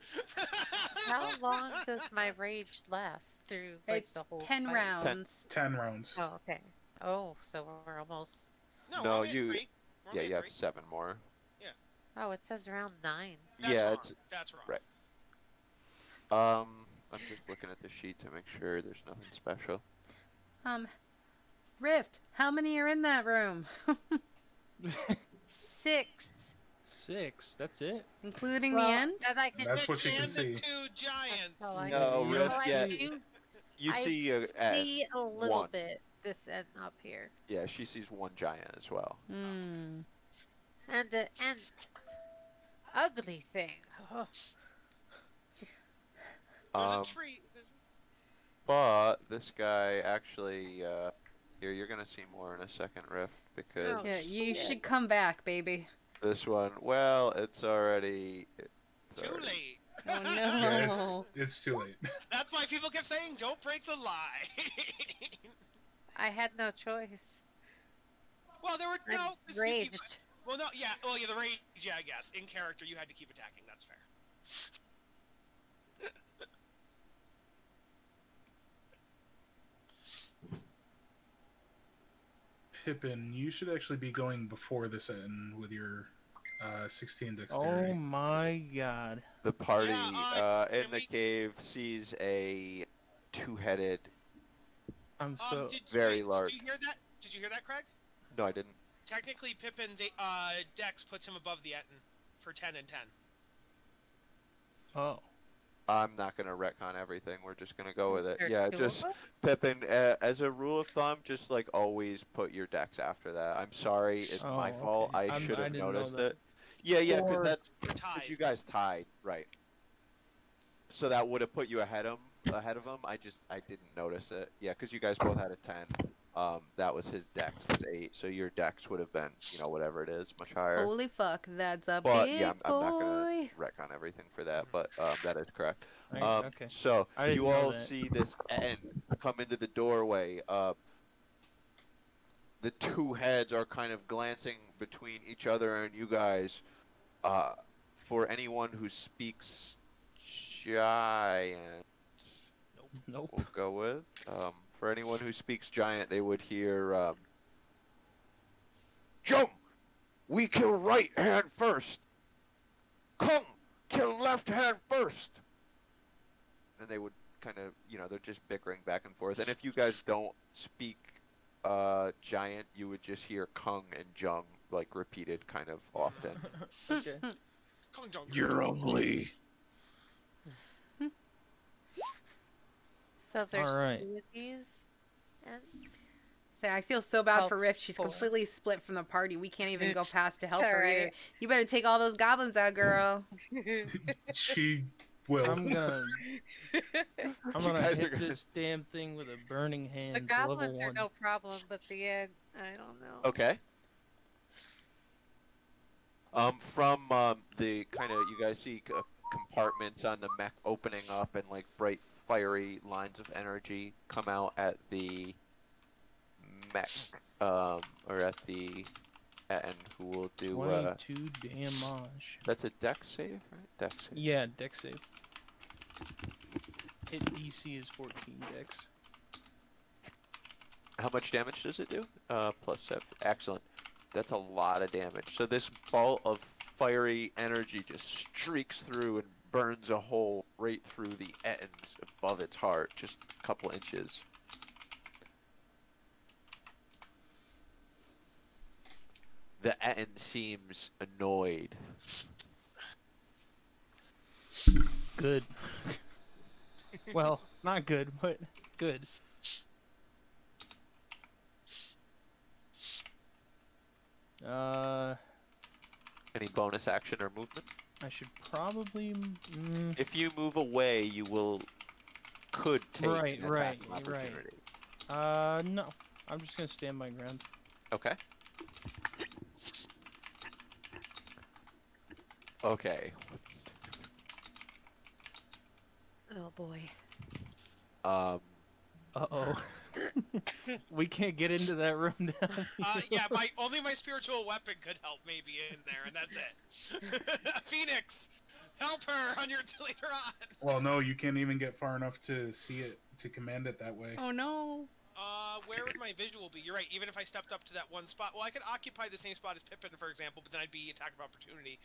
How long does my rage last through like It's the whole 10 fight? rounds. 10 rounds. Oh, okay. Oh, so we're almost. No, No, we're only at you- 3. We're Yeah, only you at have 3. 7 more. Oh, it says round 9. That's Yeah, wrong. it's That's wrong. right. I'm just looking at the sheet to make sure there's nothing special. Rift, how many are in that room? 6. 6. That's it. Including Well, the end? that I can That's what you can And see. the 2 giants. That's all I No, can- Rift, all I yeah. do You I see at see a little 1. bit this end up here. Yeah, she sees 1 giant as well. Hmm. And the ant. Ugly thing. Oh, There's Um, a tree. But this guy actually, you're gonna see more in a second, Rift, because Oh, Yeah, you shit. should come back, baby. this one, well, it's already. Too late. Oh no. Yeah, it's too late. That's why people kept saying, "Don't break the lie." I had no choice. well, there were I'm no. 'cause you- raged. Well, no, yeah. Well, yeah, the rage. Yeah, I guess in character you had to keep attacking. That's fair. Pippin, you should actually be going before this end with your 16 Oh dexterity. my god. The party Yeah, in can the we- cave sees a 2-headed. I'm so. Very wait, large. Did you hear that? Did you hear that, Craig? No, I didn't. Technically, Pippin's dex puts him above the Etten for 10 and 10. Oh. I'm not gonna retcon everything. We're just gonna go with it. There are Yeah, 2 of just them? Pippin. As a rule of thumb, just like always put your dex after that. I'm sorry, it's my Oh, fault. okay. I should I have didn't know noticed that. it. Yeah, yeah, because Or- that's You're 'cause ties. you guys tied, right? So that would have put you ahead of him. I didn't notice it. Yeah, because you guys both had a 10. That was his dex, his 8. So your dex would have been, whatever it is, much higher. Holy fuck, that's a But big yeah, I'm not gonna boy. retcon everything for that. But that is correct. Okay. So I didn't you know all that. see this end come into the doorway. The 2 heads are kind of glancing between each other and you guys. For anyone who speaks giant, Nope. we'll go with. For anyone who speaks giant, they would hear, Jump! We kill right hand first! Come! Kill left hand first! And they would kind of, they're just bickering back and forth. And if you guys don't speak giant, you would just hear Kung and Jung, like, repeated kind of often. Okay. Kong Jong. You're ugly. So there's Alright. 2 of these ants. Say, I feel so bad Oh, for Rift. She's cool. completely split from the party. We can't even go past to help It's her either. alright. You better take all those goblins out, girl. She will. I'm gonna. I'm You gonna guys are hit gonna- this damn thing with a burning hand. The level goblins are 1. no problem, but the ant, I don't know. Okay. From the kind of, you guys see compartments on the mech opening up and like bright fiery lines of energy come out at the mech, or at the end, who will do 22 damage. that's a dex save, right? Dex save. Yeah, dex save. Hit DC is 14 dex. How much damage does it do? Plus 7. Excellent. That's a lot of damage. So this ball of fiery energy just streaks through and burns a hole right through the ends above its heart, just a couple inches. The Etten seems annoyed. Good. Well, not good, but good. Any bonus action or movement? I should probably. If you move away, you could take Right, an attack right, of right. opportunity. No. I'm just gonna stand my ground. Okay. Okay. Oh boy. Uh-oh. We can't get into that room now. Yeah, only my spiritual weapon could help me be in there, and that's it. Phoenix, help her on your later on. Well, no, you can't even get far enough to see it, to command it that way. Oh no. Where would my visual be? You're right. Even if I stepped up to that one spot, well, I could occupy the same spot as Pippin, for example, but then I'd be attack of opportunity.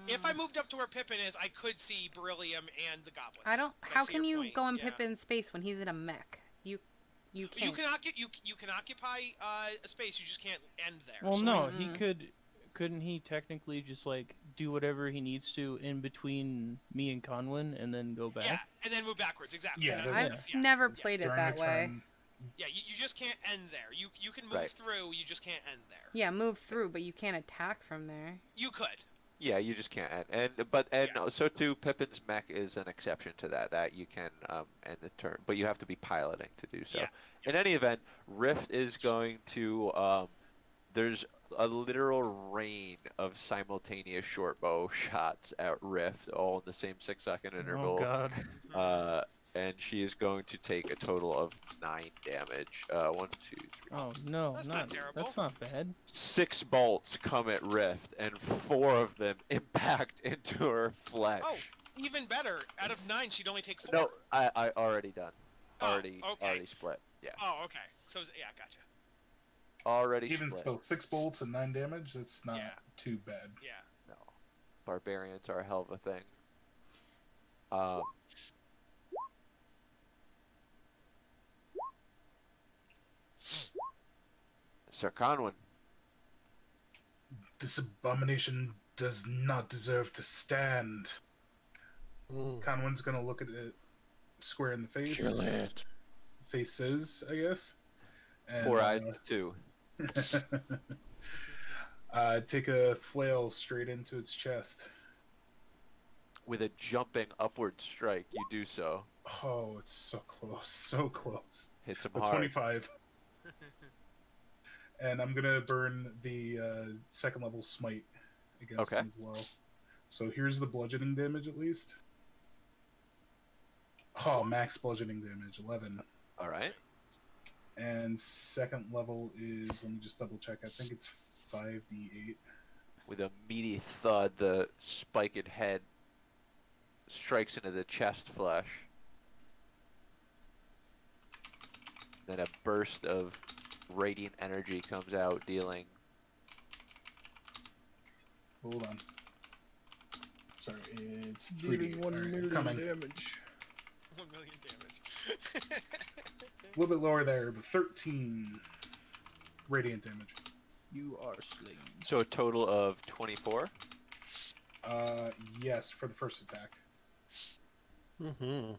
If I moved up to where Pippin is, I could see Beryllium and the goblins. I don't. I How see can your you point, go in yeah. Pippin's space when he's in a mech? You can't. You can occupy a space. You just can't end there. Well, So no, he could. Couldn't he technically just like do whatever he needs to in between me and Conwyn and then go back? Yeah, and then move backwards. Exactly. Yeah, I've yeah. never played it During that the way. turn, Yeah, you just can't end there. You can move Right. through. You just can't end there. Yeah, move through, but you can't attack from there. You could. Yeah, you just can't end. So too, Pippin's mech is an exception to that. That you can end the turn, but you have to be piloting to do so. Yes. In any event, Rift is going to there's a literal rain of simultaneous short bow shots at Rift, all in the same 6-second interval. Oh god. And she is going to take a total of 9 damage. 1, 2, 3. Oh no, That's not terrible. That's not bad. 6 bolts come at Rift, and 4 of them impact into her flesh. Oh, even better. Out of 9, she'd only take 4. No, I already done. Oh, Already split. Yeah. Oh, okay. So yeah, gotcha. Already even split. still, 6 bolts and 9 damage. That's not Yeah. too bad. Yeah. No. Barbarians are a hell of a thing. Sir Conwyn. This abomination does not deserve to stand. Conwyn's gonna look at it square in the face. Kill it. Faces, I guess. And, 4 eyes with 2. take a flail straight into its chest. With a jumping upward strike, you do so. Oh, it's so close, so close. Hits him A hard. 25. And I'm gonna burn the second level smite against him as well. So here's the bludgeoning damage at least. Oh, max bludgeoning damage, 11. Alright. And second level is, let me just double check, I think it's 5d8. With a meaty thud, the spiked head strikes into the chest flesh. Then a burst of radiant energy comes out, dealing Hold on. Sorry, it's Dealing 3d8. 1 Alright, million coming. damage. 1 million damage. A little bit lower there, but 13 radiant damage. You are slain. so a total of 24. Yes, for the first attack. Mm-hmm.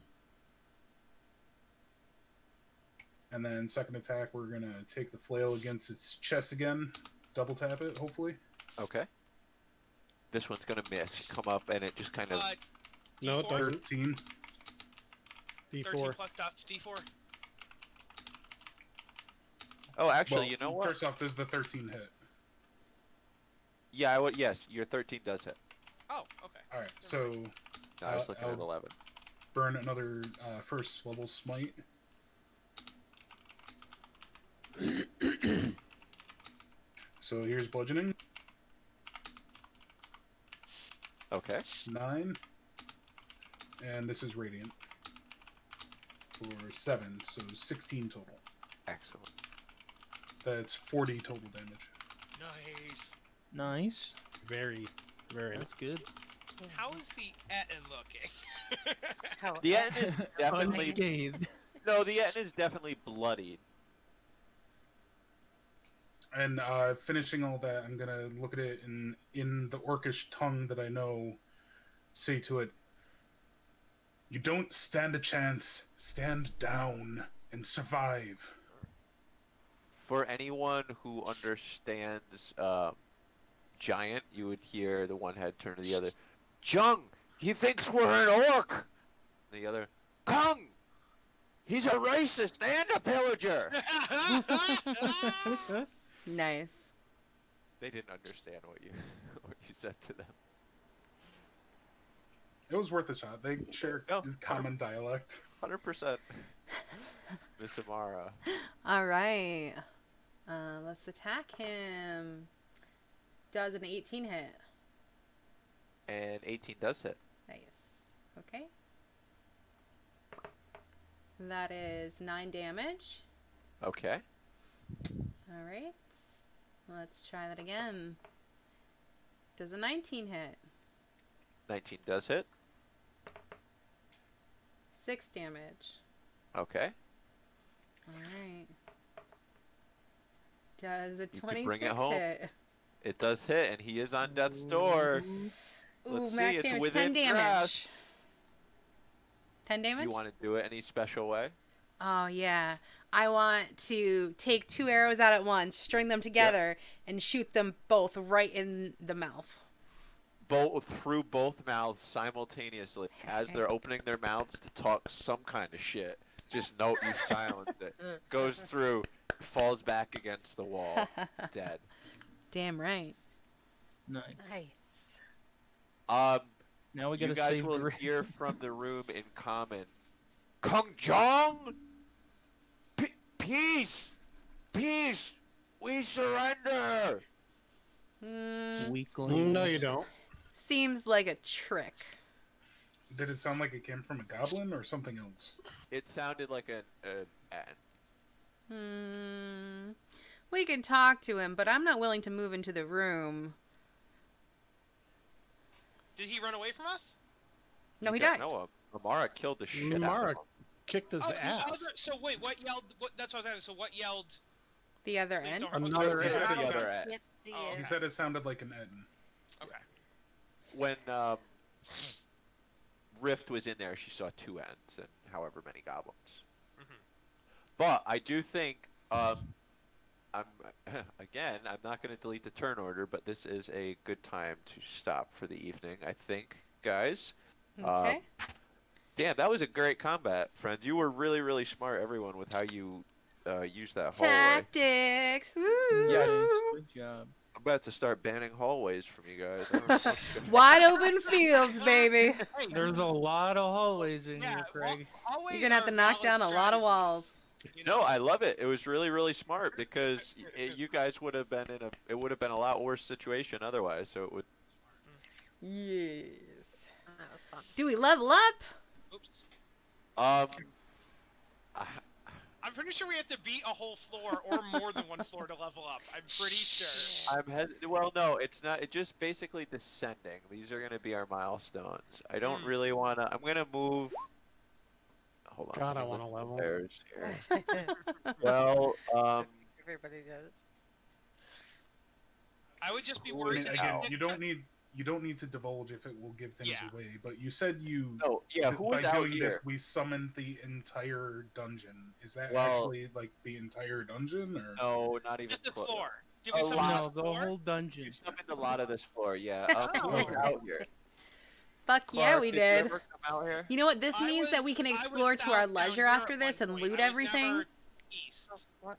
And then second attack, we're gonna take the flail against its chest again. Double tap it, hopefully. Okay. This one's gonna miss. Come up and it just kind of. No, it D4? doesn't. 13. 13 D4. plus stuff. D4. Oh, actually, Well, you know what? First off, does the 13 hit? Yeah, I would. Yes, your 13 does hit. Oh, okay. Alright, so No, I was looking at I'll- 11. burn another first level smite. So here's bludgeoning. Okay. 9. And this is radiant. For 7, so 16 total. Excellent. That's 40 total damage. Nice. Nice. Very, very. That's good. How is the Etten looking? How The Etten is definitely Unscathed. no. The Etten is definitely bloodied. And finishing all that, I'm gonna look at it in the orcish tongue that I know, say to it, "You don't stand a chance. Stand down and survive." For anyone who understands giant, you would hear the one head turn to the other. Jung, he thinks we're an orc. The other, Kung, he's a racist and a pillager. Nice. They didn't understand what you what you said to them. It was worth a shot. They share No, this common dialect. 100%. Miss Amara. All right. Let's attack him. Does an 18 hit? And 18 does hit. Nice. Okay. That is 9 damage. Okay. All right. Let's try that again. Does a 19 hit? 19 does hit. 6 damage. Okay. All right. Does a can 26 bring it home. hit? It does hit, and he is on death's door. Ooh, Let's see, max it's damage. within 10 damage. grasp. 10 Do damage? you want to do it any special way? Oh, yeah. I want to take 2 arrows out at once, string them together, and shoot them both right in the mouth. Both through both mouths simultaneously as they're opening their mouths to talk some kind of shit. Just note you silence it. Goes through, falls back against the wall, dead. Damn right. Nice. Nice. Now we You gotta guys save will the hear from the room in common. Kung Jong! Peace! Peace! We surrender! weakling. No, you don't. Seems like a trick. Did it sound like it came from a goblin or something else? It sounded like an We can talk to him, but I'm not willing to move into the room. Did he run away from us? No, he Yeah, died. no, Amara killed the shit out of Mara him. kicked his The ass. other, so wait, what yelled? That's what I was asking. So what yelled? The other Please end. don't hurt my Another He feelings. said Ed. the other end. Get the, Oh, He okay. said it sounded like an Eden. Okay. When Rift was in there, she saw 2 ends and however many goblins. Mhm. But I do think, I'm again, I'm not going to delete the turn order, but this is a good time to stop for the evening, I think, guys. Okay. Damn, that was a great combat, friends. You were really, really smart, everyone, with how you used that hallway. Tactics. Woo! Yeah. Nice. Good job. I'm about to start banning hallways from you guys. I don't know what's gonna- Wide open fields, baby. Hey, There's a lot of hallways in yeah, here, Craig. always You're gonna have are to knock valid down a lot of strategies, walls. you No, know? I love it. It was really, really smart because you guys would have been it would have been a lot worse situation otherwise. So it would. Yes. That was fun. Do we level up? Oops. I- I'm pretty sure we have to beat a whole floor or more than one floor to level up. I'm pretty sure. well, no, it's not. It's just basically descending. These are going to be our milestones. I don't Hmm. really want to. I'm going to move. Hold on. God, let I me want to look at level. theirs here. Well, Everybody does. I would just be Well, I worried. mean, that again, Ow. you don't need to divulge if it will give things Yeah. away. But you said you no, yeah. Who was by out doing this here? we summoned the entire dungeon. Is that Well- actually like the entire dungeon or? No, not even just the close. floor. Did we A summon lot. this No, the floor? whole dungeon. You summoned a lot of this floor. Yeah. Who was Oh. out here? Fuck yeah, Clark, we did. did. You ever come out here? You know what? This I means was- that we can I was explore to south our down leisure here after at this one and point. loot I was everything. never east. What?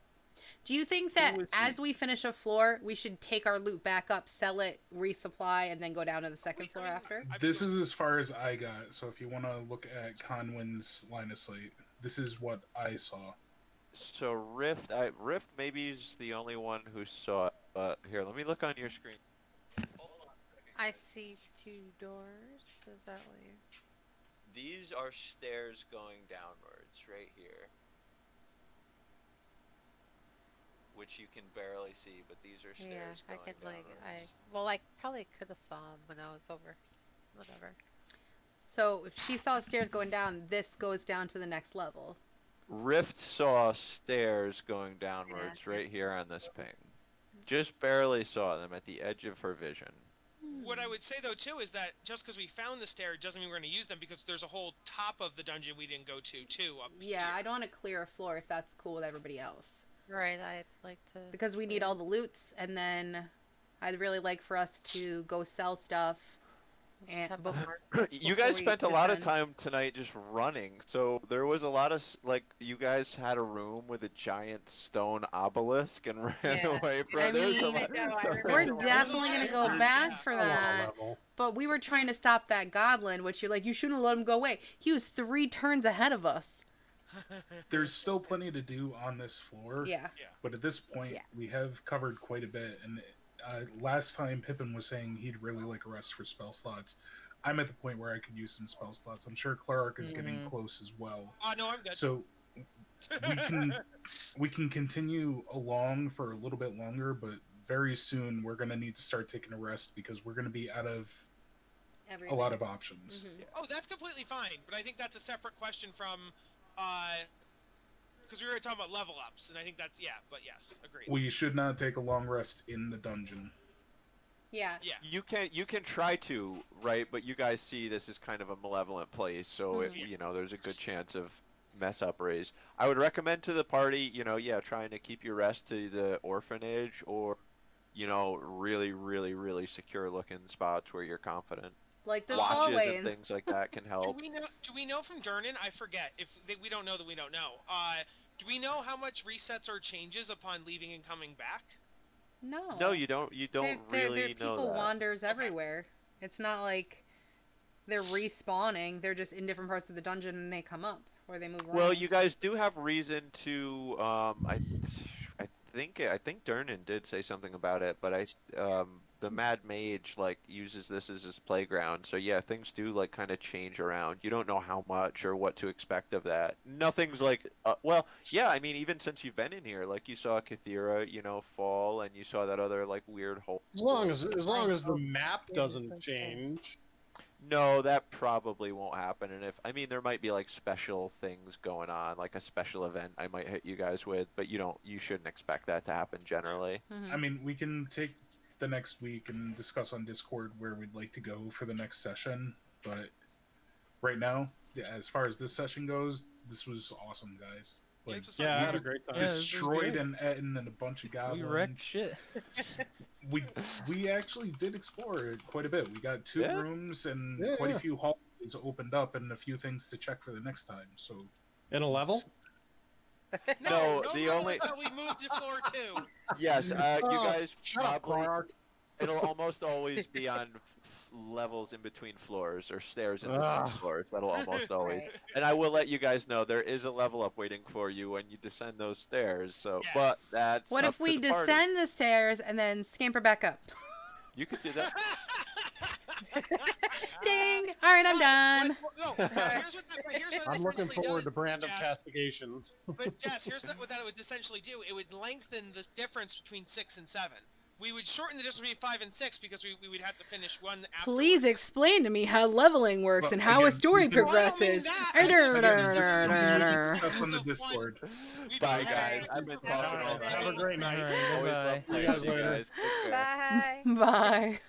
Do you think Who that was as he? we finish a floor, we should take our loot back up, sell it, resupply, and then go down to the second floor after? This is as far as I got. So if you want to look at Conwyn's line of sight, this is what I saw. So Rift maybe is the only one who saw it. But here, let me look on your screen. I see 2 doors. Is that what you? These are stairs going downwards right here. which you can barely see, but these are Yeah, stairs I going could like downwards. well, I probably could have saw him when I was over. Whatever. So if she saw stairs going down, this goes down to the next level. Rift saw stairs going Yeah. downwards right here on this ping. Just barely saw them at the edge of her vision. What I would say though too is that just because we found the stair doesn't mean we're going to use them, because there's a whole top of the dungeon we didn't go to too up Yeah, here. I don't want to clear a floor if that's cool with everybody else. Right, I'd like to. Because we need all the loots, and then I'd really like for us to go sell stuff. Just And have the bef- mark. You before guys we spent a lot of descend. time tonight just running, so there was a lot of like you guys had a room with a giant stone obelisk and ran Yeah. away from I it. There's a mean, lot, I know, I so remember We're there's a that. lot definitely There's gonna a lot go of back stuff. for I want a that. level. But we were trying to stop that goblin, which you're like, you shouldn't let him go away. He was 3 turns ahead of us. There's still plenty to do on this floor. Yeah. But at this point, Yeah. we have covered quite a bit. And last time Pippin was saying he'd really like a rest for spell slots. I'm at the point where I could use some spell slots. I'm sure Clark is getting Mhm. close as well. Oh no, I'm good. So we can continue along for a little bit longer, but very soon we're going to need to start taking a rest because we're going to be out of a lot of options. Mhm. Oh, that's completely fine, but I think that's a separate question from, because we were talking about level ups, and I think that's but yes, agreed. We should not take a long rest in the dungeon. Yeah. Yeah. you can try to, right? But you guys see this is kind of a malevolent place, so it, Mhm. you know, there's a good chance of mess up raise. I would recommend to the party, you know, yeah, trying to keep your rest to the orphanage or, you know, really secure looking spots where you're confident. Like this Watches Watches hallway. and things like that can Do help. we know? Do we know from Durnan? I forget if we don't know that we don't know. Do we know how much resets or changes upon leaving and coming back? No. No, you don't. You don't really know people that. wanders everywhere. It's not like they're respawning. They're just in different parts of the dungeon and they come up or they move around. Well, you guys do have reason to. I think Durnan did say something about it, but the Mad Mage like uses this as his playground. So yeah, things do like kind of change around. You don't know how much or what to expect of that. Nothing's like, well, yeah. I mean, even since you've been in here, like you saw Kathira, you know, fall, and you saw that other like weird hole. As long as the map Yeah, doesn't it's okay. change. No, that probably won't happen. And if, I mean, there might be like special things going on, like a special event I might hit you guys with, but you shouldn't expect that to happen generally. Mhm. I mean, we can take the next week and discuss on Discord where we'd like to go for the next session. But right now, yeah, as far as this session goes, this was awesome, guys. Like, It's just Yeah, I like- had a great time. Yeah, this was destroyed great. an Etten and a bunch of We goblins. wrecked shit. We actually did explore it quite a bit. We got 2 Yeah. rooms and Yeah, quite yeah. a few hallways opened up and a few things to check for the next time. So In a level? No, no the rule only- until we move to floor 2. Yes, you Oh, guys Shut up, probably, Clark. it'll almost always be on levels in between floors or stairs in between Ugh. floors. That'll almost always. Right. And I will let you guys know there is a level up waiting for you when you descend those stairs. So, Yeah. but that's What up if we to the party. descend the stairs and then scamper back up? You could do that. Ding! All right, I'm done. No, here's what it I'm looking essentially forward does, to Brand of Jess. Castigation. But Jess, what that would essentially do. It would lengthen the difference between 6 and 7. We would shorten the difference between 5 and 6 because we would have to finish one afterwards. Please explain to me how leveling works Well, and how a again, story we can- Well, I don't mean progresses. that. I just mean Stuff on the So Discord. We'd Bye, be- guys. I've been talking all Alright, night. have a great night. Alright, Always bye-bye. love playing See you guys with you later. guys. Take care. Bye. Bye.